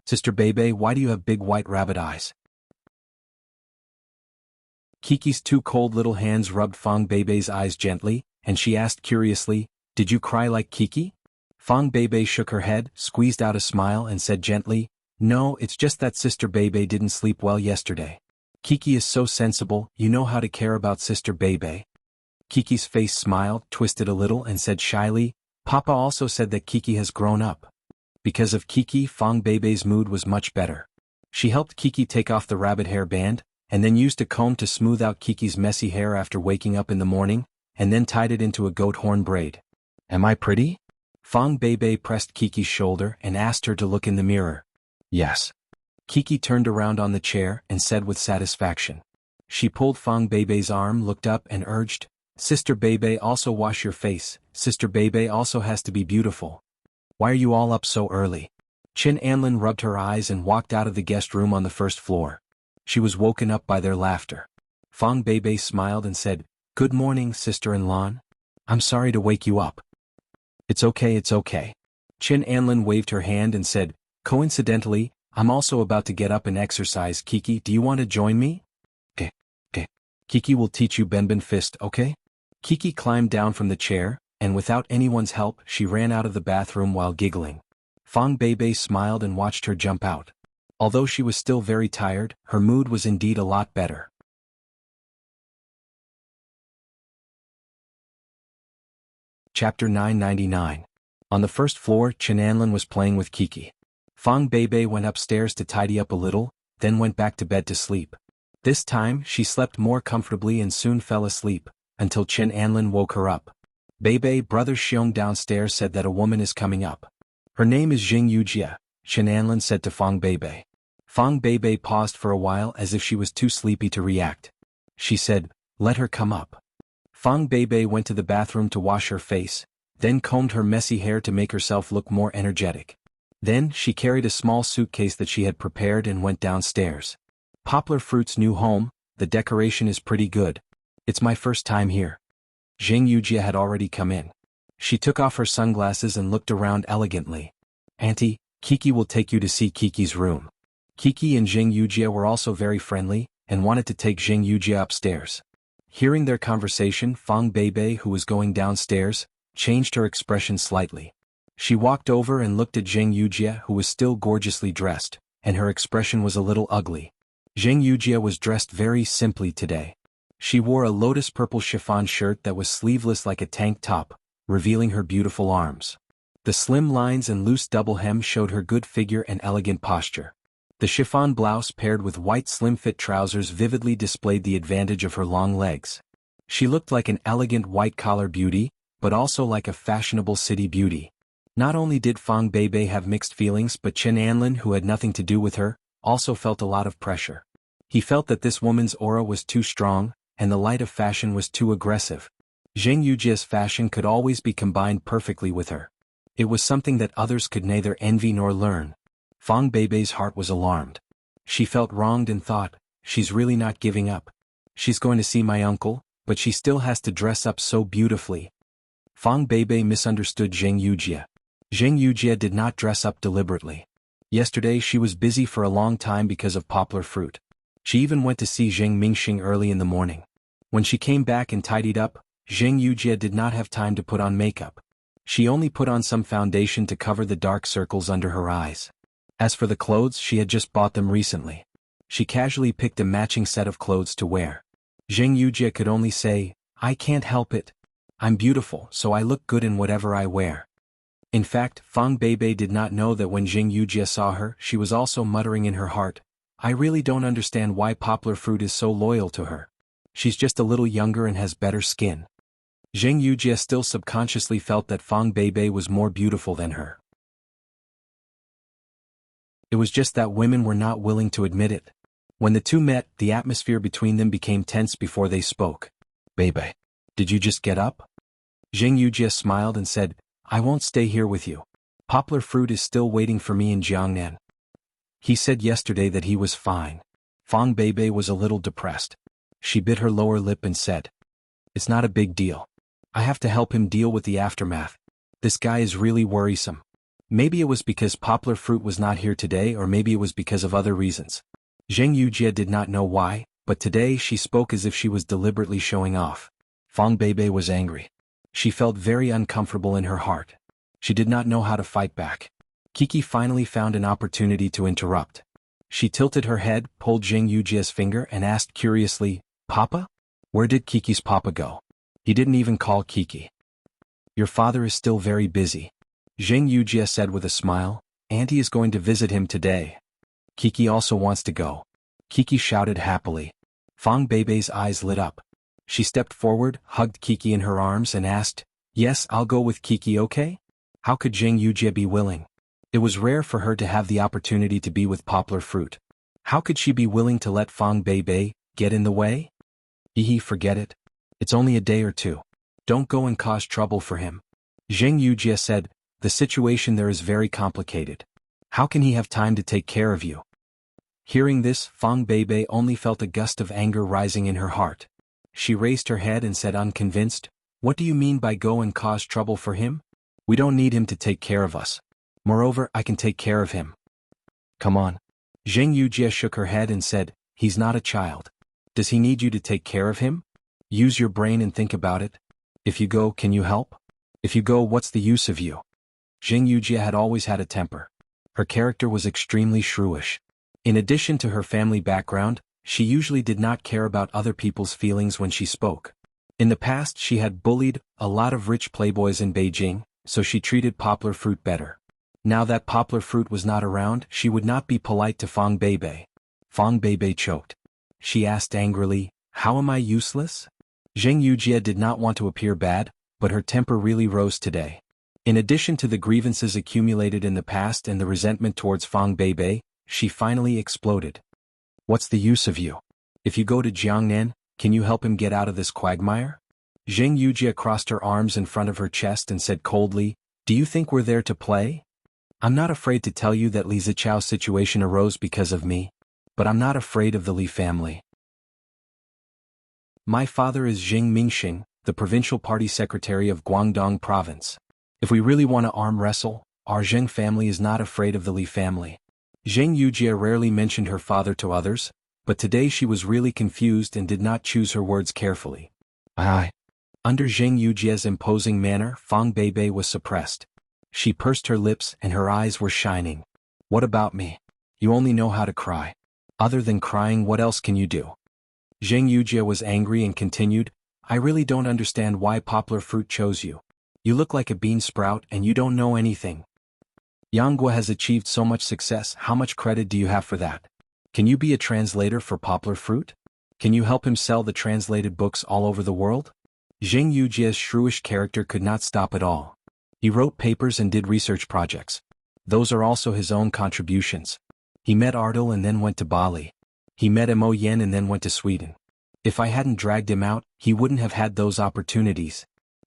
"Sister Bebe, why do you have big white rabbit eyes?" Kiki's two cold little hands rubbed Fong Bebe's eyes gently, and she asked curiously, "Did you cry like Kiki?" Fong Bebe shook her head, squeezed out a smile and said gently, "No, it's just that Sister Bebe didn't sleep well yesterday. Kiki is so sensible, you know how to care about Sister Bebe." Kiki's face smiled, twisted a little and said shyly, "Papa also said that Kiki has grown up." Because of Kiki, Fong Bebe's mood was much better. She helped Kiki take off the rabbit hair band, and then used a comb to smooth out Kiki's messy hair after waking up in the morning, and then tied it into a goat horn braid. "Am I pretty?" Fong Bebe pressed Kiki's shoulder and asked her to look in the mirror. "Yes." Kiki turned around on the chair and said with satisfaction. She pulled Fong Bebe's arm, looked up and urged, "Sister Bebe, also wash your face. Sister Bebe also has to be beautiful. Why are you all up so early?" Chin Anlin rubbed her eyes and walked out of the guest room on the first floor. She was woken up by their laughter. Fong Bebe smiled and said, "Good morning, sister-in-law. I'm sorry to wake you up." It's okay, it's okay." Chin Anlin waved her hand and said, "Coincidentally, I'm also about to get up and exercise. Kiki, do you want to join me?" Okay. Kiki will teach you Benben Fist, okay?" Kiki climbed down from the chair, and without anyone's help, she ran out of the bathroom while giggling. Fong Bebe smiled and watched her jump out. Although she was still very tired, her mood was indeed a lot better. Chapter 999. On the first floor, Chin Anlin was playing with Kiki. Fong Bebe went upstairs to tidy up a little, then went back to bed to sleep. This time, she slept more comfortably and soon fell asleep, until Chin Anlin woke her up. "Bebe, Brother Xiong downstairs said that a woman is coming up. Her name is Jing Yujia," Chin Anlin said to Fong Bebe. Fong Bebe paused for a while as if she was too sleepy to react. She said, "Let her come up." Fong Bebe went to the bathroom to wash her face, then combed her messy hair to make herself look more energetic. Then, she carried a small suitcase that she had prepared and went downstairs. "Poplar Fruit's new home, the decoration is pretty good. It's my first time here." Jing Yujia had already come in. She took off her sunglasses and looked around elegantly. "Auntie, Kiki will take you to see Kiki's room." Kiki and Jing Yujia were also very friendly, and wanted to take Jing Yujia upstairs. Hearing their conversation, Fong Bebe, who was going downstairs, changed her expression slightly. She walked over and looked at Jing Yujia, who was still gorgeously dressed, and her expression was a little ugly. Jing Yujia was dressed very simply today. She wore a lotus purple chiffon shirt that was sleeveless like a tank top, revealing her beautiful arms. The slim lines and loose double hem showed her good figure and elegant posture. The chiffon blouse paired with white slim-fit trousers vividly displayed the advantage of her long legs. She looked like an elegant white-collar beauty, but also like a fashionable city beauty. Not only did Fong Bebe have mixed feelings, but Chin Anlin, who had nothing to do with her, also felt a lot of pressure. He felt that this woman's aura was too strong, and the light of fashion was too aggressive. Jing Yujia's fashion could always be combined perfectly with her. It was something that others could neither envy nor learn. Fong Bebe's heart was alarmed. She felt wronged and thought, she's really not giving up. She's going to see my uncle, but she still has to dress up so beautifully. Fong Bebe misunderstood Jing Yujia. Jing Yujia did not dress up deliberately. Yesterday she was busy for a long time because of Poplar Fruit. She even went to see Jing Mingxing early in the morning. When she came back and tidied up, Jing Yujia did not have time to put on makeup. She only put on some foundation to cover the dark circles under her eyes. As for the clothes, she had just bought them recently. She casually picked a matching set of clothes to wear. Jing Yujia could only say, "I can't help it. I'm beautiful, so I look good in whatever I wear." In fact, Fong Bebe did not know that when Jing Yujia saw her, she was also muttering in her heart, "I really don't understand why Poplar Fruit is so loyal to her. She's just a little younger and has better skin." Jing Yujia still subconsciously felt that Fong Bebe was more beautiful than her. It was just that women were not willing to admit it. When the two met, the atmosphere between them became tense before they spoke. Baby, did you just get up? Zheng Yujie smiled and said, I won't stay here with you. Poplar Fruit is still waiting for me in Jiangnan. He said yesterday that he was fine. Fang Beibei was a little depressed. She bit her lower lip and said, It's not a big deal. I have to help him deal with the aftermath. This guy is really worrisome. Maybe it was because Poplar Fruit was not here today, or maybe it was because of other reasons. Zheng Yujie did not know why, but today she spoke as if she was deliberately showing off. Fang Beibei was angry. She felt very uncomfortable in her heart. She did not know how to fight back. Kiki finally found an opportunity to interrupt. She tilted her head, pulled Zheng Yujie's finger and asked curiously, Papa? Where did Kiki's papa go? He didn't even call Kiki. Your father is still very busy. Zheng Yujie said with a smile, Auntie is going to visit him today. Kiki also wants to go. Kiki shouted happily. Fang Beibei's eyes lit up. She stepped forward, hugged Kiki in her arms and asked, Yes, I'll go with Kiki, okay? How could Zheng Yujie be willing? It was rare for her to have the opportunity to be with Poplar Fruit. How could she be willing to let Fang Beibei get in the way? Forget it. It's only a day or two. Don't go and cause trouble for him. Zheng Yujie said, The situation there is very complicated. How can he have time to take care of you? Hearing this, Fang Beibei only felt a gust of anger rising in her heart. She raised her head and said unconvinced, What do you mean by go and cause trouble for him? We don't need him to take care of us. Moreover, I can take care of him. Come on. Zheng Yujie shook her head and said, He's not a child. Does he need you to take care of him? Use your brain and think about it. If you go, can you help? If you go, what's the use of you? Zheng Yujie had always had a temper. Her character was extremely shrewish. In addition to her family background, she usually did not care about other people's feelings when she spoke. In the past she had bullied a lot of rich playboys in Beijing, so she treated Poplar Fruit better. Now that Poplar Fruit was not around, she would not be polite to Fang Beibei. Fang Beibei choked. She asked angrily, How am I useless? Zheng Yujie did not want to appear bad, but her temper really rose today. In addition to the grievances accumulated in the past and the resentment towards Fang Beibei, she finally exploded. What's the use of you? If you go to Jiangnan, can you help him get out of this quagmire? Zheng Yujie crossed her arms in front of her chest and said coldly, Do you think we're there to play? I'm not afraid to tell you that Li Zichao's situation arose because of me. But I'm not afraid of the Li family. My father is Zheng Mingxing, the provincial party secretary of Guangdong province. If we really want to arm wrestle, our Zheng family is not afraid of the Li family. Zheng Yujie rarely mentioned her father to others, but today she was really confused and did not choose her words carefully. Under Zheng Yujie's imposing manner, Fang Beibei was suppressed. She pursed her lips and her eyes were shining. What about me? You only know how to cry. Other than crying, what else can you do? Zheng Yujie was angry and continued, I really don't understand why Poplar Fruit chose you. You look like a bean sprout and you don't know anything. Yanghua has achieved so much success, how much credit do you have for that? Can you be a translator for Poplar Fruit? Can you help him sell the translated books all over the world? Zheng Yujie's shrewish character could not stop at all. He wrote papers and did research projects. Those are also his own contributions. He met Ardal and then went to Bali. He met Mo Yen and then went to Sweden. If I hadn't dragged him out, he wouldn't have had those opportunities.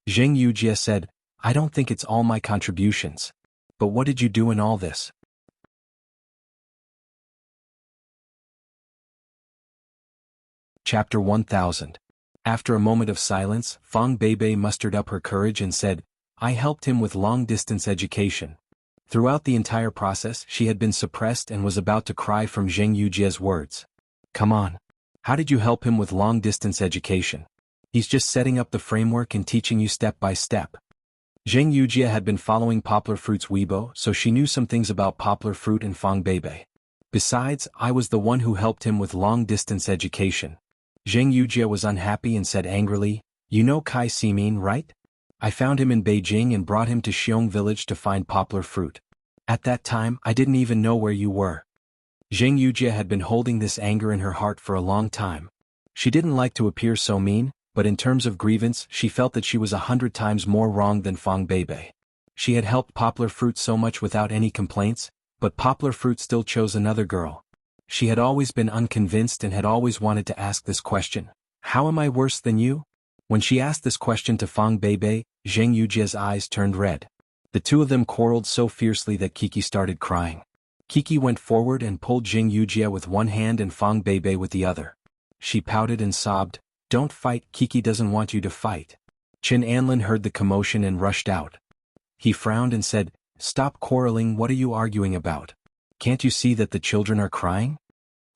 Zheng Yujie said, I don't think it's all my contributions. But what did you do in all this? Chapter 1000. After a moment of silence, Fang Beibei mustered up her courage and said, I helped him with long-distance education. Throughout the entire process, she had been suppressed and was about to cry from Zheng Yujie's words. Come on. How did you help him with long-distance education? He's just setting up the framework and teaching you step by step. Zheng Yujie had been following Poplar Fruit's Weibo, so she knew some things about Poplar Fruit and Fang Beibei. Besides, I was the one who helped him with long-distance education. Zheng Yujie was unhappy and said angrily, You know Kai Simin, right? I found him in Beijing and brought him to Xiong village to find Poplar Fruit. At that time, I didn't even know where you were. Zheng Yujie had been holding this anger in her heart for a long time. She didn't like to appear so mean, but in terms of grievance, she felt that she was 100 times more wrong than Fang Beibei. She had helped Poplar Fruit so much without any complaints, But Poplar Fruit still chose another girl. She had always been unconvinced and had always wanted to ask this question. How am I worse than you? When she asked this question to Fang Beibei, Zheng Yujia's eyes turned red. The two of them quarreled so fiercely that Kiki started crying. Kiki went forward and pulled Zheng Yujia with one hand and Fang Beibei with the other. She pouted and sobbed, "Don't fight, Kiki doesn't want you to fight." Qin Anlin heard the commotion and rushed out. He frowned and said, "Stop quarreling, what are you arguing about? Can't you see that the children are crying?"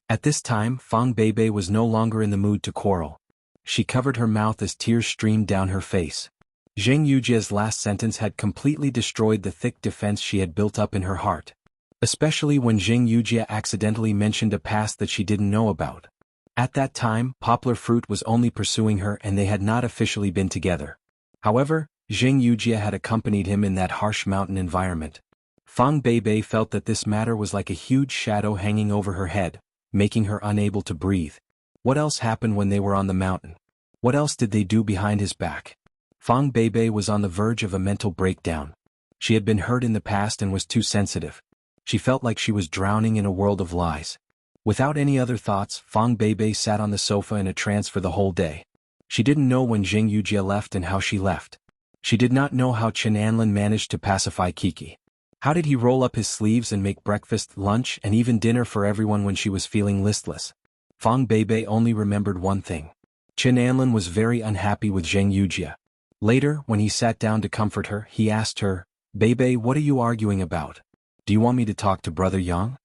At this time, Fang Beibei was no longer in the mood to quarrel. She covered her mouth as tears streamed down her face. Zheng Yujia's last sentence had completely destroyed the thick defense she had built up in her heart. Especially when Zheng Yujia accidentally mentioned a past that she didn't know about. At that time, Poplar Fruit was only pursuing her and they had not officially been together. However, Zheng Yujia had accompanied him in that harsh mountain environment. Fang Beibei felt that this matter was like a huge shadow hanging over her head, making her unable to breathe. What else happened when they were on the mountain? What else did they do behind his back? Fang Beibei was on the verge of a mental breakdown. She had been hurt in the past and was too sensitive. She felt like she was drowning in a world of lies. Without any other thoughts, Fang Beibei sat on the sofa in a trance for the whole day. She didn't know when Zheng Yujia left and how she left. She did not know how Qin Anlin managed to pacify Kiki. How did he roll up his sleeves and make breakfast, lunch, and even dinner for everyone when she was feeling listless? Fang Beibei only remembered one thing. Qin Anlin was very unhappy with Zheng Yujia. Later, when he sat down to comfort her, he asked her, "Beibei, what are you arguing about? Do you want me to talk to Brother Yang?"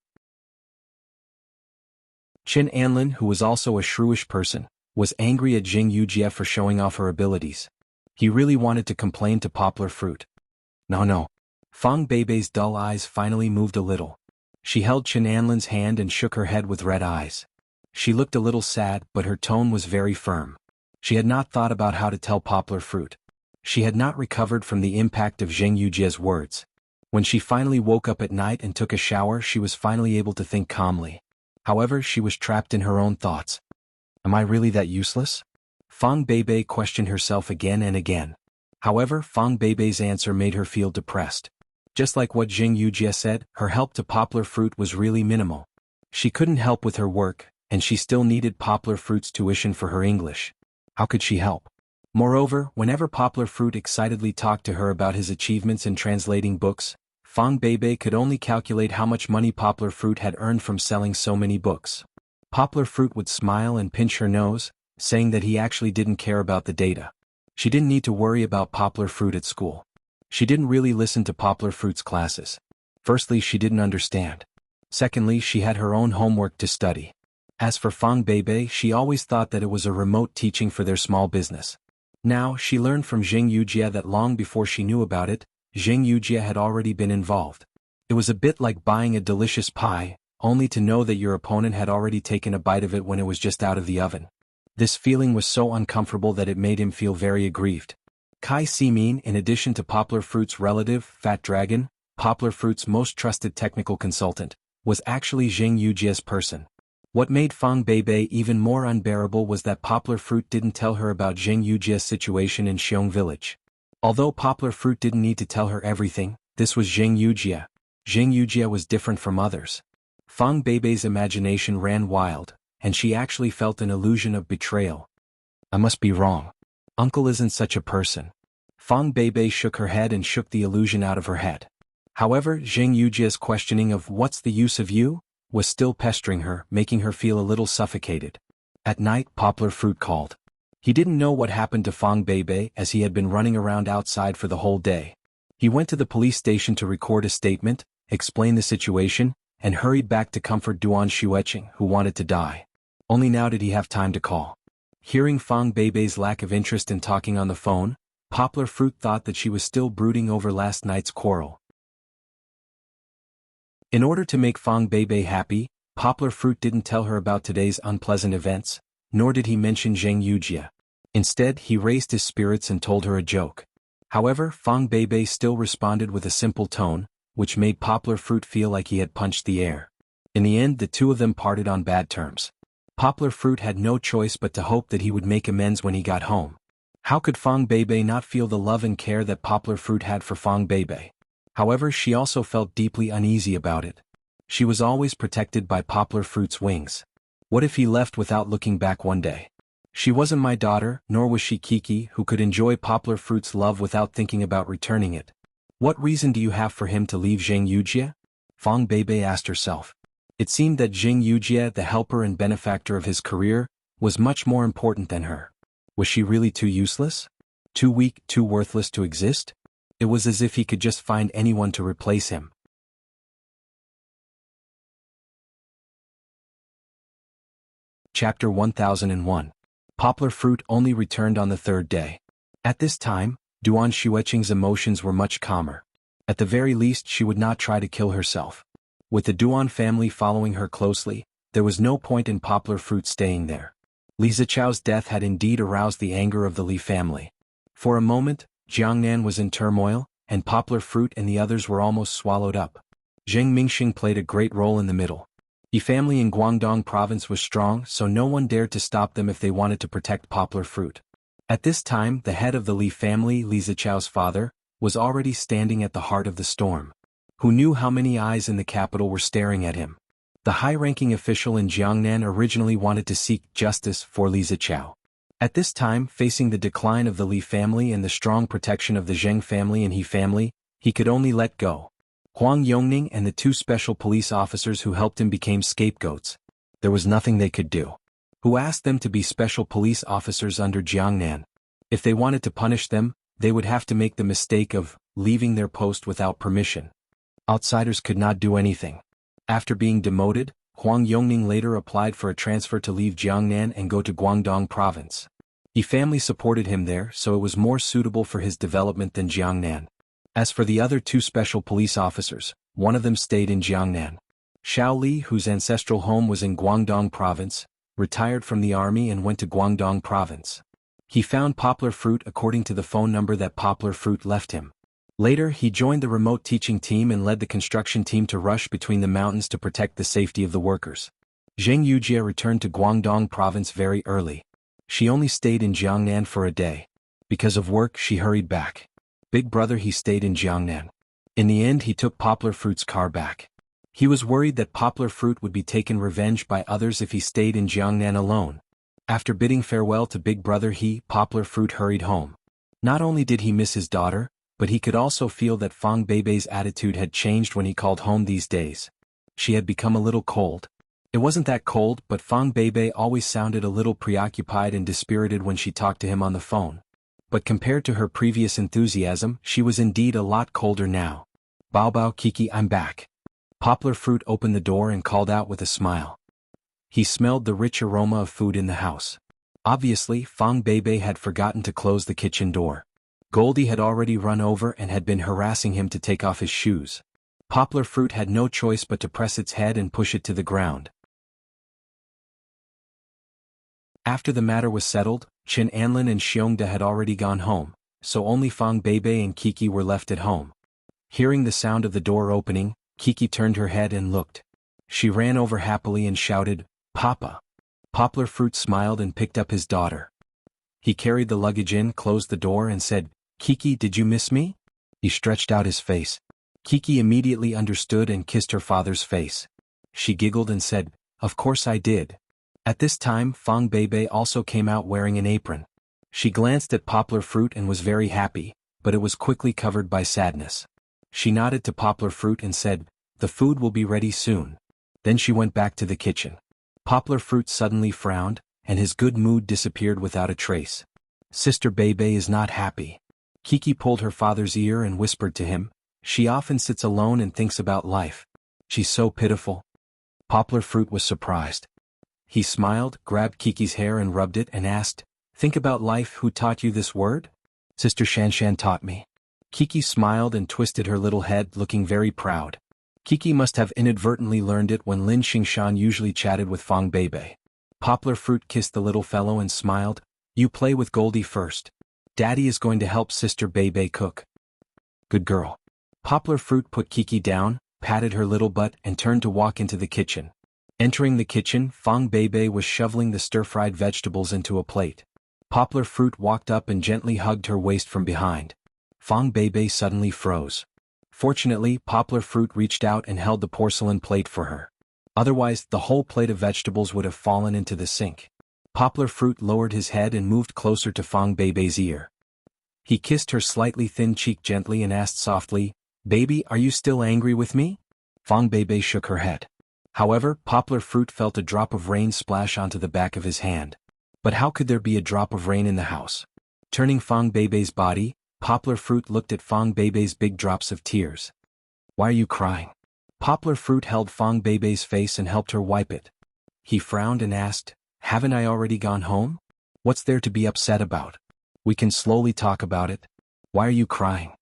Qin Anlin, who was also a shrewish person, was angry at Zheng Yujia for showing off her abilities. He really wanted to complain to Poplar Fruit. No. Fang Beibei's dull eyes finally moved a little. She held Qin Anlin's hand and shook her head with red eyes. She looked a little sad, but her tone was very firm. She had not thought about how to tell Poplar Fruit. She had not recovered from the impact of Zheng Yujia's words. When she finally woke up at night and took a shower, she was finally able to think calmly. However, she was trapped in her own thoughts. Am I really that useless? Fang Beibei questioned herself again and again. However, Fang Beibei's answer made her feel depressed. Just like what Zheng Yujia said, her help to Poplar Fruit was really minimal. She couldn't help with her work, and she still needed Poplar Fruit's tuition for her English. How could she help? Moreover, whenever Poplar Fruit excitedly talked to her about his achievements in translating books, Fang Beibei could only calculate how much money Poplar Fruit had earned from selling so many books. Poplar Fruit would smile and pinch her nose, saying that he actually didn't care about the data. She didn't need to worry about Poplar Fruit at school. She didn't really listen to Poplar Fruit's classes. Firstly, she didn't understand. Secondly, she had her own homework to study. As for Fang Beibei, she always thought that it was a remote teaching for their small business. Now, she learned from Zheng Yujia that long before she knew about it, Zheng Yujia had already been involved. It was a bit like buying a delicious pie, only to know that your opponent had already taken a bite of it when it was just out of the oven. This feeling was so uncomfortable that it made him feel very aggrieved. Kai Simin, in addition to Poplar Fruit's relative, Fat Dragon, Poplar Fruit's most trusted technical consultant, was actually Zheng Yujia's person. What made Fang Beibei even more unbearable was that Poplar Fruit didn't tell her about Zheng Yujia's situation in Xiong village. Although Poplar Fruit didn't need to tell her everything, this was Zheng Yujia. Zheng Yujia was different from others. Fang Beibei's imagination ran wild, and she actually felt an illusion of betrayal. I must be wrong. Uncle isn't such a person. Fang Beibei shook her head and shook the illusion out of her head. However, Zheng Yujia's questioning of "what's the use of you?" was still pestering her, making her feel a little suffocated. At night, Poplar Fruit called. He didn't know what happened to Fang Beibei as he had been running around outside for the whole day. He went to the police station to record a statement, explain the situation, and hurried back to comfort Duan Xueqing, who wanted to die. Only now did he have time to call. Hearing Fang Beibei's lack of interest in talking on the phone, Poplar Fruit thought that she was still brooding over last night's quarrel. In order to make Fang Beibei happy, Poplar Fruit didn't tell her about today's unpleasant events, nor did he mention Zheng Yujia. Instead, he raised his spirits and told her a joke. However, Fang Beibei still responded with a simple tone, which made Poplar Fruit feel like he had punched the air. In the end, the two of them parted on bad terms. Poplar Fruit had no choice but to hope that he would make amends when he got home. How could Fang Beibei not feel the love and care that Poplar Fruit had for Fang Beibei? However, she also felt deeply uneasy about it. She was always protected by Poplar Fruit's wings. What if he left without looking back one day? She wasn't my daughter, nor was she Kiki, who could enjoy Poplar Fruit's love without thinking about returning it. What reason do you have for him to leave Zheng Yujie? Fang Beibei asked herself. It seemed that Zheng Yujie, the helper and benefactor of his career, was much more important than her. Was she really too useless? Too weak, too worthless to exist? It was as if he could just find anyone to replace him. Chapter 1001. Poplar Fruit only returned on the third day. At this time, Duan Xueqing's emotions were much calmer. At the very least, she would not try to kill herself. With the Duan family following her closely, there was no point in Poplar Fruit staying there. Li Zichao's death had indeed aroused the anger of the Li family. For a moment, Jiangnan was in turmoil, and Poplar Fruit and the others were almost swallowed up. Zheng Mingxing played a great role in the middle. The family in Guangdong province was strong, so no one dared to stop them if they wanted to protect Poplar Fruit. At this time, the head of the Li family, Li Zichao's father, was already standing at the heart of the storm. Who knew how many eyes in the capital were staring at him? The high-ranking official in Jiangnan originally wanted to seek justice for Li Zichao. At this time, facing the decline of the Li family and the strong protection of the Zheng family and He family, he could only let go. Huang Yongning and the two special police officers who helped him became scapegoats. There was nothing they could do. Who asked them to be special police officers under Jiangnan? If they wanted to punish them, they would have to make the mistake of leaving their post without permission. Outsiders could not do anything. After being demoted, Huang Yongning later applied for a transfer to leave Jiangnan and go to Guangdong province. He family supported him there, so it was more suitable for his development than Jiangnan. As for the other two special police officers, one of them stayed in Jiangnan. Xiao Li, whose ancestral home was in Guangdong province, retired from the army and went to Guangdong province. He found Poplar Fruit according to the phone number that Poplar Fruit left him. Later, he joined the remote teaching team and led the construction team to rush between the mountains to protect the safety of the workers. Zheng Yujie returned to Guangdong province very early. She only stayed in Jiangnan for a day. Because of work, she hurried back. Big brother, he stayed in Jiangnan. In the end, he took Poplar Fruit's car back. He was worried that Poplar Fruit would be taken revenge by others if he stayed in Jiangnan alone. After bidding farewell to Big Brother, Poplar Fruit, hurried home. Not only did he miss his daughter, but he could also feel that Fang Beibei's attitude had changed when he called home these days. She had become a little cold. It wasn't that cold, but Fang Beibei always sounded a little preoccupied and dispirited when she talked to him on the phone. But compared to her previous enthusiasm, she was indeed a lot colder now. Bao Bao, Kiki, I'm back. Poplar Fruit opened the door and called out with a smile. He smelled the rich aroma of food in the house. Obviously, Fang Beibei had forgotten to close the kitchen door. Goldie had already run over and had been harassing him to take off his shoes. Poplar Fruit had no choice but to press its head and push it to the ground. After the matter was settled, Qin Anlin and Xiongda had already gone home, so only Fang Beibei and Kiki were left at home. Hearing the sound of the door opening, Kiki turned her head and looked. She ran over happily and shouted, "Papa!" Poplar Fruit smiled and picked up his daughter. He carried the luggage in, closed the door and said, "Kiki, did you miss me?" He stretched out his face. Kiki immediately understood and kissed her father's face. She giggled and said, "Of course I did." At this time, Fang Beibei also came out wearing an apron. She glanced at Poplar Fruit and was very happy, but it was quickly covered by sadness. She nodded to Poplar Fruit and said, "The food will be ready soon." Then she went back to the kitchen. Poplar Fruit suddenly frowned, and his good mood disappeared without a trace. Sister Beibei is not happy. Kiki pulled her father's ear and whispered to him, "She often sits alone and thinks about life. She's so pitiful." Poplar Fruit was surprised. He smiled, grabbed Kiki's hair and rubbed it and asked, "Think about life, who taught you this word?" "Sister Shanshan taught me." Kiki smiled and twisted her little head, looking very proud. Kiki must have inadvertently learned it when Lin Xingshan usually chatted with Fang Beibei. Poplar Fruit kissed the little fellow and smiled, "You play with Goldie first. Daddy is going to help Sister Beibei cook." "Good girl." Poplar Fruit put Kiki down, patted her little butt and turned to walk into the kitchen. Entering the kitchen, Fang Beibei was shoveling the stir-fried vegetables into a plate. Poplar Fruit walked up and gently hugged her waist from behind. Fang Beibei suddenly froze. Fortunately, Poplar Fruit reached out and held the porcelain plate for her. Otherwise, the whole plate of vegetables would have fallen into the sink. Poplar Fruit lowered his head and moved closer to Fang Beibei's ear. He kissed her slightly thin cheek gently and asked softly, "Baby, are you still angry with me?" Fang Beibei shook her head. However, Poplar Fruit felt a drop of rain splash onto the back of his hand. But how could there be a drop of rain in the house? Turning Fang Beibei's body, Poplar Fruit looked at Fang Beibei's big drops of tears. "Why are you crying?" Poplar Fruit held Fang Beibei's face and helped her wipe it. He frowned and asked, "Haven't I already gone home? What's there to be upset about? We can slowly talk about it. Why are you crying?"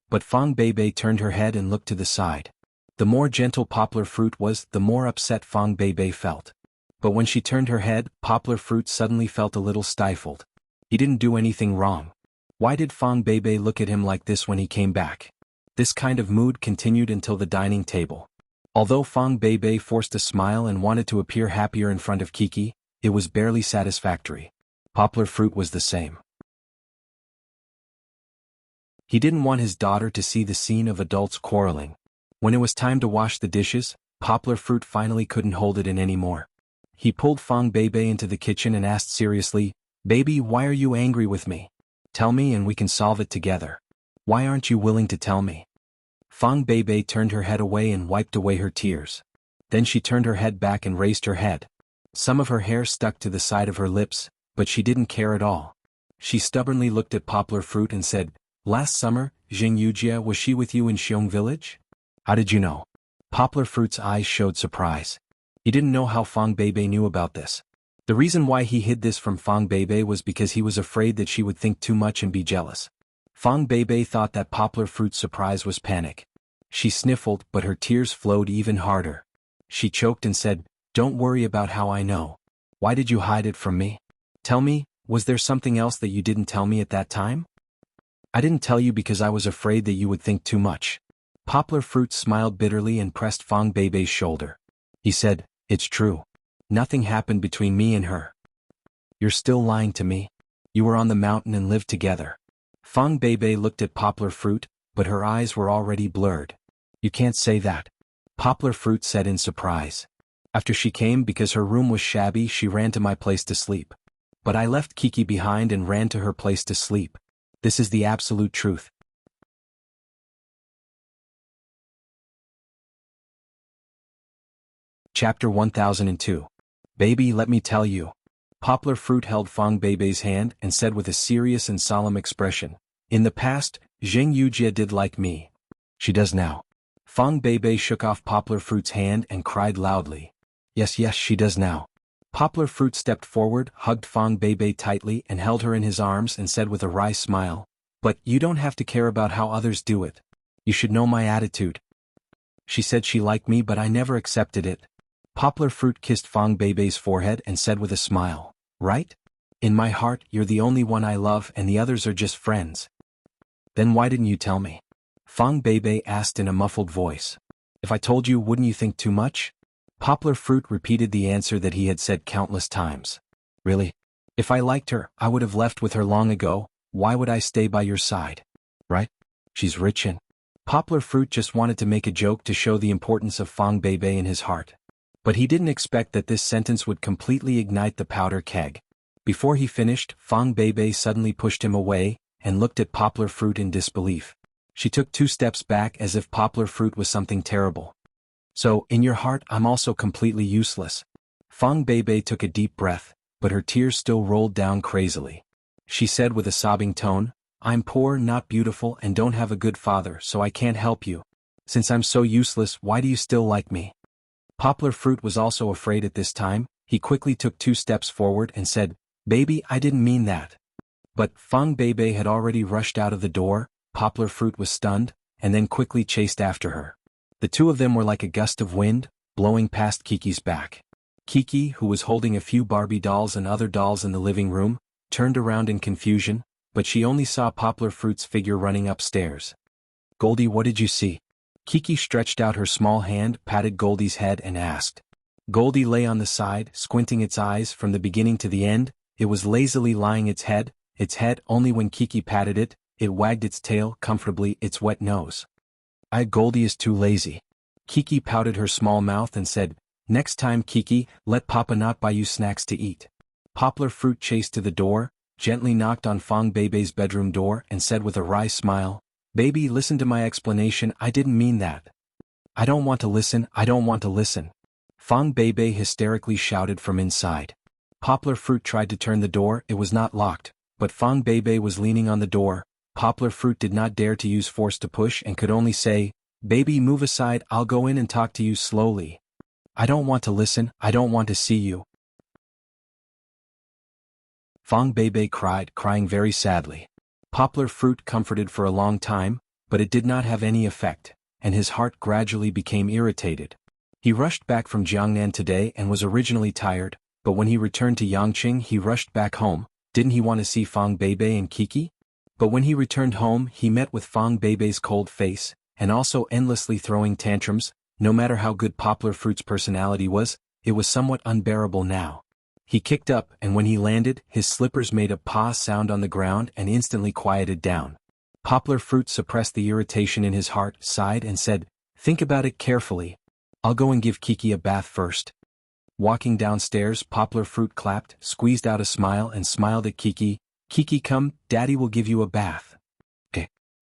But Fang Beibei turned her head and looked to the side. The more gentle Poplar Fruit was, the more upset Fang Beibei felt. But when she turned her head, Poplar Fruit suddenly felt a little stifled. He didn't do anything wrong. Why did Fang Beibei look at him like this when he came back? This kind of mood continued until the dining table. Although Fang Beibei forced a smile and wanted to appear happier in front of Kiki, it was barely satisfactory. Poplar Fruit was the same. He didn't want his daughter to see the scene of adults quarreling. When it was time to wash the dishes, Poplar Fruit finally couldn't hold it in anymore. He pulled Fang Beibei into the kitchen and asked seriously, "Baby, why are you angry with me? Tell me and we can solve it together. Why aren't you willing to tell me?" Fang Beibei turned her head away and wiped away her tears. Then she turned her head back and raised her head. Some of her hair stuck to the side of her lips, but she didn't care at all. She stubbornly looked at Poplar Fruit and said, "Last summer, Jing Yujia, was she with you in Xiong village?" "How did you know?" Poplar Fruit's eyes showed surprise. He didn't know how Fang Beibei knew about this. The reason why he hid this from Fang Beibei was because he was afraid that she would think too much and be jealous. Fang Beibei thought that Poplar Fruit's surprise was panic. She sniffled, but her tears flowed even harder. She choked and said, "Don't worry about how I know. Why did you hide it from me? Tell me, was there something else that you didn't tell me at that time?" "I didn't tell you because I was afraid that you would think too much." Poplar Fruit smiled bitterly and pressed Fang Beibei's shoulder. He said, "It's true. Nothing happened between me and her." "You're still lying to me. You were on the mountain and lived together." Fang Beibei looked at Poplar Fruit, but her eyes were already blurred. "You can't say that," Poplar Fruit said in surprise. "After she came because her room was shabby, she ran to my place to sleep. But I left Kiki behind and ran to her place to sleep. This is the absolute truth." Chapter 1002. "Baby, let me tell you." Poplar Fruit held Fang Beibei's hand and said with a serious and solemn expression, "In the past, Zheng Yujie did like me. She does now." Fang Beibei shook off Poplar Fruit's hand and cried loudly, Yes, she does now." Poplar Fruit stepped forward, hugged Fang Beibei tightly and held her in his arms and said with a wry smile, "But you don't have to care about how others do it. You should know my attitude. She said she liked me but I never accepted it." Poplar Fruit kissed Fang Beibei's forehead and said with a smile, "Right? In my heart, you're the only one I love and the others are just friends." "Then why didn't you tell me?" Fang Beibei asked in a muffled voice. "If I told you, wouldn't you think too much?" Poplar Fruit repeated the answer that he had said countless times. "Really? If I liked her, I would have left with her long ago. Why would I stay by your side? Right? She's rich and..." Poplar Fruit just wanted to make a joke to show the importance of Fang Beibei in his heart. But he didn't expect that this sentence would completely ignite the powder keg. Before he finished, Fang Beibei suddenly pushed him away and looked at Poplar Fruit in disbelief. She took 2 steps back as if Poplar Fruit was something terrible. "So, in your heart, I'm also completely useless." Fang Beibei took a deep breath, but her tears still rolled down crazily. She said with a sobbing tone, "I'm poor, not beautiful, and don't have a good father, so I can't help you. Since I'm so useless, why do you still like me?" Poplar Fruit was also afraid at this time. He quickly took 2 steps forward and said, "Baby, I didn't mean that." But Fang Beibei had already rushed out of the door. Poplar Fruit was stunned, and then quickly chased after her. The two of them were like a gust of wind, blowing past Kiki's back. Kiki, who was holding a few Barbie dolls and other dolls in the living room, turned around in confusion, but she only saw Poplar Fruit's figure running upstairs. "Goldie, what did you see?" Kiki stretched out her small hand, patted Goldie's head and asked. Goldie lay on the side, squinting its eyes from the beginning to the end. It was lazily lying its head only when Kiki patted it, it wagged its tail comfortably, its wet nose. Goldie is too lazy. Kiki pouted her small mouth and said, "Next time, Kiki, let Papa not buy you snacks to eat." Poplar Fruit chased to the door, gently knocked on Fong Beibei's bedroom door and said with a wry smile, "Baby, listen to my explanation, I didn't mean that." "I don't want to listen, I don't want to listen," Fong Beibei hysterically shouted from inside. Poplar Fruit tried to turn the door, it was not locked, but Fong Beibei was leaning on the door. Poplar Fruit did not dare to use force to push and could only say, "Baby, move aside, I'll go in and talk to you slowly." "I don't want to listen, I don't want to see you," Fong Beibei cried, crying very sadly. Poplar Fruit comforted for a long time, but it did not have any effect, and his heart gradually became irritated. He rushed back from Jiangnan today and was originally tired, but when he returned to Yangqing he rushed back home. Didn't he want to see Fong Beibei and Kiki? But when he returned home he met with Fong Beibei's cold face, and also endlessly throwing tantrums. No matter how good Poplar Fruit's personality was, it was somewhat unbearable now. He kicked up, and when he landed, his slippers made a paw sound on the ground and instantly quieted down. Poplar Fruit suppressed the irritation in his heart, sighed and said, "Think about it carefully. I'll go and give Kiki a bath first." Walking downstairs, Poplar Fruit clapped, squeezed out a smile and smiled at Kiki. "Kiki, come, Daddy will give you a bath."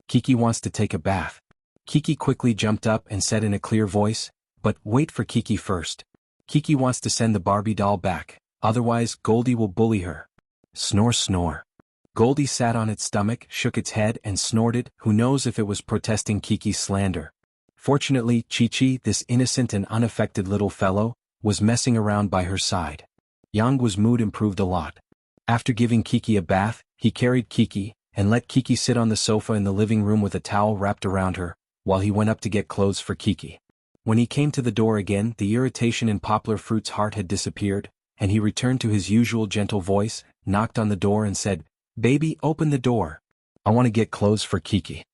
Kiki wants to take a bath. Kiki quickly jumped up and said in a clear voice, "But wait for Kiki first. Kiki wants to send the Barbie doll back, otherwise Goldie will bully her." Snore, snore. Goldie sat on its stomach, shook its head and snorted, who knows if it was protesting Kiki's slander. Fortunately, Chi-Chi, this innocent and unaffected little fellow, was messing around by her side. Yang's mood improved a lot. After giving Kiki a bath, he carried Kiki, and let Kiki sit on the sofa in the living room with a towel wrapped around her, while he went up to get clothes for Kiki. When he came to the door again, the irritation in Poplar Fruit's heart had disappeared, and he returned to his usual gentle voice, knocked on the door and said, "Baby, open the door. I want to get clothes for Kiki."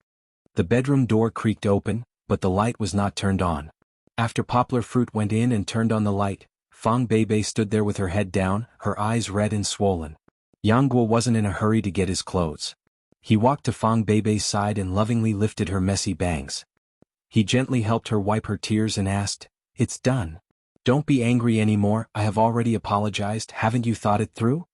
The bedroom door creaked open, but the light was not turned on. After Poplar Fruit went in and turned on the light, Fong Beibei stood there with her head down, her eyes red and swollen. Yang Guo wasn't in a hurry to get his clothes. He walked to Fong Beibei's side and lovingly lifted her messy bangs. He gently helped her wipe her tears and asked, "It's done. Don't be angry anymore, I have already apologized, haven't you thought it through?"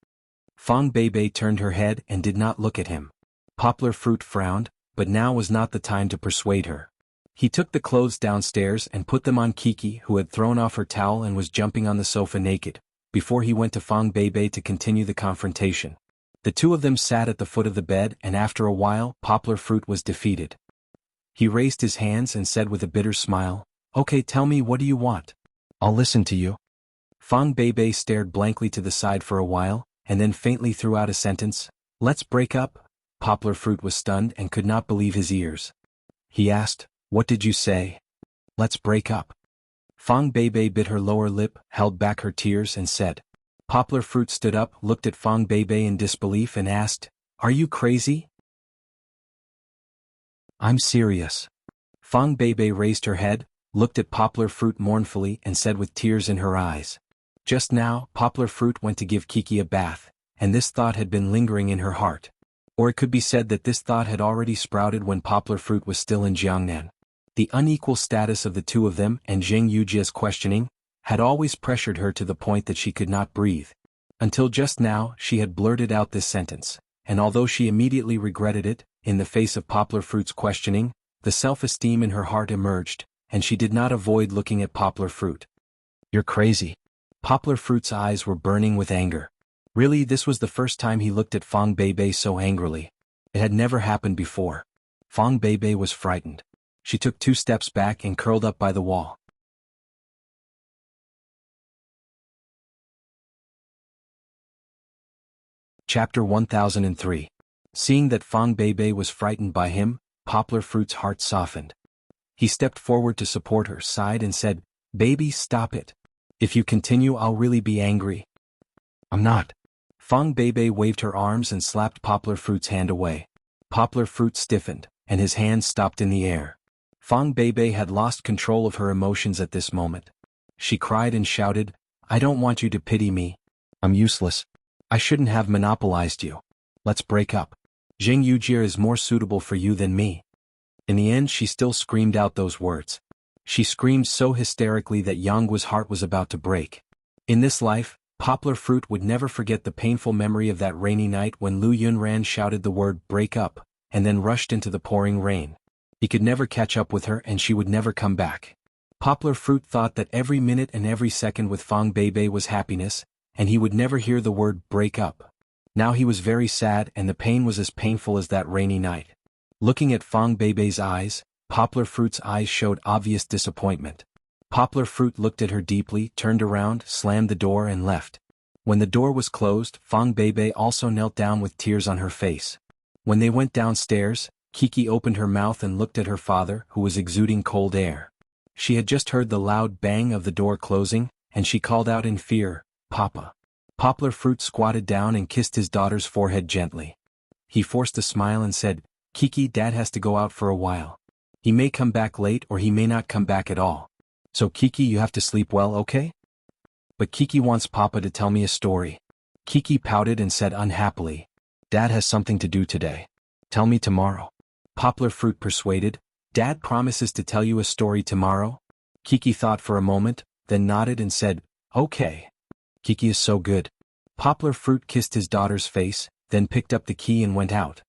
Fong Beibei turned her head and did not look at him. Poplar Fruit frowned, but now was not the time to persuade her. He took the clothes downstairs and put them on Kiki, who had thrown off her towel and was jumping on the sofa naked, before he went to Fong Beibei to continue the confrontation. The two of them sat at the foot of the bed and after a while Poplar Fruit was defeated. He raised his hands and said with a bitter smile, "Okay, tell me, what do you want? I'll listen to you." Fong Beibei stared blankly to the side for a while, and then faintly threw out a sentence, "Let's break up." Poplar Fruit was stunned and could not believe his ears. He asked, "What did you say?" "Let's break up." Fong Beibei bit her lower lip, held back her tears and said. Poplar Fruit stood up, looked at Fong Beibei in disbelief and asked, "Are you crazy?" "I'm serious." Fong Beibei raised her head, looked at Poplar Fruit mournfully and said with tears in her eyes. Just now, Poplar Fruit went to give Kiki a bath, and this thought had been lingering in her heart. Or it could be said that this thought had already sprouted when Poplar Fruit was still in Jiangnan. The unequal status of the two of them and Zheng Yujia's questioning had always pressured her to the point that she could not breathe. Until just now she had blurted out this sentence, and although she immediately regretted it, in the face of Poplar Fruit's questioning, the self-esteem in her heart emerged, and she did not avoid looking at Poplar Fruit. "You're crazy." Poplar Fruit's eyes were burning with anger. Really, this was the first time he looked at Fong Beibei so angrily. It had never happened before. Fong Beibei was frightened. She took 2 steps back and curled up by the wall. Chapter 1003. Seeing that Fong Beibei was frightened by him, Poplar Fruit's heart softened. He stepped forward to support her, sighed and said, "Baby, stop it. If you continue I'll really be angry." "I'm not." Fong Beibei waved her arms and slapped Poplar Fruit's hand away. Poplar Fruit stiffened, and his hand stopped in the air. Fong Beibei had lost control of her emotions at this moment. She cried and shouted, "I don't want you to pity me. I'm useless. I shouldn't have monopolized you. Let's break up. Zheng Yujia is more suitable for you than me." In the end she still screamed out those words. She screamed so hysterically that Yangguo's heart was about to break. In this life, Poplar Fruit would never forget the painful memory of that rainy night when Lu Yunran shouted the word break up, and then rushed into the pouring rain. He could never catch up with her and she would never come back. Poplar Fruit thought that every minute and every second with Fang Beibei was happiness, and he would never hear the word break up. Now he was very sad and the pain was as painful as that rainy night. Looking at Fang Beibei's eyes, Poplar Fruit's eyes showed obvious disappointment. Poplar Fruit looked at her deeply, turned around, slammed the door and left. When the door was closed, Fang Beibei also knelt down with tears on her face. When they went downstairs, Kiki opened her mouth and looked at her father, who was exuding cold air. She had just heard the loud bang of the door closing, and she called out in fear, "Papa." Poplar Fruit squatted down and kissed his daughter's forehead gently. He forced a smile and said, "Kiki, Dad has to go out for a while. He may come back late or he may not come back at all. So Kiki, you have to sleep well, okay?" "But Kiki wants Papa to tell me a story." Kiki pouted and said unhappily, "Dad has something to do today. Tell me tomorrow." Poplar Fruit persuaded, "Dad promises to tell you a story tomorrow?" Kiki thought for a moment, then nodded and said, "Okay." Kiki is so good. Poplar Fruit kissed his daughter's face, then picked up the key and went out.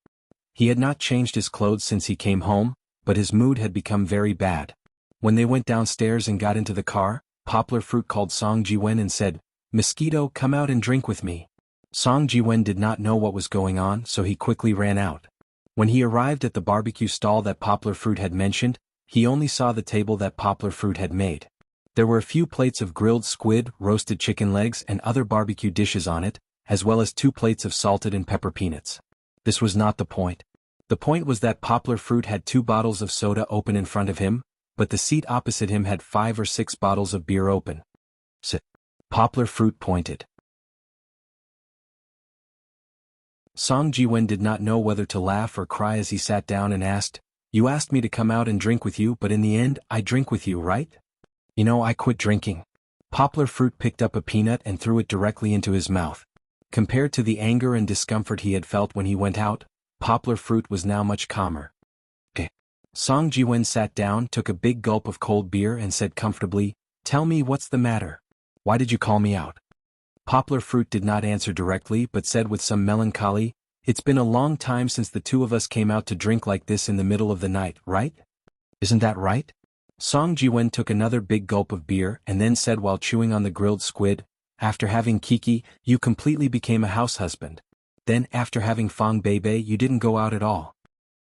He had not changed his clothes since he came home, but his mood had become very bad. When they went downstairs and got into the car, Poplar Fruit called Song Jiwen and said, "Mosquito, come out and drink with me." Song Jiwen did not know what was going on, so he quickly ran out. When he arrived at the barbecue stall that Poplar Fruit had mentioned, he only saw the table that Poplar Fruit had made. There were a few plates of grilled squid, roasted chicken legs and other barbecue dishes on it, as well as 2 plates of salted and pepper peanuts. This was not the point. The point was that Poplar Fruit had 2 bottles of soda open in front of him, but the seat opposite him had 5 or 6 bottles of beer open. Poplar Fruit pointed. Song Jiwen did not know whether to laugh or cry as he sat down and asked, "You asked me to come out and drink with you, but in the end, I drink with you, right?" "You know, I quit drinking." Poplar Fruit picked up a peanut and threw it directly into his mouth. Compared to the anger and discomfort he had felt when he went out, Poplar Fruit was now much calmer. Song Jiwen sat down, took a big gulp of cold beer and said comfortably, "Tell me what's the matter. Why did you call me out?" Poplar Fruit did not answer directly but said with some melancholy, "It's been a long time since the 2 of us came out to drink like this in the middle of the night, right? Isn't that right?" Song Jiwen took another big gulp of beer and then said while chewing on the grilled squid, "After having Kiki, you completely became a house husband. Then after having Fang Beibei you didn't go out at all."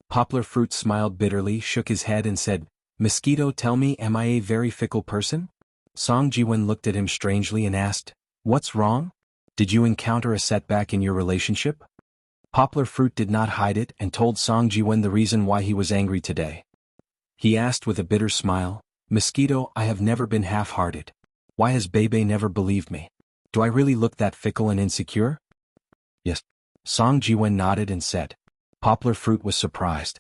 Poplar Fruit smiled bitterly, shook his head and said, "Mosquito, tell me, am I a very fickle person?" Song Jiwen looked at him strangely and asked, "What's wrong? Did you encounter a setback in your relationship?" Poplar Fruit did not hide it and told Song Jiwen the reason why he was angry today. He asked with a bitter smile, "Mosquito, I have never been half-hearted. Why has Beibei never believed me? Do I really look that fickle and insecure?" "Yes." Song Jiwen nodded and said. Poplar Fruit was surprised.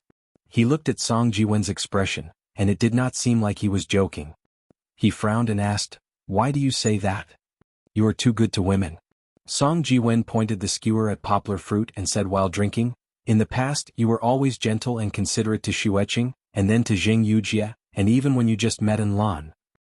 He looked at Song Jiwen's expression, and it did not seem like he was joking. He frowned and asked, "Why do you say that? You are too good to women." Song Jiwen pointed the skewer at Poplar Fruit and said while drinking, "In the past you were always gentle and considerate to Xueqing, and then to Jing Yujie, and even when you just met in Lan.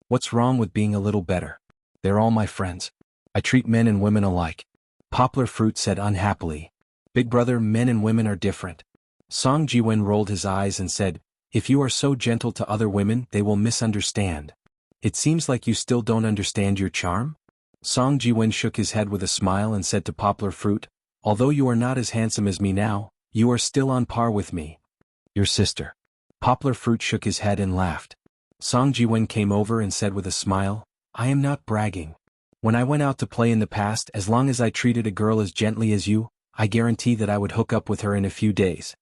What's wrong with being a little better? They're all my friends. I treat men and women alike." Poplar Fruit said unhappily, "Big brother, men and women are different." Song Jiwen rolled his eyes and said, "If you are so gentle to other women they will misunderstand. It seems like you still don't understand your charm?" Song Jiwen shook his head with a smile and said to Poplar Fruit, "Although you are not as handsome as me now, you are still on par with me. Your sister." Poplar Fruit shook his head and laughed. Song Jiwen came over and said with a smile, "I am not bragging. When I went out to play in the past, as long as I treated a girl as gently as you, I guarantee that I would hook up with her in a few days."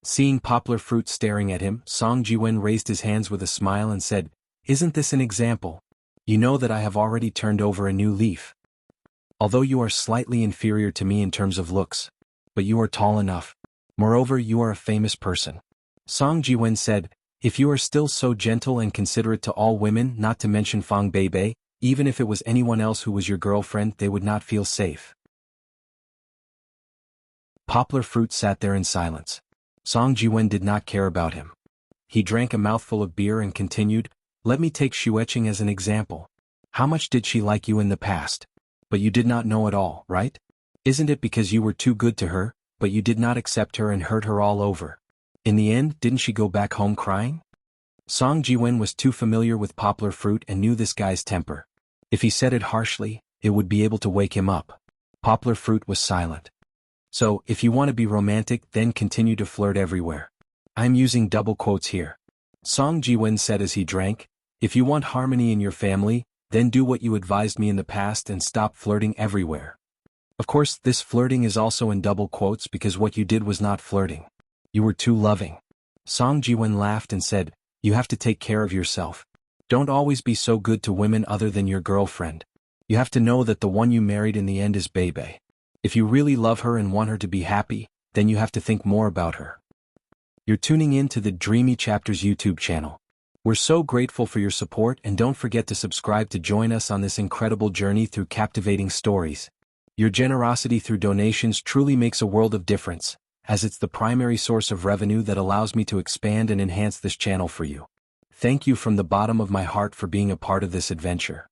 Seeing Poplar Fruit staring at him, Song Jiwen raised his hands with a smile and said, "Isn't this an example? You know that I have already turned over a new leaf. Although you are slightly inferior to me in terms of looks, but you are tall enough. Moreover, you are a famous person." Song Jiwen said, "If you are still so gentle and considerate to all women, not to mention Fang Beibei, even if it was anyone else who was your girlfriend, they would not feel safe." Poplar Fruit sat there in silence. Song Jiwen did not care about him. He drank a mouthful of beer and continued, "Let me take Shueching as an example. How much did she like you in the past? But you did not know it all, right? Isn't it because you were too good to her, but you did not accept her and hurt her all over? In the end, didn't she go back home crying?" Song Jiwen was too familiar with poplar fruit and knew this guy's temper. If he said it harshly, it would be able to wake him up. Poplar fruit was silent. "So, if you want to be romantic, then continue to flirt everywhere." I'm using double quotes here. Song Jiwen said as he drank, "If you want harmony in your family, then do what you advised me in the past and stop flirting everywhere." Of course, this flirting is also in double quotes because what you did was not flirting. You were too loving. Song Jiwen laughed and said, "You have to take care of yourself. Don't always be so good to women other than your girlfriend. You have to know that the one you married in the end is Bebe. If you really love her and want her to be happy, then you have to think more about her." You're tuning in to the Dreamy Chapters YouTube channel. We're so grateful for your support, and don't forget to subscribe to join us on this incredible journey through captivating stories. Your generosity through donations truly makes a world of difference, as it's the primary source of revenue that allows me to expand and enhance this channel for you. Thank you from the bottom of my heart for being a part of this adventure.